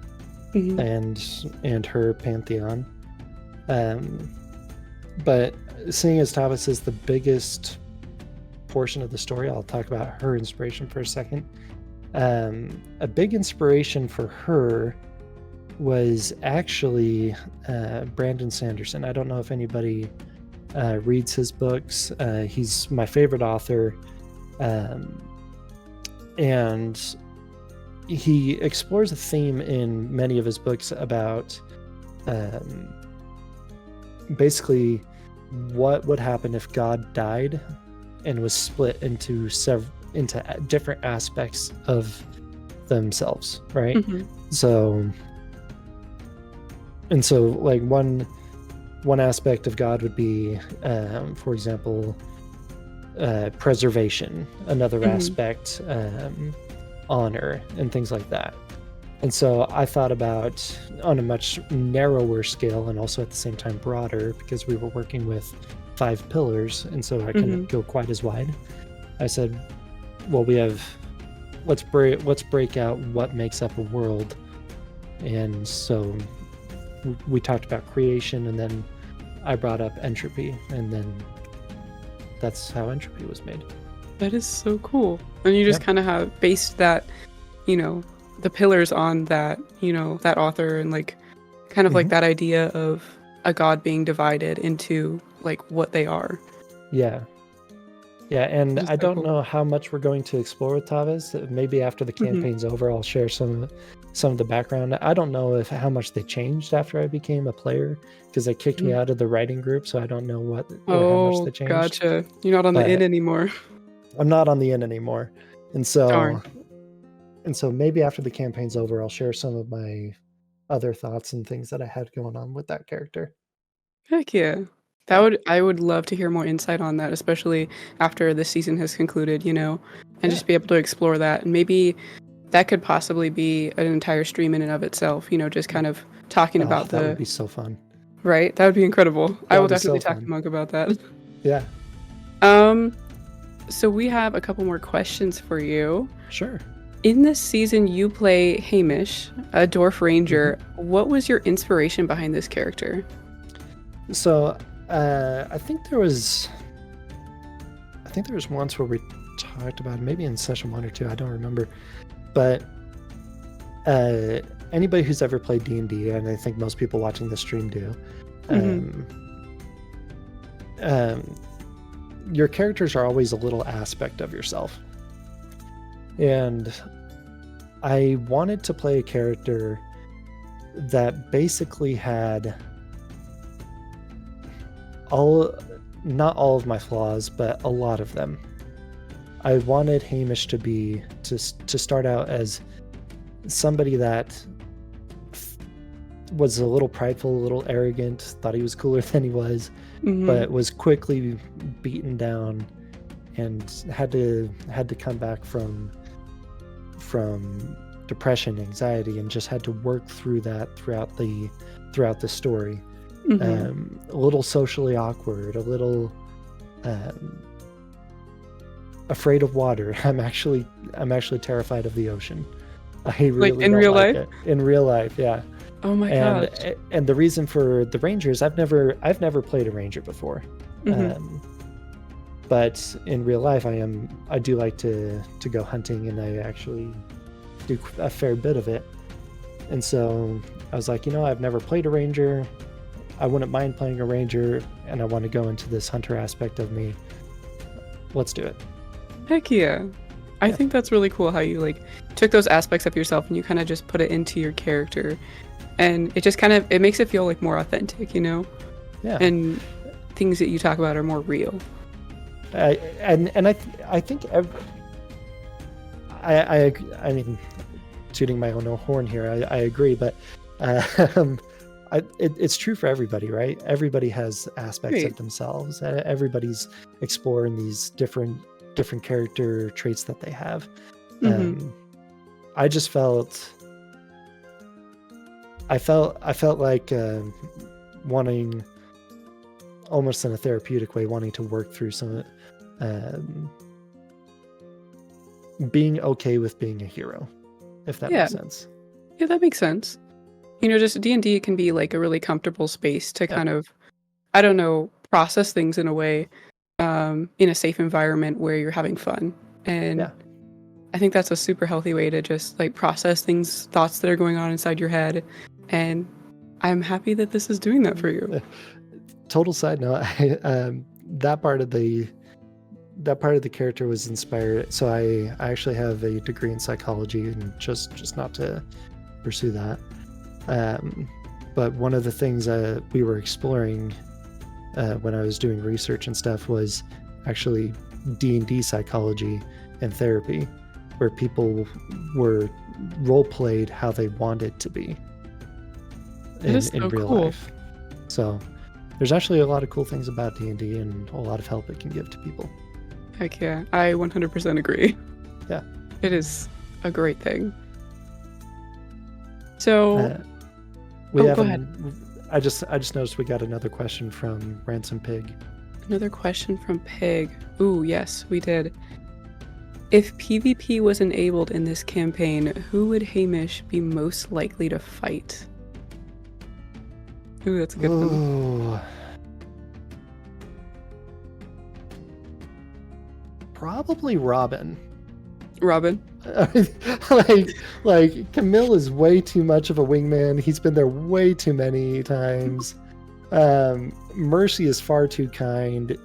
and her Pantheon. But seeing as Tabis is the biggest portion of the story, I'll talk about her inspiration for a second. A big inspiration for her was actually Brandon Sanderson. I don't know if anybody reads his books. He's my favorite author, and he explores a theme in many of his books about basically what would happen if God died and was split into different aspects of themselves, right? So like one aspect of God would be, for example, preservation. Another aspect, honor, and things like that. And so I thought about on a much narrower scale, and also at the same time broader, because we were working with 5 pillars, and so I couldn't go quite as wide. I said, well, let's break out what makes up a world. And so we talked about creation, and then I brought up entropy, and then that's how entropy was made. That is so cool. And you just kind of have based that, the pillars on that, that author, and like kind of like that idea of a god being divided into like what they are. Yeah, and I don't know how much we're going to explore with Tavez. Maybe after the campaign's over, I'll share some of the background. I don't know how much they changed after I became a player, because they kicked me out of the writing group, so I don't know how much they changed. Gotcha. You're not on the inn anymore. I'm not on the inn anymore, and so Darn. And so maybe after the campaign's over, I'll share some of my other thoughts and things that I had going on with that character. Heck yeah. I would love to hear more insight on that, especially after the season has concluded, and just be able to explore that. And maybe that could possibly be an entire stream in and of itself, just kind of talking about that would be so fun. Right? That would be incredible. I will definitely talk to Monk about that. Yeah. So we have a couple more questions for you. Sure. In this season, you play Hamish, a dwarf ranger. What was your inspiration behind this character? So, I think there was once where we talked about it, maybe in session 1 or 2, I don't remember. But anybody who's ever played D&D, and I think most people watching the stream do, your characters are always a little aspect of yourself. And I wanted to play a character that basically had not all of my flaws, but a lot of them. I wanted Hamish to start out as somebody that was a little prideful, a little arrogant, thought he was cooler than he was, but was quickly beaten down and had to come back from depression, anxiety, and just had to work through that throughout the story. A little socially awkward, a little afraid of water. I'm actually terrified of the ocean. I really like in don't real like life? It. In real life, yeah. Oh my gosh. And the reason for the Rangers, I've never played a Ranger before. But in real life, I do like to go hunting, and I actually do a fair bit of it. And so I was like, I've never played a Ranger. I wouldn't mind playing a Ranger, and I want to go into this hunter aspect of me. Let's do it. Heck yeah. I think that's really cool how you took those aspects of yourself and you kind of just put it into your character, and it just it makes it feel more authentic, Yeah. And things that you talk about are more real. I think I mean, tooting my own horn here, I agree, but it's true for everybody, right? Everybody has aspects of themselves. Everybody's exploring these different character traits that they have. I just felt like wanting, almost in a therapeutic way, wanting to work through some being okay with being a hero, if that makes sense. Yeah, that makes sense. Just D&D can be a really comfortable space to kind of, I don't know, process things in a way, in a safe environment where you're having fun. And I think that's a super healthy way to just process thoughts that are going on inside your head. And I'm happy that this is doing that for you. total side note, that part of the character was inspired. So I actually have a degree in psychology, and just not to pursue that. But one of the things we were exploring when I was doing research and stuff was actually D&D psychology and therapy, where people were role played how they wanted to be in real life. So there's actually a lot of cool things about D&D and a lot of help it can give to people. Heck yeah, I 100% agree. Yeah. It is a great thing. So, go ahead. I just noticed we got another question from Ransom Pig. Another question from Pig. Ooh, yes, we did. If PvP was enabled in this campaign, who would Hamish be most likely to fight? Ooh, that's a good one. Ooh. Probably Robin. Robin? like Camille is way too much of a wingman. He's been there way too many times. Mercy is far too kind.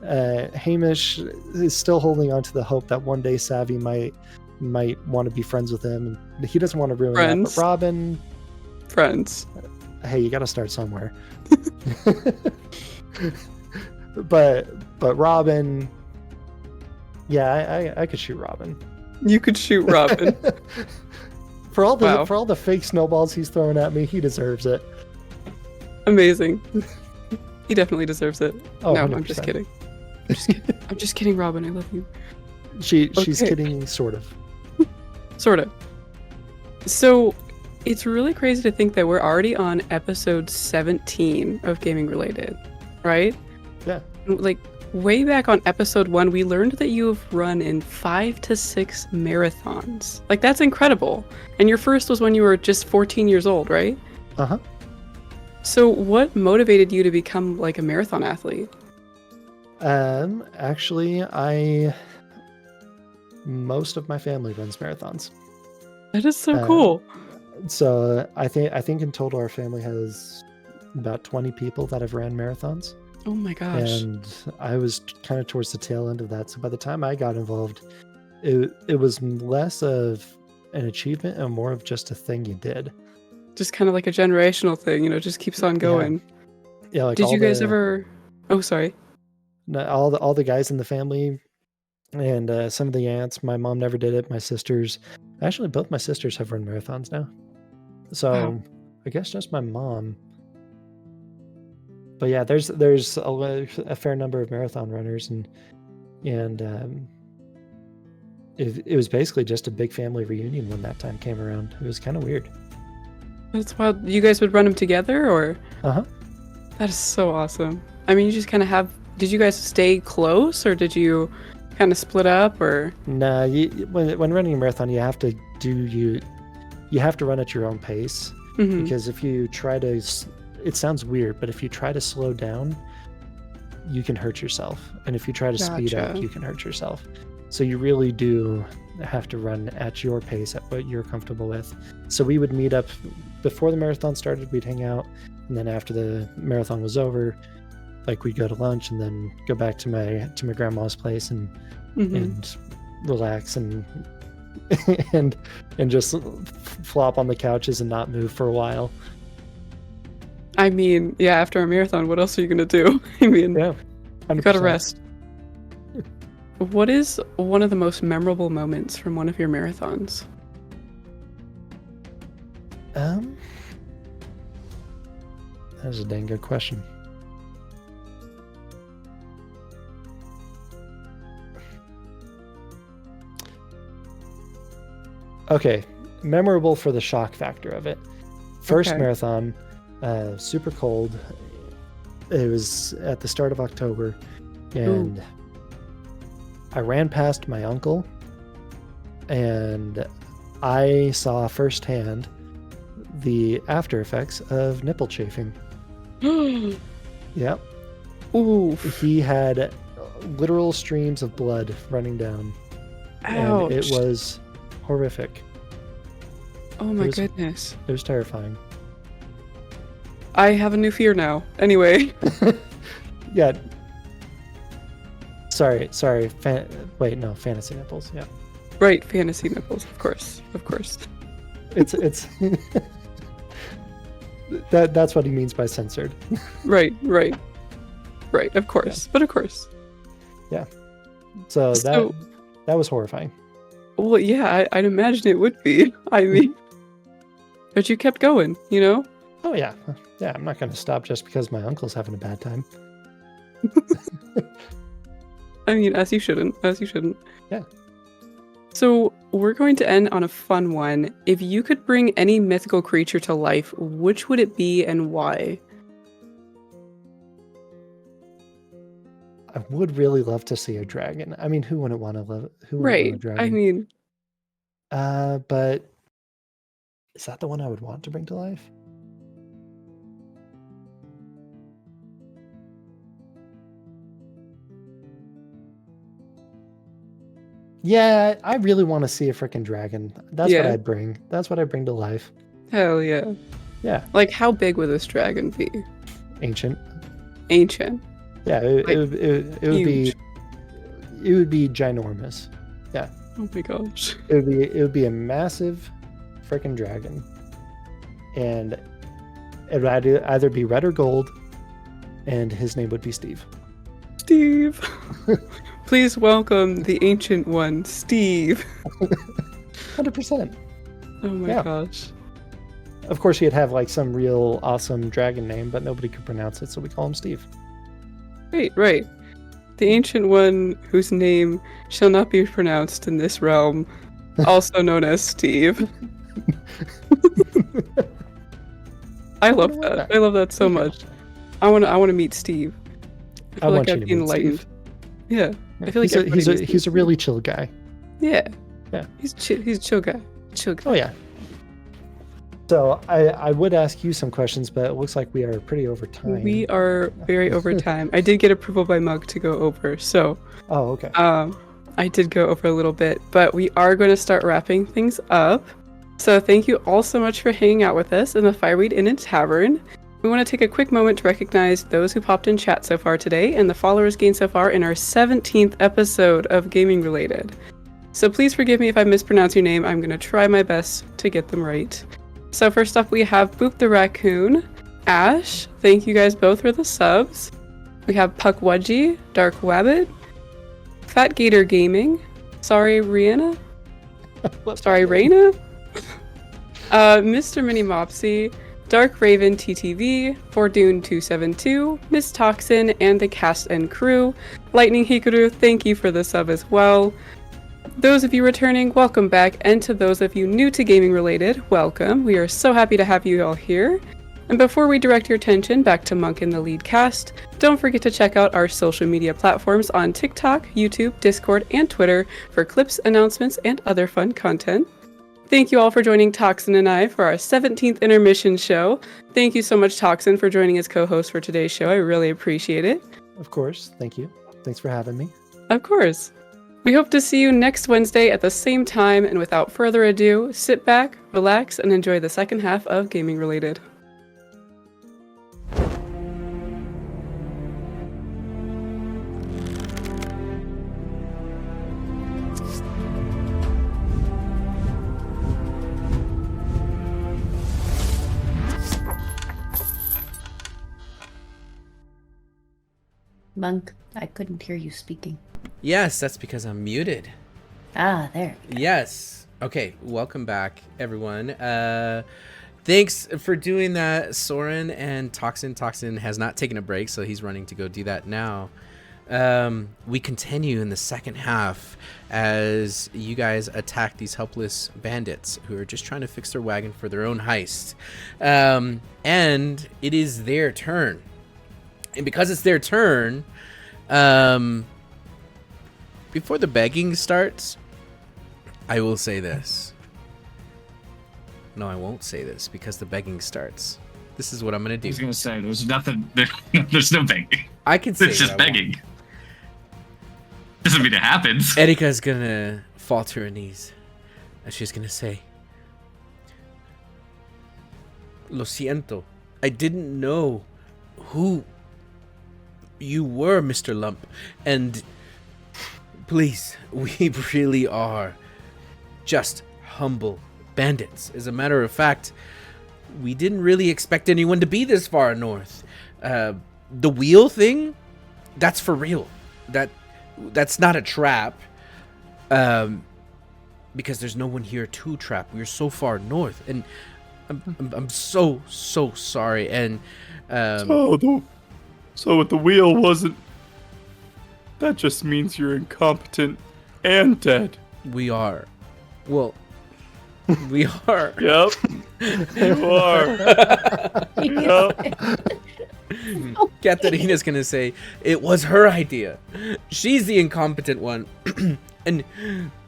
Hamish is still holding on to the hope that one day Savvy might want to be friends with him, and he doesn't want to ruin that. But Robin, friends. Hey, you got to start somewhere. but Robin, yeah, I could shoot Robin. You could shoot Robin. for all the fake snowballs he's throwing at me, he deserves it. Amazing. He definitely deserves it. Oh, no, 100%. I'm just kidding. I'm just kidding, Robin. I love you. She's kidding, sort of. Sort of. So, it's really crazy to think that we're already on episode 17 of Gaming Related, right? Yeah. Like, way back on episode 1, we learned that you have run in 5 to 6 marathons. Like, that's incredible. And your first was when you were just 14 years old, right? Uh-huh. So, what motivated you to become, like, a marathon athlete? Actually, most of my family runs marathons. That is so cool. So I think in total our family has about 20 people that have ran marathons. Oh my gosh. And I was kind of towards the tail end of that. So by the time I got involved, it was less of an achievement and more of just a thing you did. Just kind of like a generational thing, just keeps on going. Yeah. Like did you guys ever? Oh, sorry. All the guys in the family and some of the aunts. My mom never did it. My sisters, actually, both my sisters have run marathons now. So wow. I guess just my mom. But yeah, there's a fair number of marathon runners, and it was basically just a big family reunion when that time came around. It was kind of weird. That's wild. You guys would run them together, or? Uh-huh. That is so awesome. I mean, you just kind of have. Did you guys stay close, or did you kind of split up, or? Nah, when running a marathon, you have to run at your own pace, because if you try to, it sounds weird, but if you try to slow down, you can hurt yourself, and if you try to speed up, you can hurt yourself. So you really do have to run at your pace, at what you're comfortable with. So we would meet up before the marathon started. We'd hang out, and then after the marathon was over, like we'd go to lunch and then go back to my grandma's place and relax and just flop on the couches and not move for a while. I mean, yeah, after a marathon, what else are you gonna do? I mean, yeah, 100%. You gotta rest. What is one of the most memorable moments from one of your marathons? That is a dang good question. Okay, memorable for the shock factor of it. First marathon, super cold. It was at the start of October, and I ran past my uncle, and I saw firsthand the after effects of nipple chafing. Yep. Ooh. He had literal streams of blood running down. Ouch. And it was horrific. Oh my goodness. It was terrifying. I have a new fear now. Anyway. Yeah. Sorry. Wait, no, fantasy nipples. Yeah. Right, fantasy nipples, of course. It's that's what he means by censored. Right, of course. Yeah. But of course. Yeah. So that was horrifying. Well, yeah, I'd imagine it would be. I mean, but you kept going, you know? Oh yeah. Yeah, I'm not going to stop just because my uncle's having a bad time. I mean, as you shouldn't. Yeah. So we're going to end on a fun one. If you could bring any mythical creature to life, which would it be and why? I would really love to see a dragon. I mean, who wouldn't want to live? Who wouldn't Right. want a dragon? I mean, but is that the one I would want to bring to life? Yeah, I really want to see a freaking dragon. That's what Yeah. I bring. That's what I bring to life. hell yeah. Yeah, Like, how big would this dragon be? ancient. Ancient. Yeah, it Like, would be huge. it would be ginormous. Oh my gosh. It would be a massive freaking dragon, and it would either be red or gold, and his name would be Steve. Steve. Please welcome the ancient one, Steve. 100%. Oh my Yeah. gosh. Of course, he'd have like some real awesome dragon name, but nobody could pronounce it, so we call him Steve. Right. The ancient one whose name shall not be pronounced in this realm, also known as Steve. I love love that. that. I love that so Me too. much. I want to meet Steve. I feel want like you I'd to be meet Steve. Yeah. I feel like he's everybody needs to he's a meet really chill guy. Yeah. Yeah. He's a chill guy. Chill guy. Oh yeah. So I would ask you some questions, but it looks like we are pretty over time. We are very over time. I did get approval by Mug to go over, so Oh, okay. I did go over a little bit, but we are going to start wrapping things up. So thank you all so much for hanging out with us in the Fireweed Inn and Tavern. We want to take a quick moment to recognize those who popped in chat so far today and the followers gained so far in our 17th episode of Gaming Related. So please forgive me if I mispronounce your name. I'm going to try my best to get them right. So first up, we have Boop the Raccoon, Ash. Thank you guys both for the subs. We have Puckwudgie, Dark Wabbit, Fat Gator Gaming. Sorry, Rihanna. Sorry, Raina. Mr. Mini Mopsy, Dark Raven TTV, Fortune272, Miss Toxin, and the cast and crew. Lightning Hikaru, thank you for the sub as well. Those of you returning, welcome back, and to those of you new to Gaming Related, welcome. We are so happy to have you all here. And before we direct your attention back to Monk and the lead cast, don't forget to check out our social media platforms on TikTok, YouTube, Discord, and Twitter for clips, announcements, and other fun content. Thank you all for joining Toxin and I for our 17th intermission show. Thank you so much, Toxin, for joining as co-host for today's show. I really appreciate it. Of course. Thank you. Thanks for having me. Of course. We hope to see you next Wednesday at the same time, and without further ado, sit back, relax, and enjoy the second half of Gaming Related. Monk, I couldn't hear you speaking. Yes, that's because I'm muted. Ah, there. Yes. Okay, welcome back, everyone. Thanks for doing that, Soren and Toxin. Toxin has not taken a break, so he's running to go do that now. We continue in the second half as you guys attack these helpless bandits who are just trying to fix their wagon for their own heist. And it is their turn. And because it's their turn, before the begging starts, I will say this. No, I won't say this because the begging starts. This is what I'm going to I was do. gonna say there's nothing. There's no begging. I can say It's just what I want. begging. Doesn't mean it happens. Erika's going to fall to her knees. And she's going to say, Lo siento. I didn't know who you were, Mr. Lump. And please, we really are just humble bandits. As a matter of fact, we didn't really expect anyone to be this far north. The wheel thing, that's for real. That's not a trap. Because there's no one here to trap. We're so far north, and I'm so sorry. And so with the wheel wasn't. That just means you're incompetent and dead. we are, well, we are. Yep, you are. Yep. Katarina's gonna say it was her idea. She's the incompetent one, and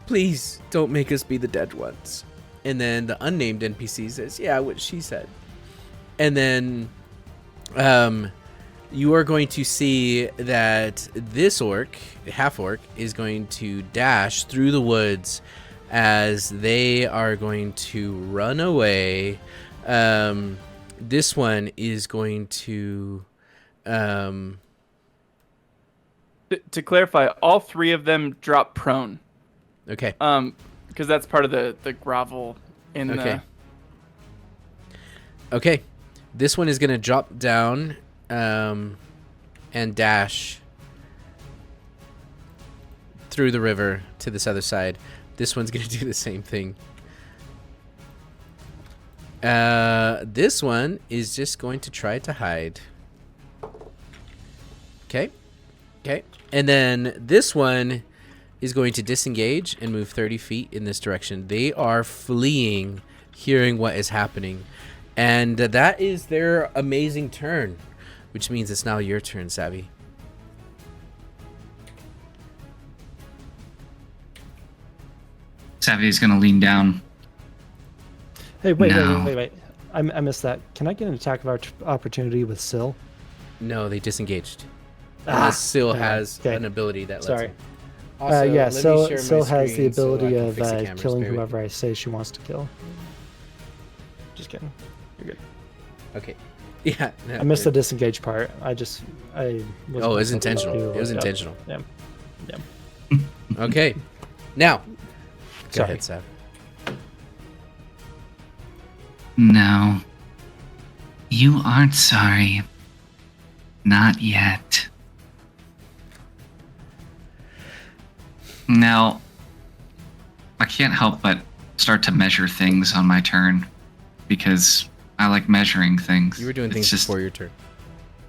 please don't make us be the dead ones. And then the unnamed NPC says, "Yeah, what she said." And then, you are going to see that this half orc, is going to dash through the woods as they are going to run away. This one is going to, To clarify, all three of them drop prone. okay. Because that's part of the grovel in Okay. the. Okay, this one is gonna drop down, and dash through the river to this other side. This one's gonna do the same thing. This one is just going to try to hide. Okay, and then this one is going to disengage and move 30 feet in this direction. They are fleeing, hearing what is happening. And that is their amazing turn, which means it's now your turn, Savvy. Savvy's gonna lean down. Hey, wait. No. I missed that. Can I get an attack of opportunity with Syl? No, they disengaged. Unless Syl okay, has okay. an ability that lets Sorry. him. Also, Yeah, let me Syl share my Syl has the screen so I ability can of fix the cameras. killing Bear with- whoever I say she wants to kill. Just kidding. You're good. Okay. Yeah. No, I missed the good. disengage part. I Oh, it was intentional. It was intentional. Yeah. Okay. Now. Go Sorry. ahead, Sav. No. You aren't sorry. Not yet. Now, I can't help but start to measure things on my turn because I like measuring things. You were doing It's things just- before your turn.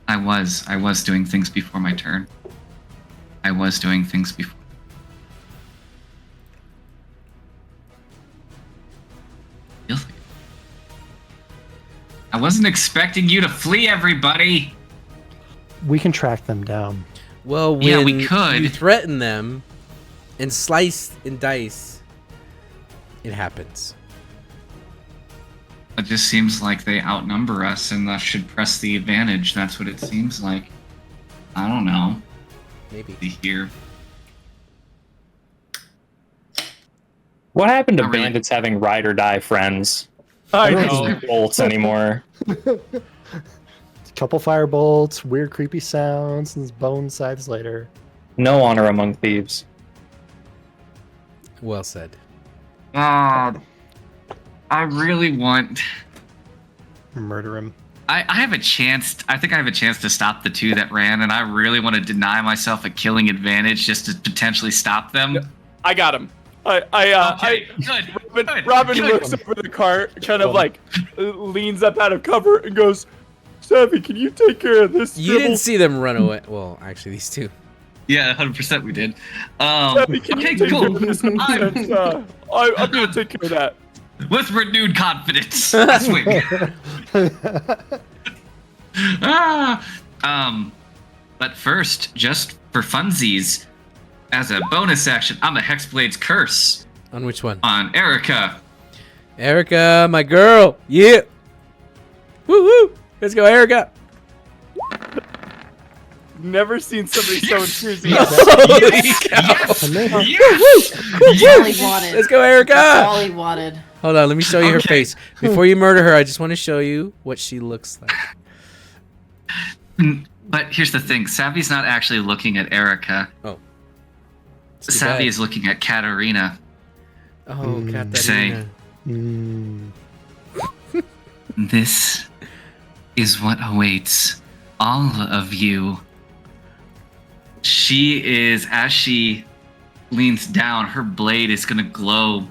I was doing things before my turn. I was doing things before. Feels like- I wasn't expecting you to flee, everybody. We can track them down. Well, when Yeah, we could. you threaten them and slice and dice, it happens. It just seems like they outnumber us and thus should press the advantage. That's what it seems like. I don't know. Maybe. Here. What happened to Not really. bandits having ride or die friends? I They don't know. use bolts anymore. Couple fire bolts, weird creepy sounds, and bone scythes later. No honor among thieves. Well said. I really want. Murder him. I have a chance. I think I have a chance to stop the two that ran, and I really want to deny myself a killing advantage just to potentially stop them. I got him. Okay, good. Robin Good. looks over the cart, kind of like leans up out of cover and goes, "Savvy, can you take care of this?" You didn't see them run away. Well, actually, these two. Yeah, 100% we did. Savvy, can Okay, you take cool. care of this? Nonsense? I'm gonna take care of that. With renewed confidence. I swing. But first, just for funsies, as a bonus action, I'm a Hexblade's Curse On which one? on Erica. Erica, my girl. Yeah. Woo woo. Let's go, Erica. never seen somebody so enthusiastic. Holy cow. That's all he wanted. Let's go, That's Erica. all he wanted. Hold on, let me show you her Okay. face. Before you murder her, I just want to show you what she looks like. But here's the thing: Savvy's not actually looking at Erica. It's too Savvy bad. is looking at Katarina. Oh, Say. Katarina. Mm. This is what awaits all of you. She is, as she leans down, her blade is going to glow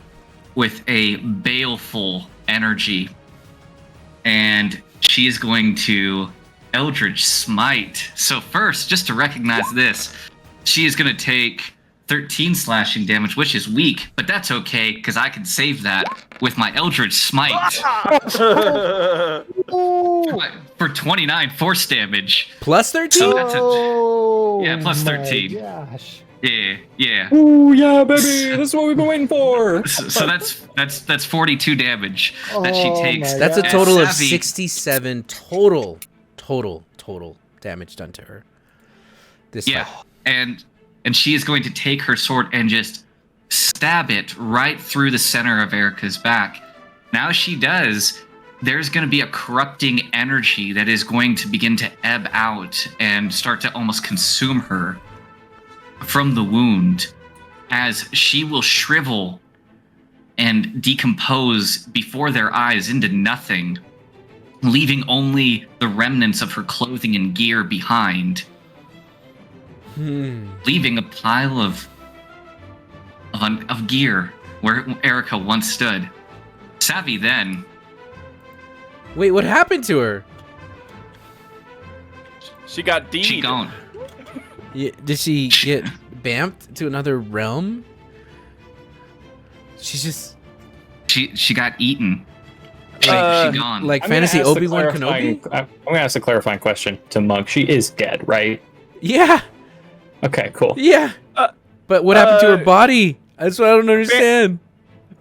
with a baleful energy. And she is going to Eldritch Smite. So first, just to recognize this, she is going to take 13 slashing damage, which is weak, but that's okay, because I can save that with my Eldritch Smite. For 29 force damage. Plus 13? So that's a, Oh, yeah, plus my 13. Gosh. yeah. Ooh, yeah, baby. This is what we've been waiting for. So that's 42 damage that she Oh takes. my That's a God. total of Savvy- 67 total damage done to her. This Yeah, fight. and she is going to take her sword and just stab it right through the center of Erica's back. Now she does, there's going to be a corrupting energy that is going to begin to ebb out and start to almost consume her from the wound, as she will shrivel and decompose before their eyes into nothing, leaving only the remnants of her clothing and gear behind, leaving a pile of gear where Erica once stood. Savvy then. Wait, what happened to her? She got D'd. She gone. Did she get bamped to another realm? She's just She got eaten. She gone. like I'm gonna fantasy ask the Obi-Wan clarifying- Kenobi? I'm going to ask a clarifying question to Mug. She is dead, right? Yeah, Okay, cool. yeah. But what happened to her uh, body? That's what I don't understand.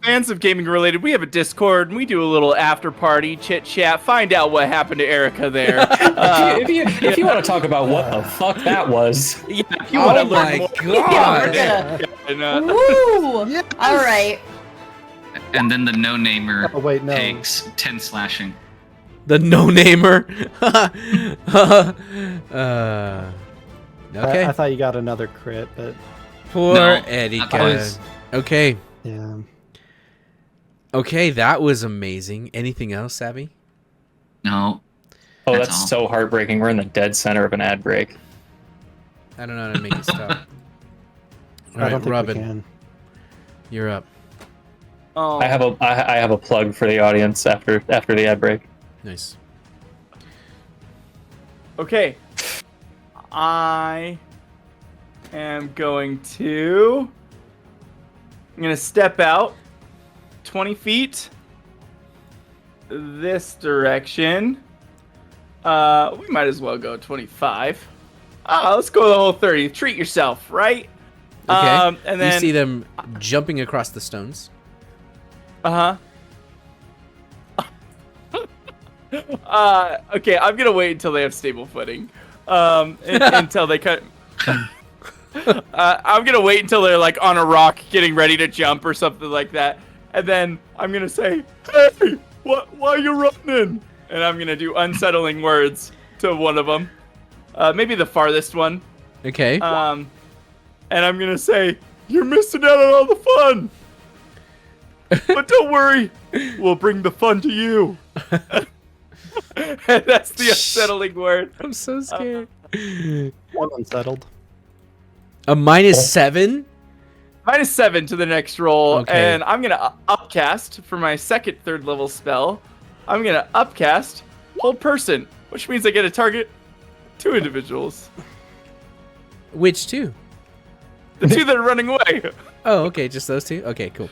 Fans of gaming related, we have a Discord and we do a little after party chit chat. Find out what happened to Erica there. If you want to talk about what the fuck that was, Yeah, if you want to Oh learn my more. god. Yeah, And, Woo! Yes. All right. And then the no-namer Oh, wait, no. takes 10 slashing. The no-namer. Okay. I thought you got another crit, but Poor No, Erika. that was- Okay. yeah. Okay, that was amazing. Anything else, Savvy? No. oh, That's that's all. so heartbreaking. We're in the dead center of an ad break. I don't know how to make it stop. All I right, don't think Robin, we can. you're up. oh, I have a plug for the audience after the ad break. Nice. okay. I am going to. I'm going to step out 20 feet this direction. We might as well go 25. Let's go the whole 30. Treat yourself, right? Okay. And then you see them jumping across the stones. Okay, I'm gonna wait until they have stable footing. Until they cut. I'm gonna wait until they're like on a rock, getting ready to jump or something like that, and then I'm gonna say, "Hey, why are you running?" And I'm gonna do unsettling words to one of them, maybe the farthest one. Okay. And I'm gonna say, "You're missing out on all the fun." But don't worry, we'll bring the fun to you. And that's the unsettling word. I'm so scared. I'm unsettled. A -7? -7 to the next roll, Okay. and I'm gonna upcast for my second third level spell. I'm gonna upcast hold person, which means I get to target 2 individuals. Which two? The 2 that are running away. Oh, okay, just those two? Okay, cool.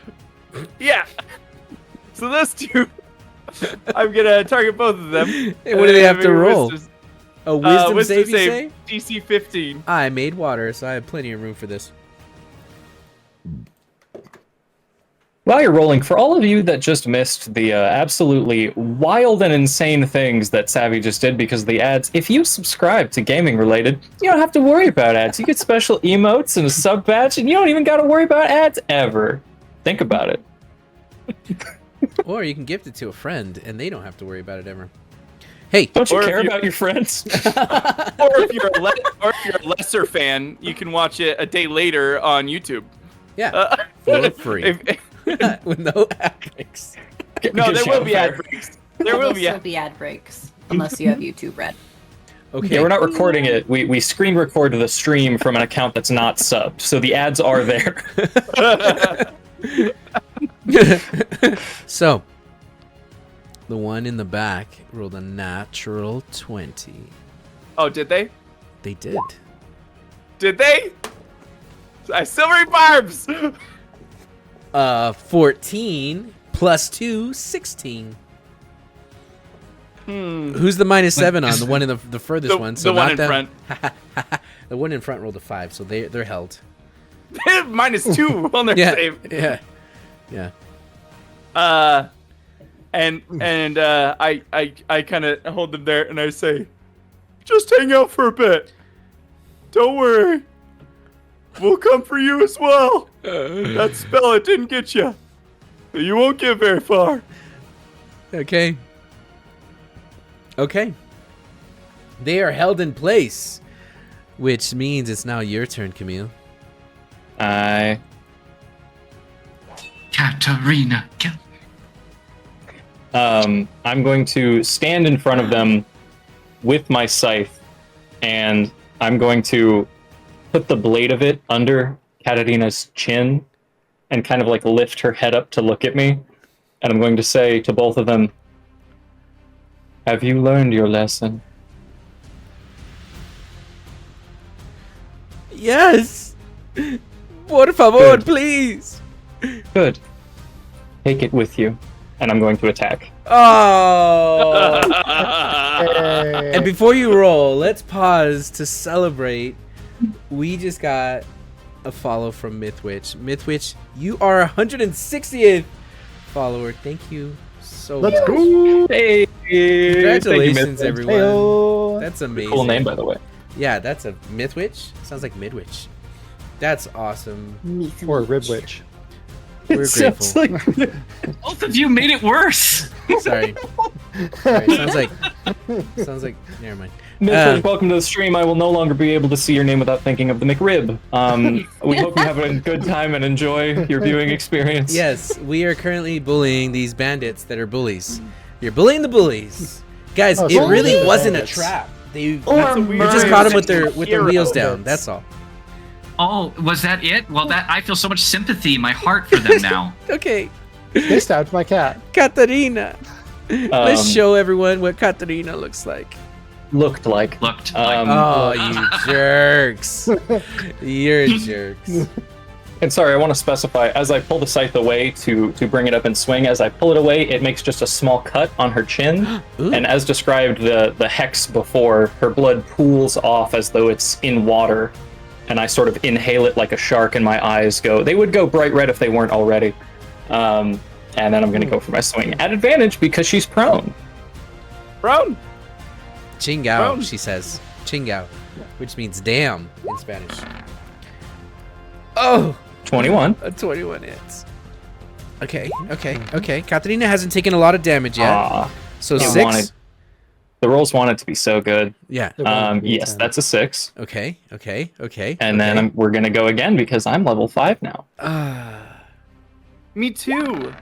Yeah. So those 2, I'm gonna target both of them. Hey, what do they have to roll? Wisdom, A wisdom wisdom save, you say? DC 15. I made water, so I have plenty of room for this. While you're rolling, for all of you that just missed the absolutely wild and insane things that Savvy just did because of the ads, if you subscribe to Gaming Related, you don't have to worry about ads. You get special emotes and a sub badge, and you don't even got to worry about ads ever. Think about it. Or you can gift it to a friend, and they don't have to worry about it ever. Hey, Don't you Or if care you- about your friends? Or if you're a lesser fan, you can watch it a day later on YouTube. yeah, for free. With no ad breaks. No, Because there you will be have ad fair- breaks. There will still be. be ad breaks unless you have YouTube Red. Okay. Yeah, we're not recording it. We screen record the stream from an account that's not subbed, so the ads are there. So, the one in the back rolled a natural 20. Oh, did they? They did. Did they? Silvery barbs. 14 plus 2, 16. Hmm. Who's the -7 on? The one in the furthest one. So the one not in them. front. The one in front rolled a 5, so they're held. -2 on their Yeah, save. yeah, yeah. And I kind of hold them there and I say, just hang out for a bit. Don't worry. We'll come for you as well. That spell, it didn't get you. You won't get very far. Okay. Okay. They are held in place, which means it's now your turn, Camille. Katarina. I'm going to stand in front of them with my scythe, and I'm going to put the blade of it under Katarina's chin and kind of like lift her head up to look at me. And I'm going to say to both of them, have you learned your lesson? Yes. Por favor, Good. please. Good. Take it with you. And I'm going to attack. Oh. Hey. And before you roll, let's pause to celebrate. We just got a follow from Mythwitch. Mythwitch, you are 160th follower. Thank you so Let's much. go. Hey! Congratulations, Mythwitch. everyone. Heyo. That's amazing. Cool name, by the way. Yeah, that's a Mythwitch. Sounds like Midwitch. That's awesome. Or Ribwitch. We're Sounds grateful. like- Both of you made it worse. Sorry. Sorry. Sounds like. Never mind. Mythwitch, welcome to the stream. I will no longer be able to see your name without thinking of the McRib. We hope you have a good time and enjoy your viewing experience. Yes, we are currently bullying these bandits that are bullies. You're bullying the bullies, guys. Oh, It so really bandits. wasn't a trap. They That's a you weird just way caught of them with saying their hero. wheels down. That's all. Oh, was that it? Well, that I feel so much sympathy in my heart for them now. Okay, They stabbed my cat. Katarina. Let's Um, show everyone what Katarina looks like. Looked like. Looked like. Oh, you jerks! You're jerks. And sorry, I want to specify, as I pull the scythe away to bring it up and swing, as I pull it away, it makes just a small cut on her chin. Ooh. And as described the hex before, her blood pools off as though it's in water. And I sort of inhale it like a shark, and my eyes go. They would go bright red if they weren't already. And then I'm going to go for my swing at advantage because she's prone. Brown. Chingao, Brown. she says. Chingao, which means damn in Spanish. Oh, 21. a 21 hits. Okay. Katarina hasn't taken a lot of damage yet. Aw, So it 6. the rolls wanted to be so good. Yeah. They wanted to be Yes, 10. that's a 6. Okay. And then we're going to go again because I'm level 5 now. Me too.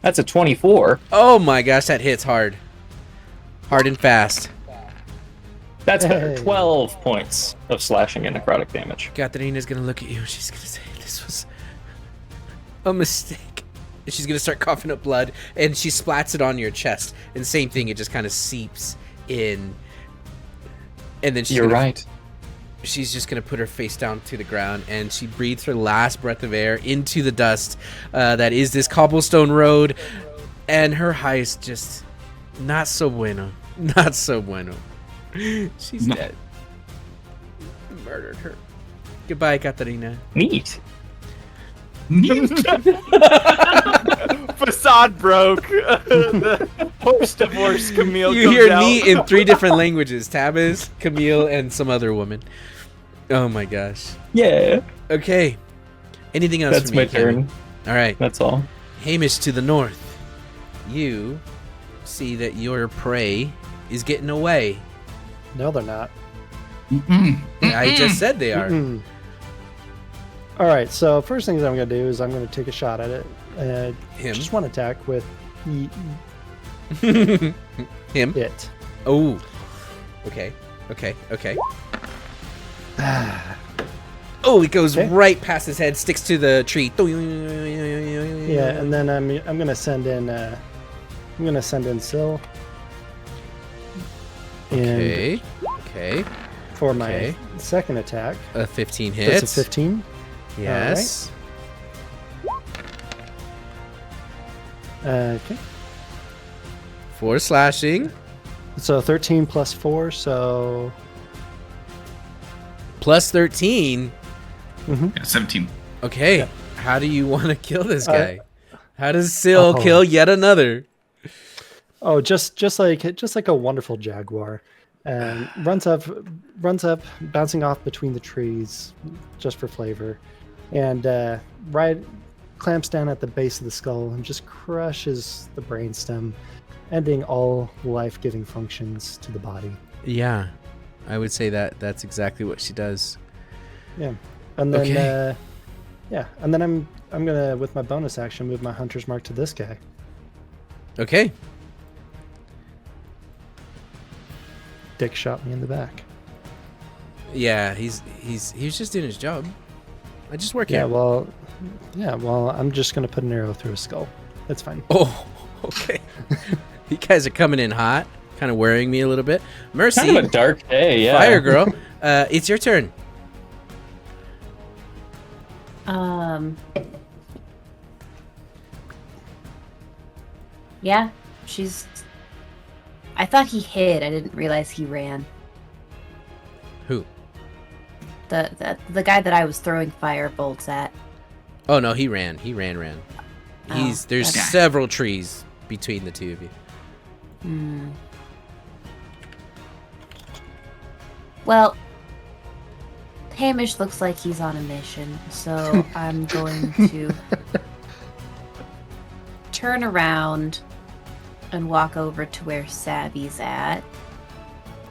That's a 24. Oh my gosh, that hits hard. Hard and fast. That's better. Hey. 12 points of slashing and necrotic damage. Katarina's gonna look at you and she's gonna say, this was a mistake. And she's gonna start coughing up blood and she splats it on your chest. And same thing, it just kind of seeps in. And then You're right. she's just gonna put her face down to the ground and she breathes her last breath of air into the dust that is this cobblestone road, and her heist just not so bueno. She's No. dead. Murdered her. Goodbye, Katarina. Neat. Facade broke. The post-divorce Camille You comes hear out. "me" in 3 different languages: Tabiz, Camille, and some other woman. Oh my gosh. Yeah. Okay. Anything else? That's for me, my turn. All right. That's all. Hamish to the north. You see that your prey is getting away. No, they're not. I just said they are. Mm-mm. All right, so first things I'm going to do is I'm going to take a shot at it. Him. Just one attack with Him. it. Oh. Okay. Oh, it goes Okay. right past his head, sticks to the tree. Yeah, and then I'm going to send in Syl. And Okay. for my okay. second attack, A 15 hits. that's a 15. Yes. Okay. 4 slashing. So 13 plus 4, so Plus 13. Yeah, 17. Okay. Yeah. How do you want to kill this guy? How does Syl oh. kill yet another? oh, just like a wonderful jaguar, and runs up, bouncing off between the trees, just for flavor, and right clamps down at the base of the skull and just crushes the brainstem, ending all life-giving functions to the body. Yeah. I would say that's exactly what she does. Yeah, and then Okay. and then I'm gonna, with my bonus action, move my hunter's mark to this guy. Okay. Dick shot me in the back. Yeah, he was just doing his job. I just work Yeah, here. well, I'm just gonna put an arrow through his skull. That's fine. Oh, okay. You guys are coming in hot, kind of worrying me a little bit. Mercy, Kind of a dark day, yeah. Fire Girl, it's your turn. Yeah, I thought he hid. I didn't realize he ran. Who? The guy that I was throwing fire bolts at. Oh no, he ran. He ran. Oh, There's that's- several trees between the two of you. Hmm. Well, Hamish looks like he's on a mission, so I'm going to turn around and walk over to where Savvy's at.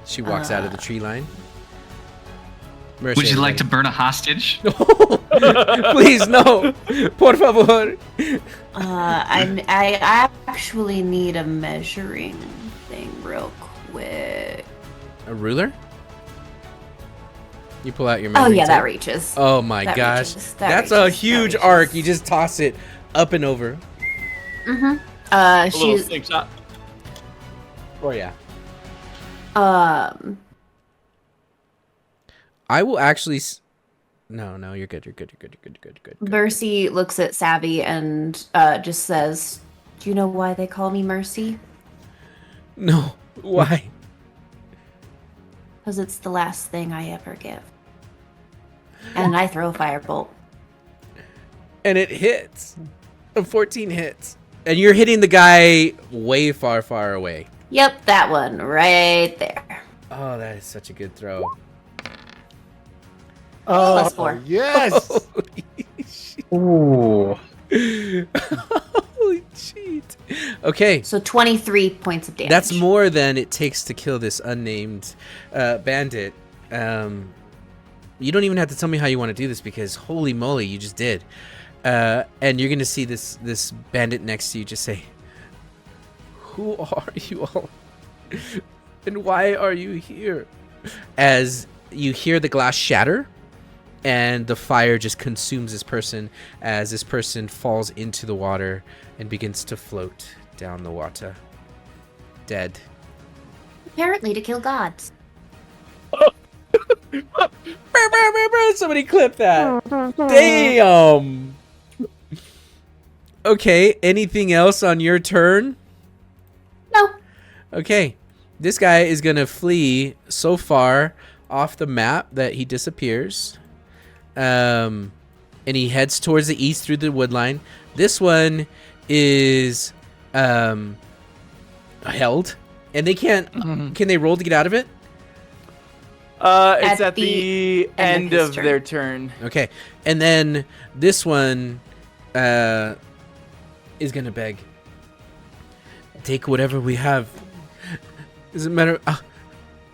She walks out of the tree line. Mercy, Would you like to everybody. burn a hostage? Please, no. Por favor. I actually need a measuring thing real quick. A ruler? You pull out your Oh measuring yeah, that tape? reaches. Oh my That gosh. reaches, that That's a reaches, that huge reaches. arc. You just toss it up and over. Mm-hmm. A little She's slingshot. Oh yeah. I will actually No, you're good. You're good. Mercy looks at Savvy and just says, "Do you know why they call me Mercy? No. Why? Because it's the last thing I ever give." And I throw a firebolt. And it hits. 14 hits. And you're hitting the guy way far away. Yep, that one right there. Oh, that is such a good throw. Oh, Plus 4. yes! Holy shit. Ooh. Holy cheat. Okay. So 23 points of damage. That's more than it takes to kill this unnamed bandit. You don't even have to tell me how you want to do this because holy moly, you just did. And you're gonna see this bandit next to you just say, "Who are you all? And why are you here?" As you hear the glass shatter, and the fire just consumes this person as this person falls into the water and begins to float down the water, dead. apparently to kill gods. Somebody clip that. Damn. Okay, anything else on your turn? No. Okay, this guy is gonna flee so far off the map that he disappears. and he heads towards the east through the wood line. This one is held, and they can't. Can they roll to get out of it? It's At at the end his of turn. their turn. Okay, and then this one is gonna beg. Take whatever we have. Doesn't matter.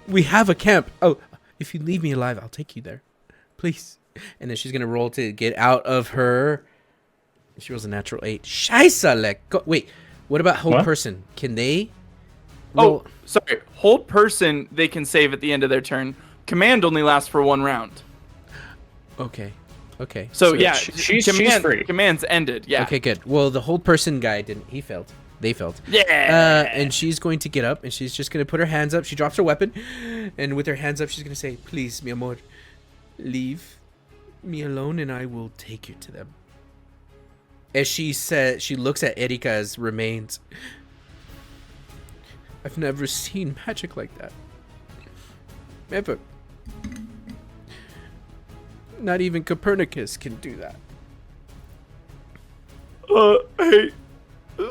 We have a camp. Oh, if you leave me alive, I'll take you there, please. And then she's gonna roll to get out of her. She rolls a natural 8. Scheisse, wait, what about hold What? person? Can they? Oh, sorry. Hold person, they can save at the end of their turn. Command only lasts for 1 round. Okay. So yeah, she's command, free. Command's ended. Yeah. Okay, good. Well, the hold person guy didn't. He failed. They failed. Yeah. And she's going to get up, and she's just going to put her hands up. She drops her weapon, and with her hands up, she's going to say, "Please, mi amor, leave me alone, and I will take you to them." As she said, she looks at Erika's remains. I've never seen magic like that. Ever. Not even Copernicus can do that. Hey,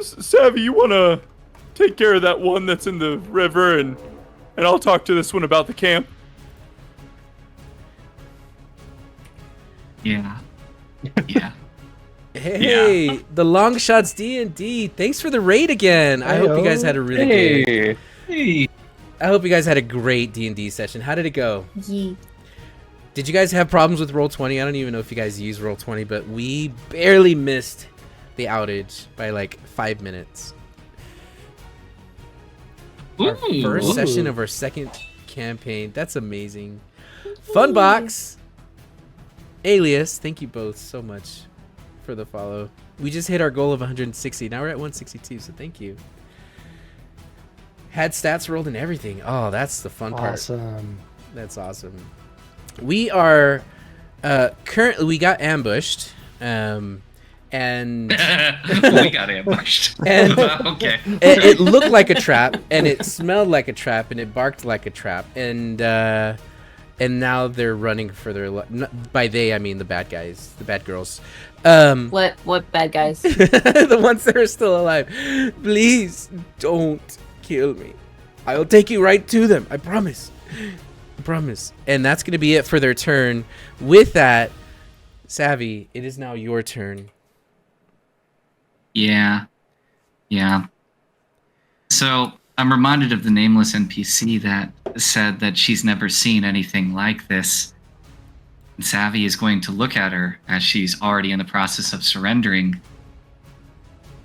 Savvy, you wanna take care of that one that's in the river, and I'll talk to this one about the camp. Yeah. Yeah. Hey, the Long Shots D&D. Thanks for the raid again. I hope you guys had a really good. Hey. I hope you guys had a great D&D session. How did it go? Ye. Did you guys have problems with Roll20? I don't even know if you guys use Roll20, but we barely missed the outage by like 5 minutes. Our first session of our second campaign. That's amazing. Funbox, Alias, thank you both so much for the follow. We just hit our goal of 160. Now we're at 162, so thank you. Had stats rolled and everything. Oh, that's the fun part. Awesome. That's awesome. We are currently, we got ambushed, and We got ambushed. And- Okay. it looked like a trap, and it smelled like a trap, and it barked like a trap, and now they're running for their by they I mean the bad guys, the bad girls, What bad guys? the ones that are still alive. Please don't kill me. I'll take you right to them. I promise. I promise. And that's gonna be it for their turn. With that, Savvy, it is now your turn. Yeah. So I'm reminded of the nameless NPC that said that she's never seen anything like this. And Savvy is going to look at her as she's already in the process of surrendering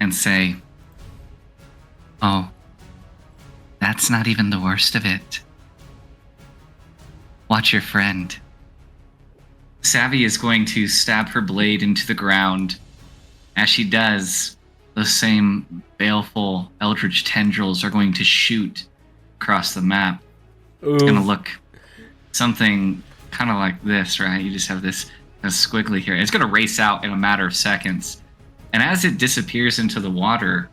and say, "Oh, that's not even the worst of it. Watch your friend." Savvy is going to stab her blade into the ground. As she does, those same baleful eldritch tendrils are going to shoot across the map. It's going to look something kind of like this, right? You just have this squiggly here. It's going to race out in a matter of seconds. And as it disappears into the water,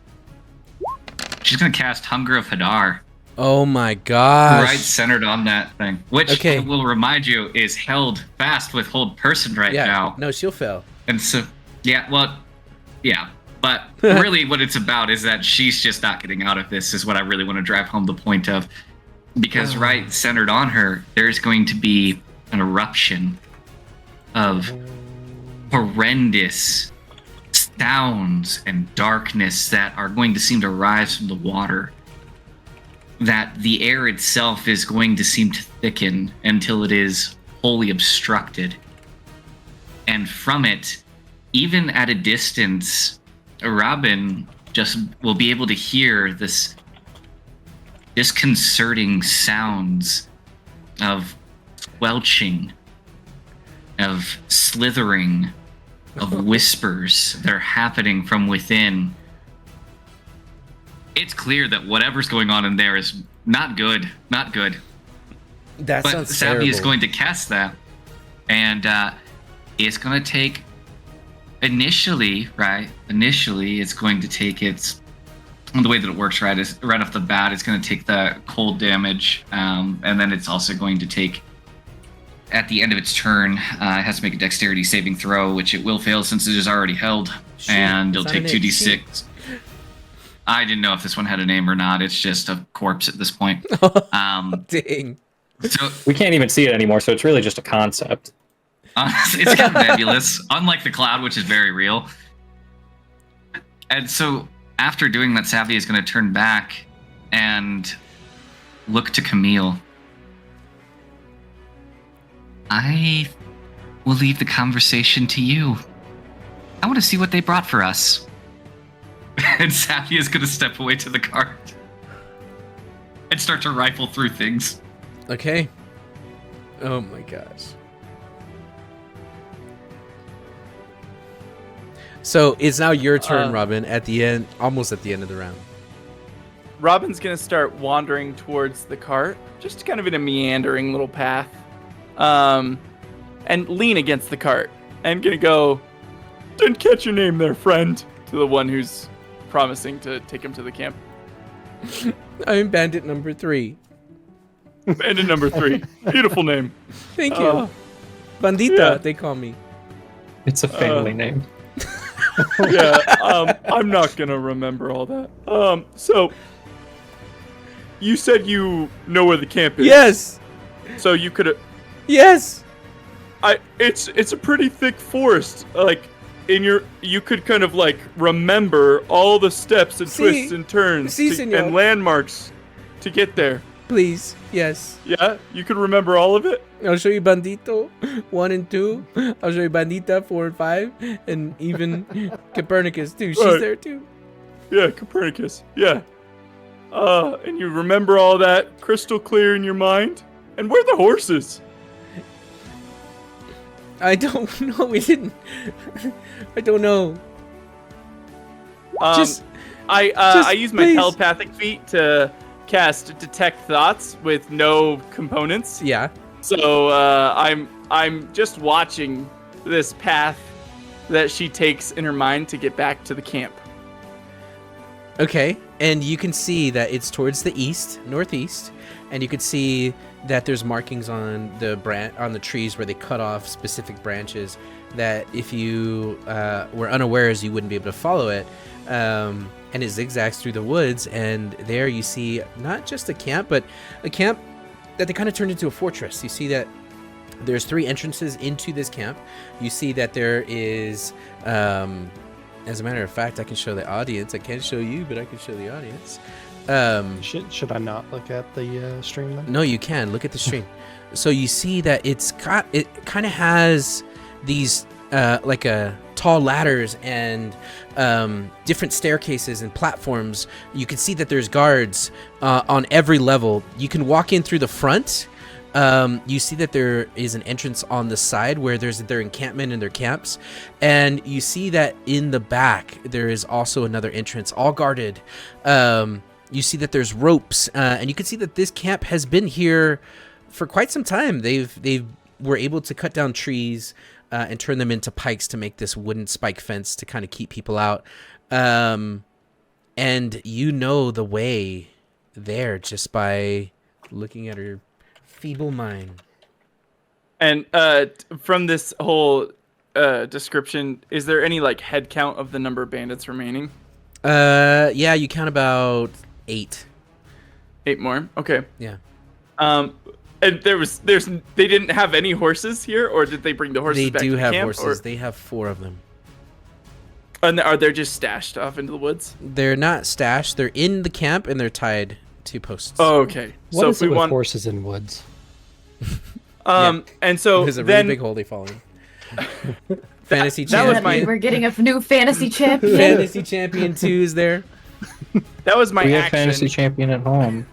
she's going to cast Hunger of Hadar Oh my gosh. right centered on that thing, which Okay. I will remind you is held fast with hold person right Yeah. now. No, she'll fail. And so, yeah. But really what it's about is that she's just not getting out of this is what I really want to drive home the point of. Because right centered on her, there's going to be an eruption of horrendous sounds and darkness that are going to seem to rise from the water. That the air itself is going to seem to thicken until it is wholly obstructed. And from it, even at a distance, Robin just will be able to hear this disconcerting sounds of squelching, of slithering, of whispers that are happening from within. It's clear that whatever's going on in there is not good. That But sounds Savvy is terrible. going to cast that, and it's going to take initially, it's going to take its. The way that it works, right, is right off the bat, it's going to take the cold damage, and then it's also going to take at the end of its turn, it has to make a dexterity saving throw, which it will fail since it is already held. Shoot, and it'll it's take not an 2d6. I didn't know if this one had a name or not. It's just a corpse at this point. Dang. So We can't even see it anymore, so it's really just a concept. it's kind of nebulous, unlike the cloud, which is very real. And so after doing that, Savvy is going to turn back and look to Camille. I will leave the conversation to you. I want to see what they brought for us. And Savvy is going to step away to the cart and start to rifle through things. Okay. Oh my gosh. So it's now your turn, Robin, at the end, almost at the end of the round. Robin's gonna start wandering towards the cart, just kind of in a meandering little path, and lean against the cart, and gonna go, "Didn't catch your name there, friend," to the one who's promising to take him to the camp. I'm bandit number 3. Bandit number 3. Beautiful name. Thank you. Bandita, yeah. they call me. It's a family name. Yeah, I'm not gonna remember all that. So you said you know where the camp is. Yes. So you could. Yes. It's a pretty thick forest. Like you could kind of like remember all the steps and Si. twists and turns Senor. and landmarks to get there. Please. Yes. Yeah, you could remember all of it. I'll show you Bandito 1 and 2. I'll show you Bandita 4 and 5, and even Copernicus too. She's Right. there too. Yeah, Copernicus. Yeah. And you remember all that crystal clear in your mind. And where are the horses? I don't know. We didn't. I don't know. Just- I use my please. telepathic feat to cast detect thoughts with no components. Yeah. So I'm just watching this path that she takes in her mind to get back to the camp. Okay, and you can see that it's towards the east, northeast, and you can see that there's markings on the trees where they cut off specific branches that if you were unawares you wouldn't be able to follow it. And it zigzags through the woods, and there you see not just a camp, but a camp that they kind of turned into a fortress. You see that there's 3 entrances into this camp. You see that there is, as a matter of fact, I can show the audience. I can't show you, but I can show the audience. Should I not look at the stream then? No, you can. Look at the stream. So you see that it kind of has these like tall ladders and different staircases and platforms. You can see that there's guards on every level. You can walk in through the front. You see that there is an entrance on the side where there's their encampment and their camps, and you see that in the back there is also another entrance, all guarded. You see that there's ropes, and you can see that this camp has been here for quite some time. They were able to cut down trees and turn them into pikes to make this wooden spike fence to kind of keep people out. And you know the way there just by looking at her feeble mind. And from this whole description, is there any like head count of the number of bandits remaining? Yeah, you count about 8. 8 more. Okay. Yeah. And they didn't have any horses here, or did they bring the horses They back do to the have camp, horses. or- They have 4 of them. And are they just stashed off into the woods? They're not stashed. They're in the camp and they're tied to posts. Oh, okay. What So is if we it with want, horses in woods? and so There's a then really big hole they fall in. Fantasy that was champion. my- We're getting a new fantasy champion. Fantasy champion 2 is there. that was my We have action. fantasy champion at home.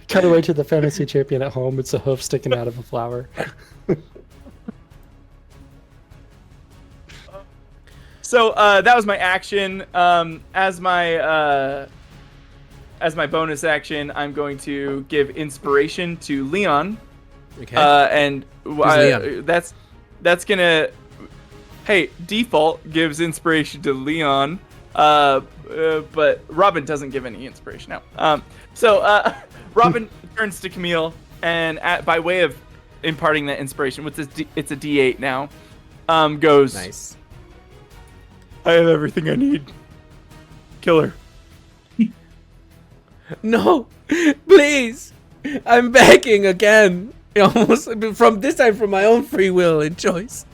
Cut away to the fantasy champion at home. It's a hoof sticking out of a flower. So that was my action. As my bonus action, I'm going to give inspiration to Leon. Okay. And Leon? that's gonna. Hey, default gives inspiration to Leon. But Robin doesn't give any inspiration now. So Robin turns to Camille, and by way of imparting that inspiration, with this, it's a D8 now. Goes. Nice. I have everything I need. Kill her. No, please. I'm begging again. Almost from this time from my own free will and choice.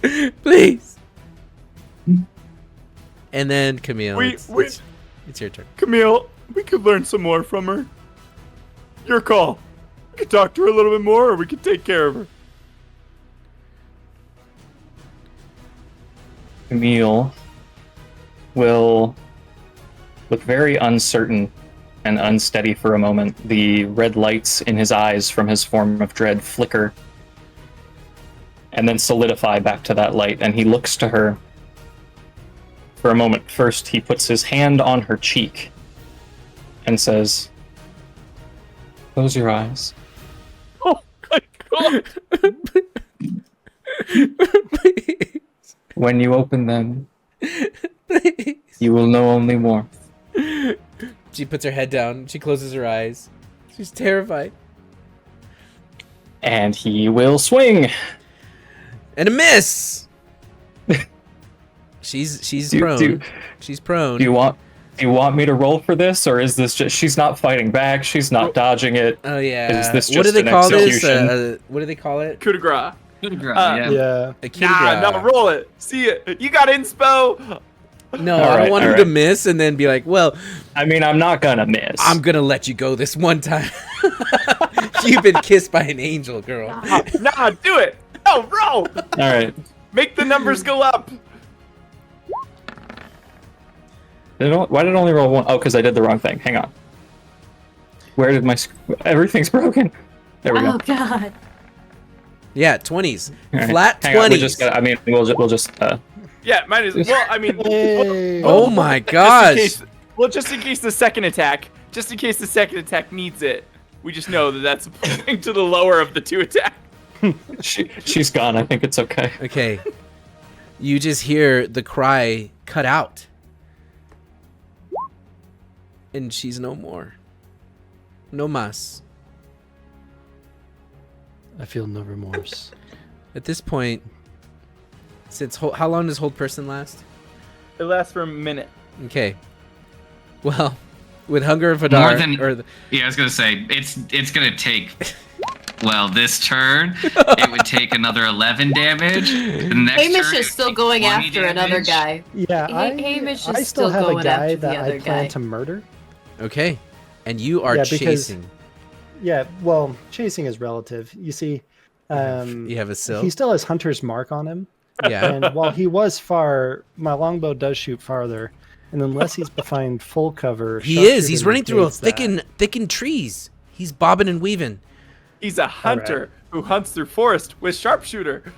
Please. And then Camille, it's your turn. Camille, we could learn some more from her. Your call. We could talk to her a little bit more, or we could take care of her. Camille will look very uncertain and unsteady for a moment. The red lights in his eyes from his form of dread flicker and then solidify back to that light, and he looks to her for a moment. First, he puts his hand on her cheek and says, "Close your eyes." Oh my god! Please. When you open them, Please. you will know only warmth. She puts her head down. She closes her eyes. She's terrified. And he will swing. And a miss. She's prone. She's prone. Do you want me to roll for this, or is this just she's not fighting back? She's not dodging it. Oh yeah. Is this What do just they an call execution? this? What do they call it? Coup de grace. Yeah. Yeah. A coup de grace. No, roll it. See it. You got inspo. No, All I don't right, want all him to right. miss and then be like, well, I mean, I'm not gonna miss. I'm gonna let you go this one time. You've been kissed by an angel, girl. Nah, do it. No, roll. All right. Make the numbers go up. Why did it only roll one? Oh, because I did the wrong thing. Hang on. Where did my... Everything's broken. There we Oh go. god. Yeah, 20s. All right. Flat Hang on, 20s. we'll just Yeah, might as well. I mean, Hey. Oh my just in gosh. case- just in case the second attack needs it, we just know that that's applying to the lower of the two attacks. she's gone. I think it's okay. Okay. You just hear the cry cut out. And she's no more. No mas. I feel no remorse. At this point, since how long does hold person last? It lasts for a minute. Okay. Well, with Hunger of More Hadar, than- Yeah, I was gonna say it's gonna take. Well, this turn it would take another 11 damage. The next Hamish turn, is still going 20 after another damage. guy. Yeah, Hamish is I still still have a going guy after the that other I plan guy. to murder. okay, and you are Yeah, because- chasing. Yeah, well, chasing is relative. You see, You have a sill. he still has Hunter's mark on him. Yeah. And while he was far, my longbow does shoot farther. And unless he's behind full cover, He is. He's sharpshooter running through a negates that. thickened trees. He's bobbing and weaving. He's a hunter who hunts through forest with sharpshooter.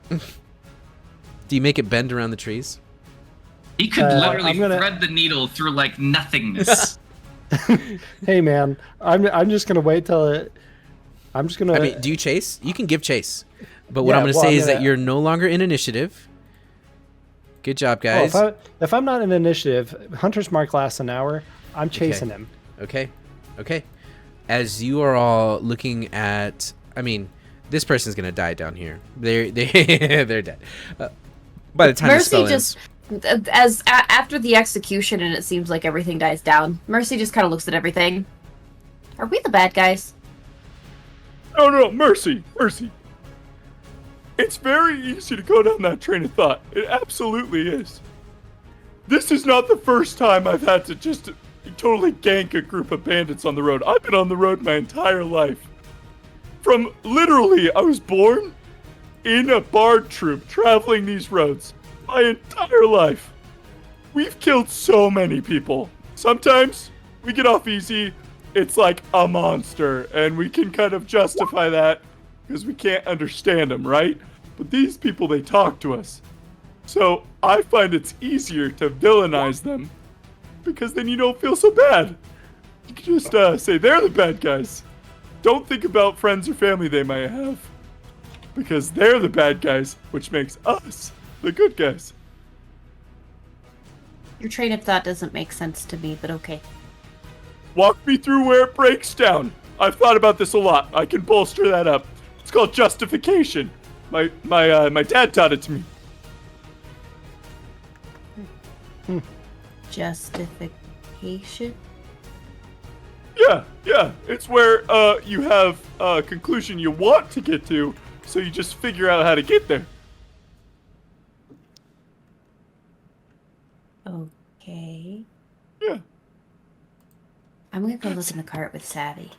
Do you make it bend around the trees? He could literally I'm gonna- thread the needle through like nothingness. Hey man, I'm just gonna wait till it. I'm just gonna. I mean, do you chase? You can give chase. But what Yeah, I'm going to well, say I'm is that gonna- you're no longer in initiative. Good job, Well, guys. if I'm not in initiative, Hunter's mark lasts an hour. I'm chasing him. Okay. Okay. As you are all looking at, I mean, this person's going to die down here. They're dead. By the time the Mercy spell just, ends. after the execution, and it seems like everything dies down. Mercy just kind of looks at everything. Are we the bad guys? No, mercy. It's very easy to go down that train of thought. It absolutely is. This is not the first time I've had to just totally gank a group of bandits on the road. I've been on the road my entire life. From literally, I was born in a bard troop traveling these roads my entire life. We've killed so many people. Sometimes we get off easy. It's like a monster, and we can kind of justify that because we can't understand them, right? But these people, they talk to us. So I find it's easier to villainize them because then you don't feel so bad. You can just say they're the bad guys. Don't think about friends or family they might have because they're the bad guys, which makes us the good guys. Your train of thought doesn't make sense to me, but okay. Walk me through where it breaks down. I've thought about this a lot. I can bolster that up. It's called justification. My dad taught it to me. Justification? Yeah. It's where you have a conclusion you want to get to, so you just figure out how to get there. Okay. Yeah. I'm gonna go look in the cart with Savvy.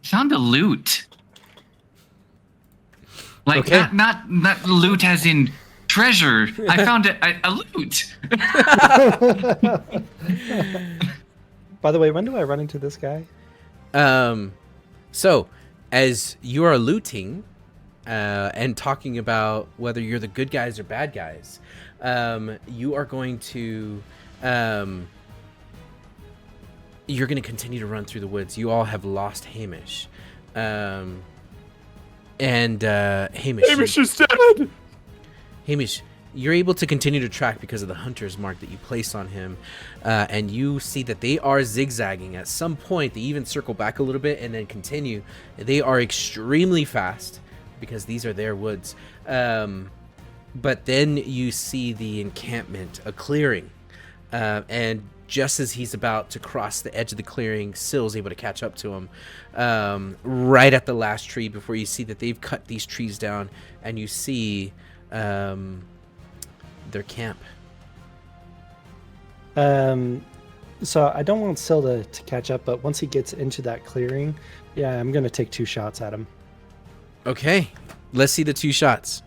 Found a loot. Like, Okay. not loot as in treasure. I found a loot. By the way, when do I run into this guy? So, as you are looting and talking about whether you're the good guys or bad guys, you are going to you're going to continue to run through the woods. You all have lost Hamish, and Hamish. Hamish is dead. Hamish, you're able to continue to track because of the hunter's mark that you placed on him, and you see that they are zigzagging. At some point, they even circle back a little bit and then continue. They are extremely fast because these are their woods. But then you see the encampment, a clearing, and just as he's about to cross the edge of the clearing, Sill's able to catch up to him right at the last tree before you see that they've cut these trees down, and you see their camp. So I don't want Syl to catch up, but once he gets into that clearing, yeah, I'm going to take 2 shots at him. Okay, let's see the 2 shots.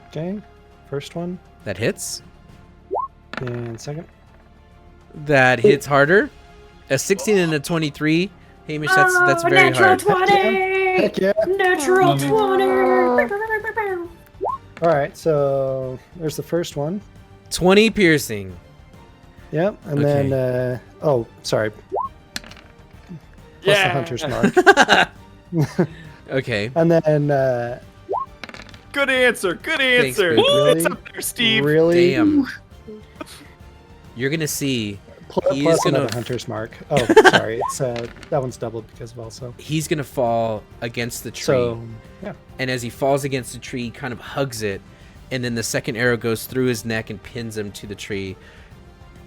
Okay, first one. That hits. And second. That hits harder. A 16 and a 23. Hamish, that's very hard. 20! Heck yeah. Natural 20! All right, so there's the first one. 20 piercing. Yep, and Okay. then, sorry. Plus the hunter's mark. Okay. And then, Good answer. Good Thanks, answer. Big. It's Really? up there, Steve. really? Damn. You're gonna see he's Plus gonna another hunter's mark. Oh, sorry, it's that one's doubled because of also. he's gonna fall against the tree. So, yeah. And as he falls against the tree, he kind of hugs it, and then the second arrow goes through his neck and pins him to the tree.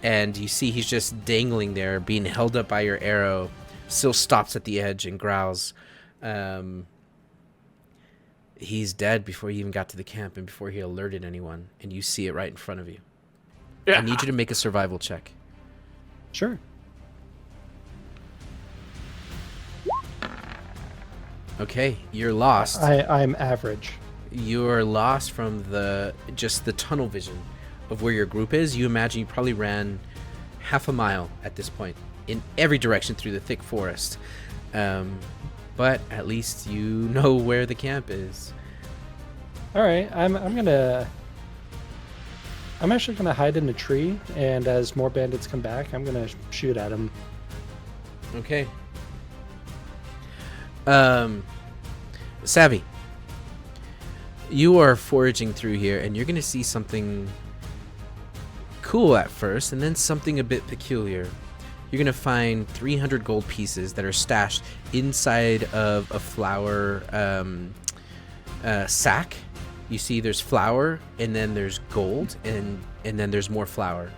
And you see he's just dangling there, being held up by your arrow. Still stops at the edge and growls. He's dead before he even got to the camp and before he alerted anyone. And you see it right in front of you. Yeah. I need you to make a survival check. Sure. Okay, you're lost. I'm average. You're lost from the tunnel vision of where your group is. You imagine you probably ran half a mile at this point in every direction through the thick forest. But at least you know where the camp is. All right, I'm actually gonna hide in a tree, and as more bandits come back, I'm gonna shoot at them. Okay. Savvy, you are foraging through here, and you're gonna see something cool at first, and then something a bit peculiar. You're gonna find 300 gold pieces that are stashed inside of a flour sack. You see there's flour, and then there's gold, and then there's more flour.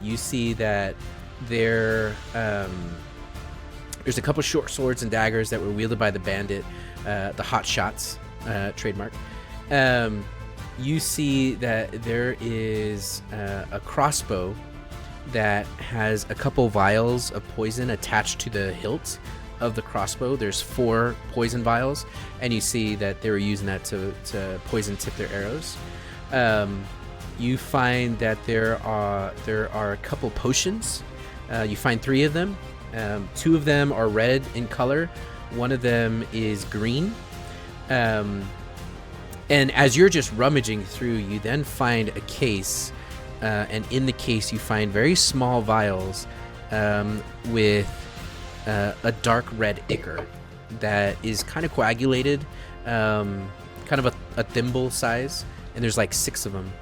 You see that there's a couple short swords and daggers that were wielded by the bandit, the Hotshots trademark. You see that there is a crossbow that has a couple vials of poison attached to the hilt of the crossbow. There's 4 poison vials, and you see that they were using that to poison tip their arrows. You find that there are a couple potions. You find 3 of them. 2 of them are red in color. 1 of them is green. And as you're just rummaging through, you then find a case, and in the case you find very small vials with a dark red ichor that is kind of coagulated, kind of a thimble size, and there's like 6 of them.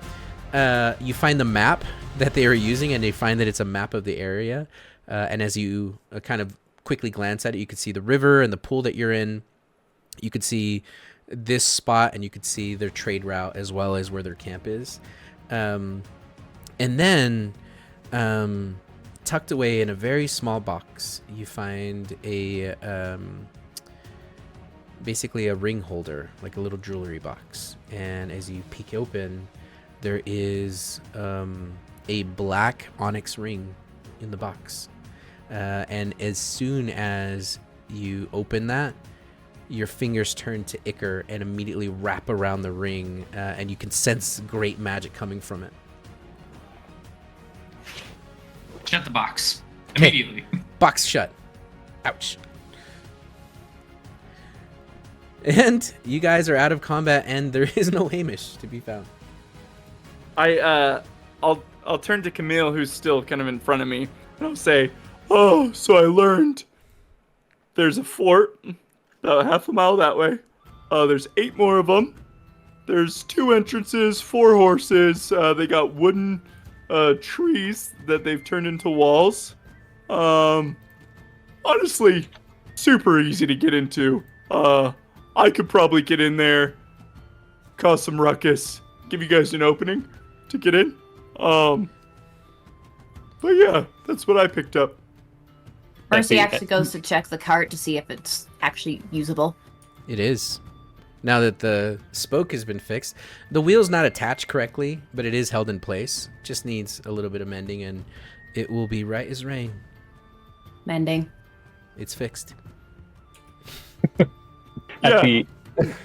you find the map that they are using, and they find that it's a map of the area. And as you kind of quickly glance at it, you can see the river and the pool that you're in. You could see this spot, and you could see their trade route as well as where their camp is. And then tucked away in a very small box, you find a basically a ring holder, like a little jewelry box. And as you peek open, there is a black onyx ring in the box. And as soon as you open that, your fingers turn to ichor and immediately wrap around the ring, and you can sense great magic coming from it. Shut the box. Okay. Immediately. Box shut. Ouch. And you guys are out of combat, and there is no Hamish to be found. I'll turn to Camille, who's still kind of in front of me, and I'll say, "Oh, so I learned there's a fort about half a mile that way. There's 8 more of them. There's 2 entrances, 4 horses. They got wooden trees that they've turned into walls. Honestly, super easy to get into. I could probably get in there, cause some ruckus, give you guys an opening to get in. But yeah, that's what I picked up." Mercy actually goes to check the cart to see if it's actually usable. It is. Now that the spoke has been fixed, the wheel's not attached correctly, but it is held in place. Just needs a little bit of mending, and it will be right as rain. Mending. It's fixed. Yeah.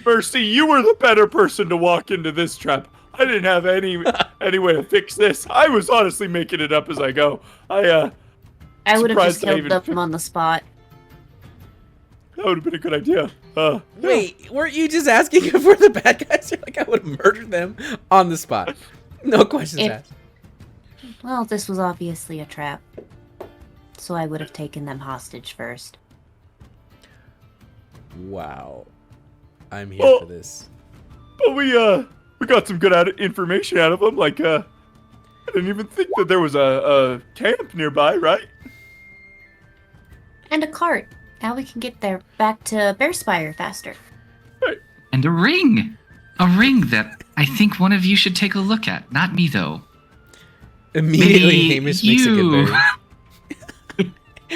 Mercy, you were the better person to walk into this trap. I didn't have any way to fix this. I was honestly making it up as I go. I would have just surprised I killed them on the spot. That would have been a good idea. Wait, weren't you just asking if we're the bad guys? You're like, I would have murdered them on the spot. No questions asked. Well, this was obviously a trap. So I would have taken them hostage first. Wow. I'm here for this. But we got some good information out of them. Like, I didn't even think that there was a camp nearby, right? And a cart. Now we can get there back to Bearspire faster. Right. And a ring. A ring that I think one of you should take a look at. Not me, though. Immediately, Maybe Hamish makes a good berry.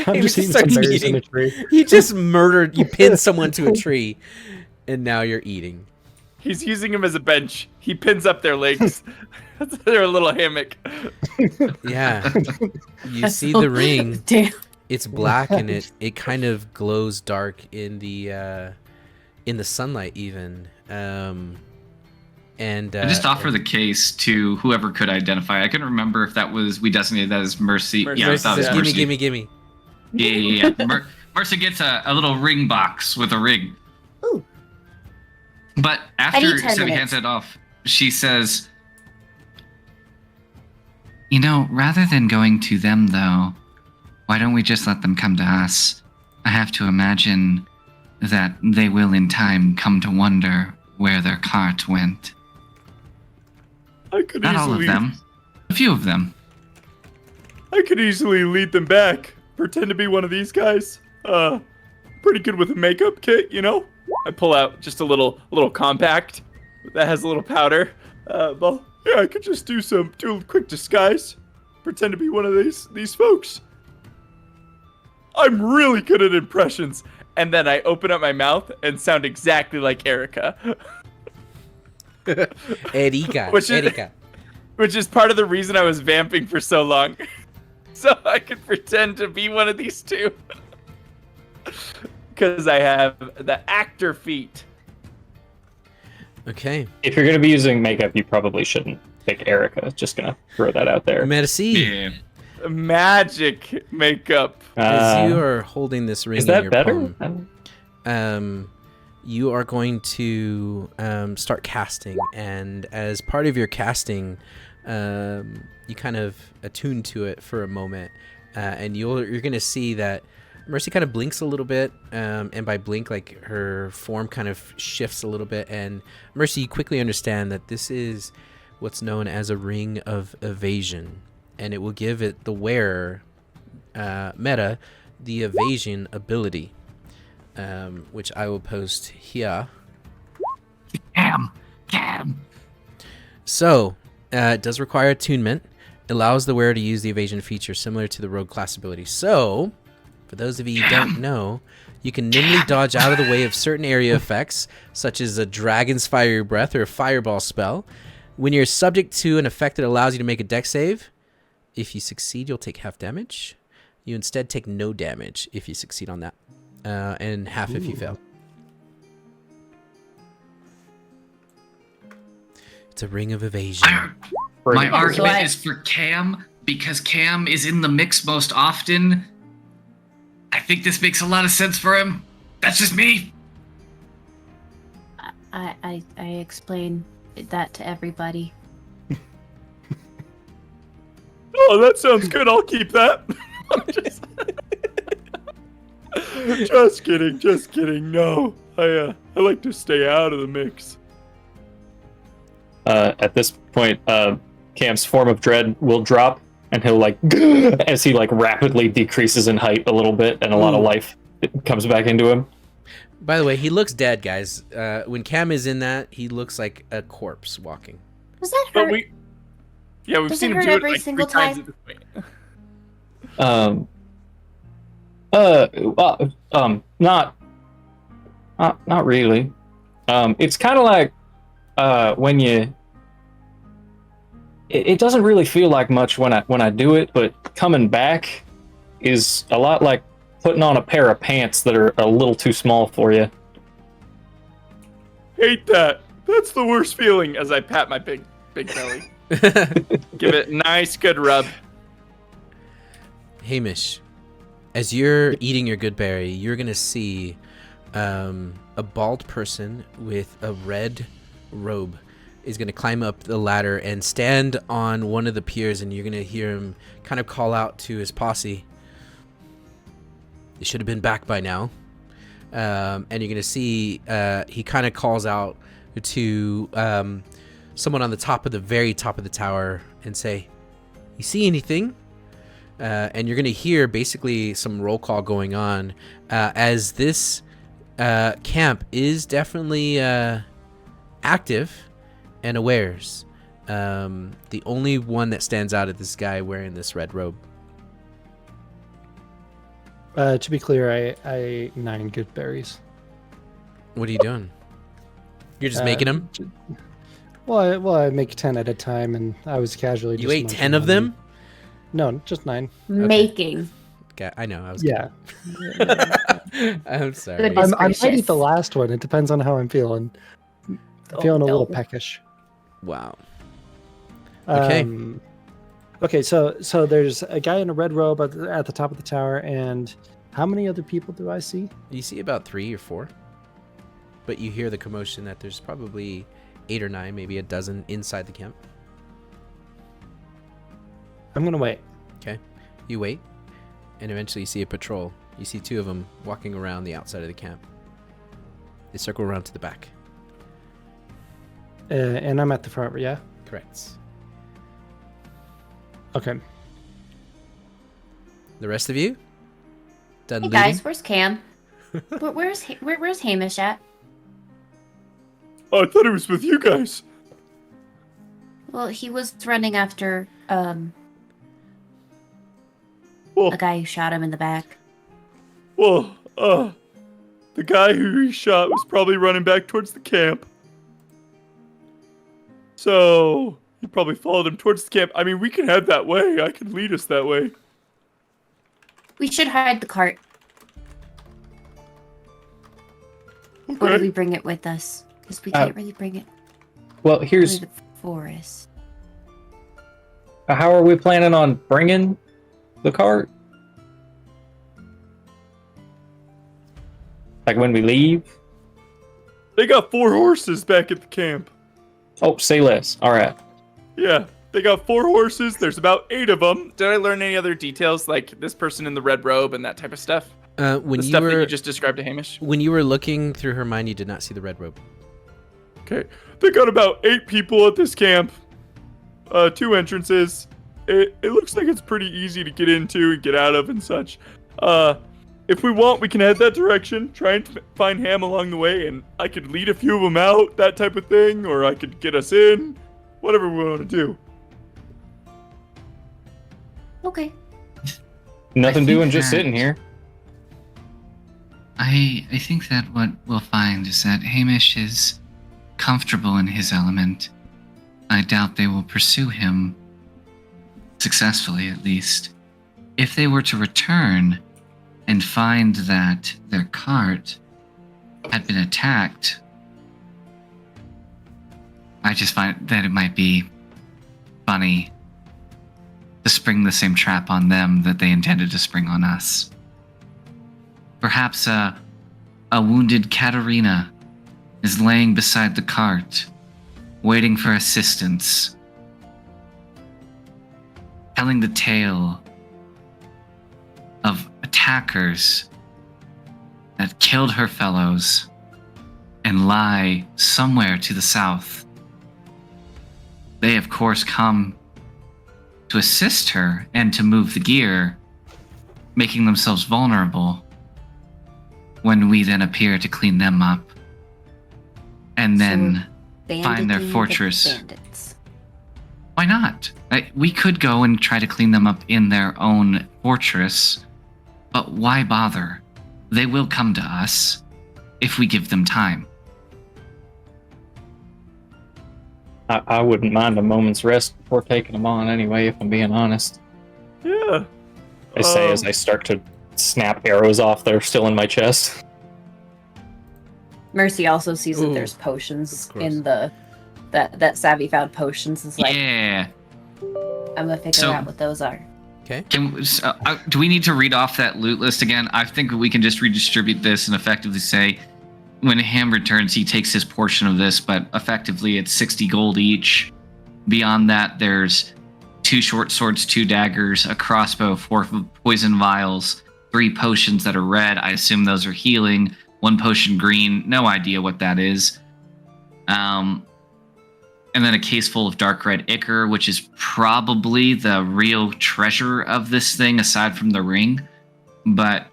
I'm just eating some berries in a tree. You just murdered, you pinned someone to a tree, and now you're eating. He's using them as a bench. He pins up their legs. They're a little hammock. Yeah. You see the ring. Damn. It's black, and it kind of glows dark in the sunlight even. And I just offer the case to whoever could identify. I couldn't remember if that was, we designated that as Mercy. Mercy. Yeah, I thought it was gimme, Mercy. gimme. Yeah. Mercy gets a little ring box with a ring. Ooh. But I after need 10 Sebi minutes. hands it off, she says, "You know, rather than going to them, though, why don't we just let them come to us? I have to imagine that they will in time come to wonder where their cart went. I could Not all of easily, them. A few of them. I could easily lead them back. Pretend to be one of these guys. Pretty good with a makeup kit, you know? I pull out just a little compact that has a little powder. Well, yeah, I could just do a quick disguise. Pretend to be one of these folks. I'm really good at impressions. And then I open up my mouth and sound exactly like Erica. Erika. Which is part of the reason I was vamping for so long. So I could pretend to be one of these two. Because I have the actor feat. Okay. If you're going to be using makeup, you probably shouldn't pick Erica. Just going to throw that out there. Merci. Yeah. Magic makeup. As you are holding this ring Is in that your better? palm, you are going to start casting, and as part of your casting, you kind of attune to it for a moment, and you're going to see that Mercy kind of blinks a little bit, and by blink, like her form kind of shifts a little bit, and Mercy, you quickly understand that this is what's known as a ring of evasion, and it will give it the wearer meta the evasion ability, which I will post here. Cam. So it does require attunement. It allows the wearer to use the evasion feature similar to the rogue class ability. So for those of you who don't know, you can nimbly dodge out of the way of certain area effects, such as a dragon's fiery breath or a fireball spell. When you're subject to an effect that allows you to make a dex save, if you succeed, you'll take half damage. You instead take no damage if you succeed on that, and half if you fail. It's a ring of evasion. My Bring it. argument is for Cam, because Cam is in the mix most often. I think this makes a lot of sense for him. That's just me. I explain that to everybody. Oh, that sounds good. I'll keep that. Just kidding. No, I like to stay out of the mix. At this point, Cam's form of dread will drop, and he'll as he rapidly decreases in height a little bit, and a lot of life comes back into him. By the way, he looks dead, guys. When Cam is in that, he looks like a corpse walking. Does that But hurt? we've Does seen it him hurt do it every like single 3 times time? at this point. Not really. It's kind of like when you. It doesn't really feel like much when I do it, but coming back is a lot like putting on a pair of pants that are a little too small for you. Hate that. That's the worst feeling. As I pat my big belly, give it a nice good rub. Hamish, as you're eating your good berry, you're gonna see a bald person with a red robe is gonna climb up the ladder and stand on one of the piers, and you're gonna hear him kind of call out to his posse. They should have been back by now. And you're gonna see he kind of calls out to someone on the very top of the tower and say, "You see anything?" And you're gonna hear basically some roll call going on as this camp is definitely active and awares. The only one that stands out is this guy wearing this red robe. To be clear, I ate 9 good berries. What are you doing? You're just making them? Well, I make 10 at a time, and I was casually. You just ate munching 10 of on them? No, just 9. Making. Okay, I know. I was. Yeah, I'm sorry. Goodness. I might eat gracious. the last one. It depends on how I'm feeling. I'm feeling a little no. peckish. Wow. Okay. Okay, so there's a guy in a red robe at the top of the tower, and how many other people do I see? You see about 3 or 4, but you hear the commotion that there's probably 8 or 9, maybe a dozen inside the camp. I'm gonna wait. Okay. You wait, and eventually you see a patrol. You see 2 of them walking around the outside of the camp. They circle around to the back. And I'm at the front, yeah? Correct. Okay. The rest of you? Done Hey looting? guys, where's Cam? Where's Hamish at? Oh, I thought it was with you guys. Well, he was running after Well, a guy who shot him in the back. well, the guy who he shot was probably running back towards the camp. So he probably followed him towards the camp. I mean, we can head that way. I can lead us that way. We should hide the cart. Or do Okay. we bring it with us? Because we can't really bring it Well, to here's the forest. how are we planning on bringing the cart? Like when we leave? They got 4 horses back at the camp. Oh, say less. All right. Yeah, they got 4 horses. There's about 8 of them. Did I learn any other details, like this person in the red robe and that type of stuff? When The you stuff that were you just described to Hamish? when you were looking through her mind, you did not see the red robe. Okay. They got about 8 people at this camp. two entrances. It looks like it's pretty easy to get into and get out of and such. If we want, we can head that direction, try and find Ham along the way, and I could lead a few of them out, that type of thing, or I could get us in, whatever we want to do. Okay. Nothing I think doing, just that- sitting here. I think that what we'll find is that Hamish is comfortable in his element. I doubt they will pursue him successfully, at least. If they were to return and find that their cart had been attacked, I just find that it might be funny to spring the same trap on them that they intended to spring on us. Perhaps a wounded Katerina is laying beside the cart, waiting for assistance, telling the tale of attackers that killed her fellows and lie somewhere to the south. They, of course, come to assist her and to move the gear, making themselves vulnerable when we then appear to clean them up and then find their Banditing the fortress. bandits. Why not? We could go and try to clean them up in their own fortress, but why bother? They will come to us if we give them time. I wouldn't mind a moment's rest before taking them on anyway, if I'm being honest. Yeah. I say as I start to snap arrows off that are still in my chest. Mercy also sees that Ooh, there's potions gross. in the that Savvy found potions. Is like, Yeah. I'm gonna figure So- out what those are. Okay. Do we need to read off that loot list again? I think we can just redistribute this and effectively say, when Ham returns, he takes his portion of this, but effectively it's 60 gold each. Beyond that, there's 2 short swords, 2 daggers, a crossbow, 4 poison vials, 3 potions that are red. I assume those are healing. 1 potion green. No idea what that is. And then a case full of dark red ichor, which is probably the real treasure of this thing, aside from the ring. But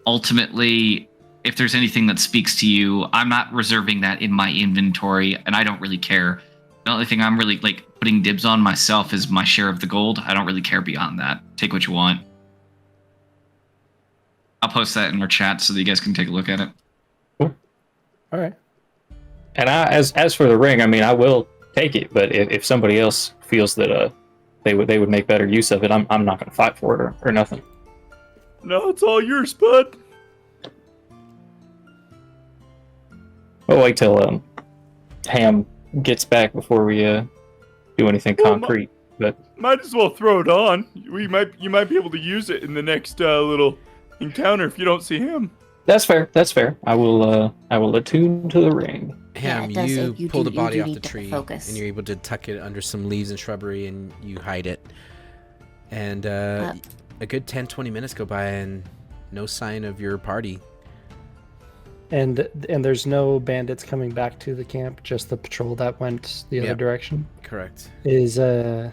ultimately, if there's anything that speaks to you, I'm not reserving that in my inventory, and I don't really care. The only thing I'm really putting dibs on myself is my share of the gold. I don't really care beyond that. Take what you want. I'll post that in our chat so that you guys can take a look at it. All right. And as for the ring, I mean, I will take it, but if somebody else feels that they would make better use of it, I'm not going to fight for it or nothing. No, it's all yours, bud. We'll wait till Ham gets back before we do anything Well, concrete. But Might as well throw it on. You might be able to use it in the next little encounter if you don't see him. that's fair. That's fair. I will attune to the ring. Ham, it does you say you pull do- the you body do off the need to tree, focus. and you're able to tuck it under some leaves and shrubbery, and you hide it. And Uh, a good 10-20 minutes go by, and no sign of your party. And there's no bandits coming back to the camp, just the patrol that went the other Yep. direction. Correct. Do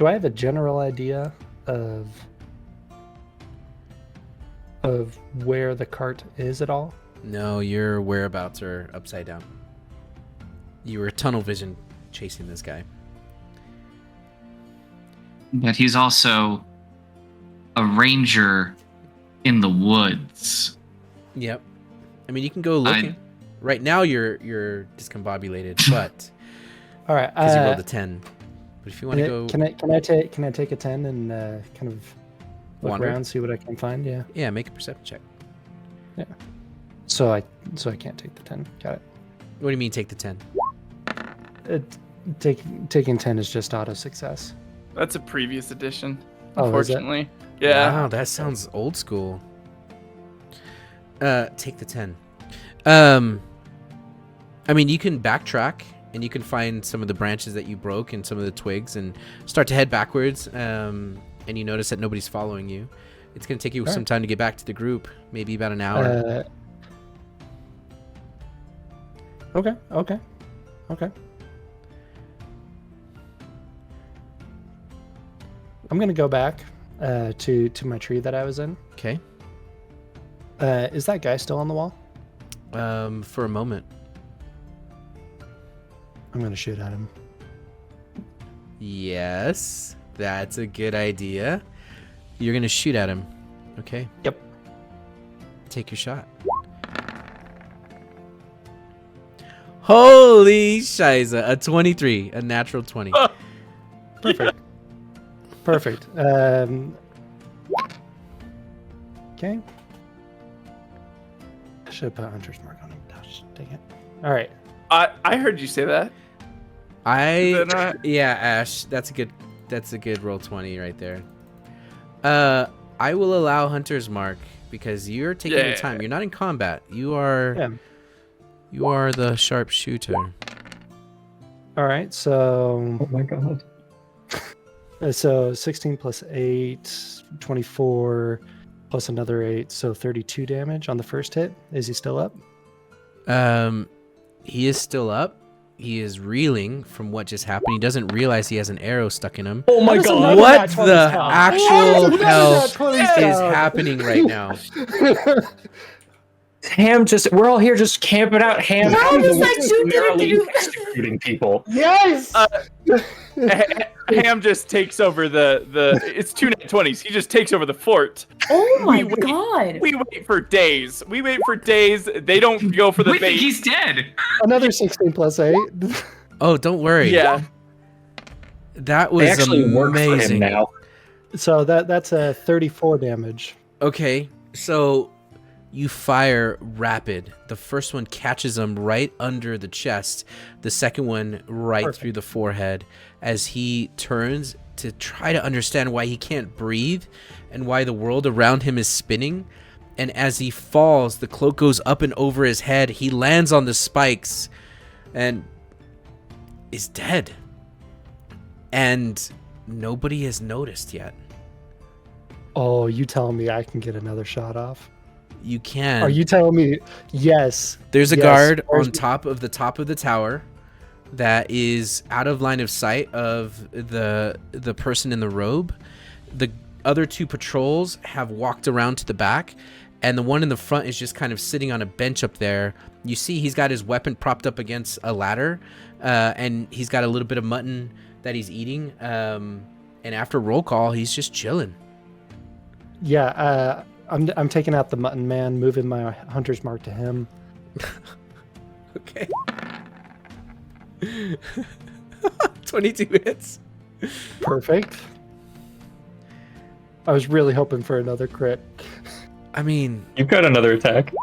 I have a general idea of where the cart is at all? No, your whereabouts are upside down. You were tunnel vision chasing this guy. But he's also a ranger in the woods. Yep. I mean, you can go looking. Right now, you're discombobulated, but All right. because you rolled a 10. But if you want to go, Can I take a 10 and kind of look Wander? around, see what I can find? Yeah. yeah, make a perception check. So I can't take the 10. Got it. What do you mean, take the 10? Taking 10 is just auto success. That's a previous edition, Oh, is it? unfortunately. Yeah. Wow, that sounds old school. Take the 10. I mean, you can backtrack and you can find some of the branches that you broke and some of the twigs and start to head backwards. And you notice that nobody's following you. It's going to take you some time to get back to the group, maybe about an hour. Okay. I'm gonna go back to my tree that I was in. Okay. Is that guy still on the wall? For a moment. I'm gonna shoot at him. Yes, that's a good idea. You're gonna shoot at him. Okay. Yep. Take your shot. Holy shiza, a 23, a natural 20. Perfect. Perfect. Okay. I should have put Hunter's Mark on him. Gosh, dang it. All right. I heard you say that. Then, Yeah, Ash, that's a good roll 20 right there. I will allow Hunter's Mark because you're taking your time. You're not in combat. You are the sharpshooter. All right. So Oh my god. so 16 plus 8, 24 plus another 8, so 32 damage on the first hit. Is he still up? He is still up. He is reeling from what just happened. He doesn't realize he has an arrow stuck in him. Oh my How does god. another What nat 20 the count? actual Another hell nat 20 is count? happening right now? Ham we're all here just camping out. Ham How does is that shoot summarily do? executing people. Yes. Ham just takes over the it's 2 nat 20s. He just takes over the fort. Oh my wait. god! We wait for days. They don't go for the We think bait. he's dead. Another 16 plus 8. Oh, don't worry. Yeah. That They was actually work for him amazing. now. So that's a 34 damage. Okay, so you fire rapid. The first one catches him right under the chest. The second one right Perfect. through the forehead as he turns to try to understand why he can't breathe and why the world around him is spinning. And as he falls, the cloak goes up and over his head. He lands on the spikes and is dead. And nobody has noticed yet. Oh, you telling me I can get another shot off? You can. Are you telling me? Yes. There's a Yes. guard Where's on top of the tower that is out of line of sight of the person in the robe. The other 2 patrols have walked around to the back, and the one in the front is just kind of sitting on a bench up there. You see he's got his weapon propped up against a ladder, and he's got a little bit of mutton that he's eating. And after roll call, he's just chilling. Yeah. I'm taking out the mutton man, moving my Hunter's Mark to him. Okay. 22 hits. Perfect. I was really hoping for another crit. I mean, You've got another attack.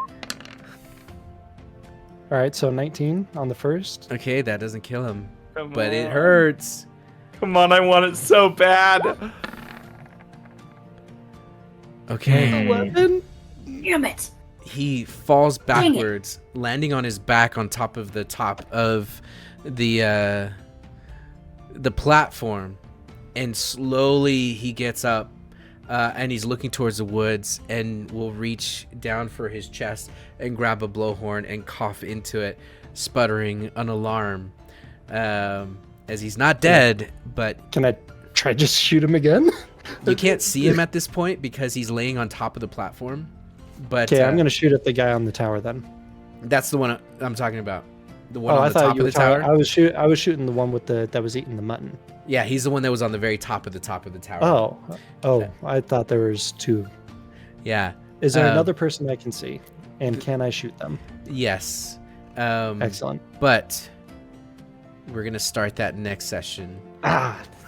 All right, so 19 on the first. okay, that doesn't kill him, Come but it on. hurts. Come on, I want it so bad. Okay. 11. Damn it! He falls Dang it. backwards, landing on his back on top of the platform, and slowly he gets up, and he's looking towards the woods, and will reach down for his chest and grab a blowhorn and cough into it, sputtering an alarm, as he's not dead, but Can I try just shoot him again? you can't see him at this point because he's laying on top of the platform. But Okay, I'm gonna shoot at the guy on the tower then. that's the one I'm talking about. The one Oh, on I the thought top you of were the tower. talking. I was shooting the one with that was eating the mutton. Yeah, he's the one that was on the very top of the tower. Oh, I thought there was 2. Yeah. Is there Um, another person I can see? And can I shoot them? Yes. Excellent. But we're gonna start that next session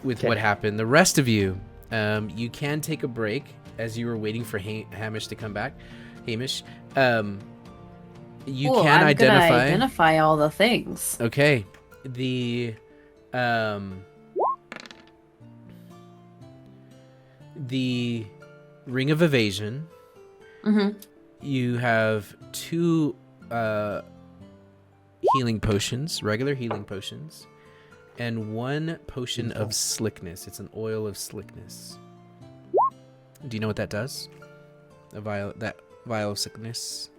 with okay. what happened. The rest of you, you can take a break as you were waiting for Hamish to come back. Hamish, you Cool, can I'm gonna identify. identify all the things. Okay. The Ring of Evasion. Mm-hmm. You have 2 healing potions, regular healing potions, and 1 potion of slickness. It's an oil of slickness. Do you know what that does? That vial of slickness.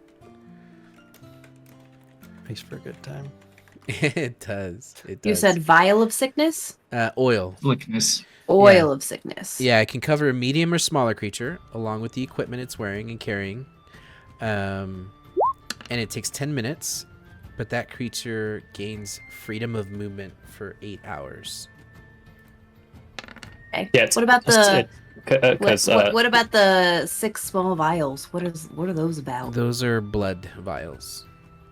Makes for a good time. It does. It does. You said vial of sickness? Oil. Slickness. Oil of sickness. Yeah, it can cover a medium or smaller creature along with the equipment it's wearing and carrying. And it takes 10 minutes, but that creature gains freedom of movement for 8 hours. Okay. Yeah, it's What about the because what about the 6 small vials? What are those about? Those are blood vials.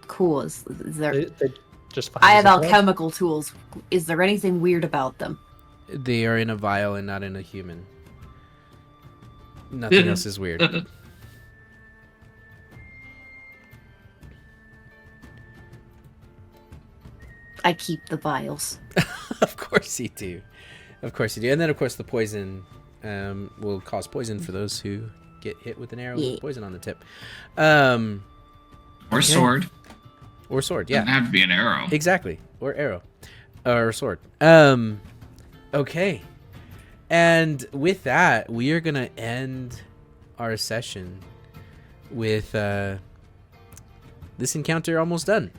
Cool. Is there? They just I have vials of blood. alchemical tools. Is there anything weird about them? They are in a vial and not in a human. Nothing else is weird. I keep the vials. Of course you do. Of course you do. And then, of course, the poison will cause poison for those who get hit with an arrow with poison on the tip. Or sword. Or sword, Doesn't yeah. have to be an arrow. Exactly. Or arrow. Or sword. Okay. And with that, we are going to end our session with this encounter almost done.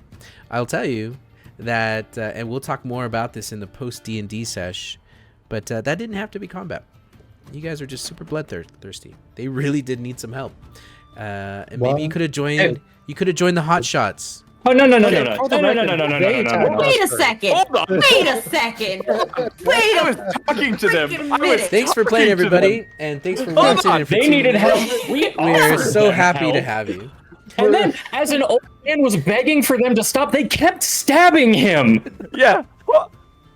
I'll tell you that, and we'll talk more about this in the post D&D sesh, but that didn't have to be combat. You guys are just super bloodthirsty. They really did need some help. And maybe you could have joined. You could have joined the Hotshots. Oh no! For the No! record, Wait a second. Hold on. Wait a second. Wait I a was talking to them. freaking I was minute. Thanks for playing, talking to them. everybody, and thanks for Hold watching. on, and for They tuning needed in. help. We We're offered so them happy to help. have you. And then, as an old man was begging for them to stop, they kept stabbing him. Yeah. Well,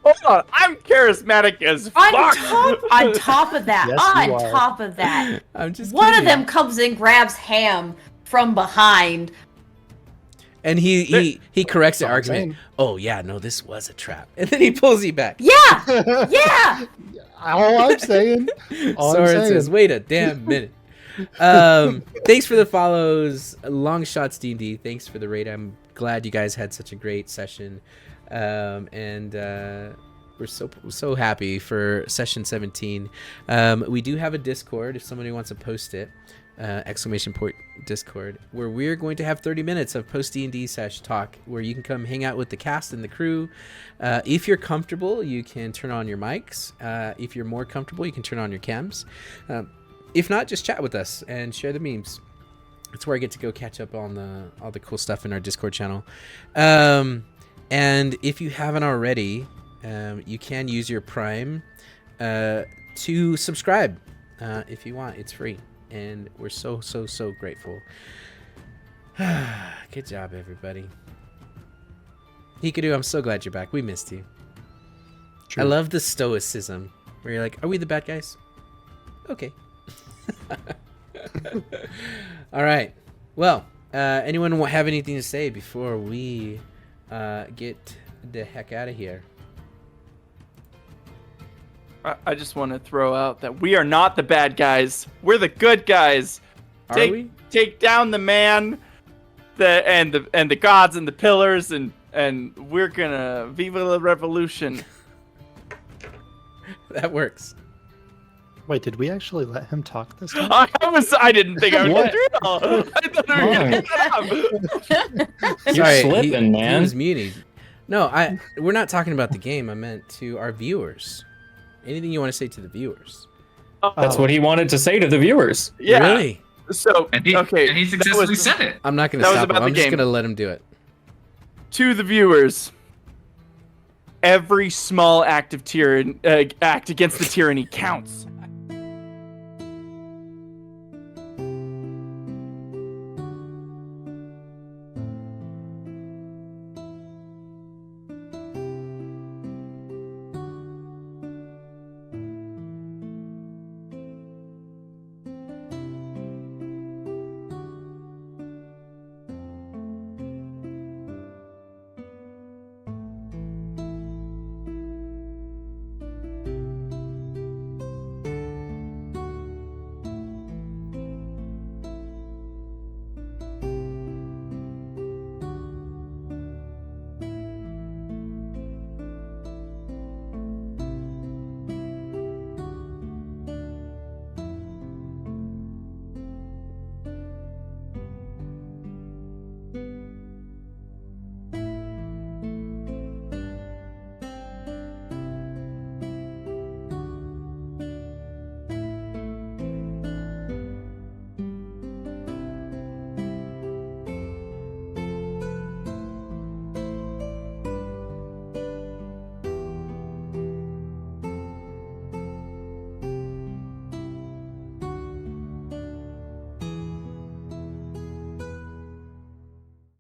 hold on. I'm charismatic as fuck. On top of that, Yes, you on are. top of that, I'm just one of kidding. them comes and grabs Ham from behind. And he corrects the That's all I'm argument. Oh yeah, no, this was a trap, and then he pulls you back. Yeah, yeah. All I'm saying. All I'm Soren says, saying. "Wait a damn minute." Thanks for the follows, Long Shots D&D. Thanks for the raid. I'm glad you guys had such a great session, and we're so happy for session 17. We do have a Discord if somebody wants to post it. Exclamation point Discord, where we're going to have 30 minutes of post D&D sesh talk, where you can come hang out with the cast and the crew. If you're comfortable, you can turn on your mics. If you're more comfortable, you can turn on your cams. If not, just chat with us and share the memes. It's where I get to go catch up on all the cool stuff in our Discord channel. And if you haven't already, you can use your Prime to subscribe if you want. It's free. And we're so grateful. Good job, everybody. Hikaru, I'm so glad you're back. We missed you. True. I love the stoicism where you're like, are we the bad guys? Okay. All right. Well, anyone have anything to say before we get the heck out of here? I just want to throw out that we are not the bad guys. We're the good guys. Are we? Take down the man, and the gods and the pillars, and we're gonna viva la revolution. That works. Wait, did we actually let him talk this time? I didn't think I would What? drill. I thought we were gonna get it up. You're Sorry, slipping, he man. was muted. No, we're not talking about the game. I meant to our viewers. Anything you want to say to the viewers? That's what he wanted to say to the viewers. Yeah. Really? So And he, okay, and he that successfully was- said it. I'm not going to That was stop him. about the I'm just game. going to let him do it. To the viewers, every small act of act against the tyranny counts.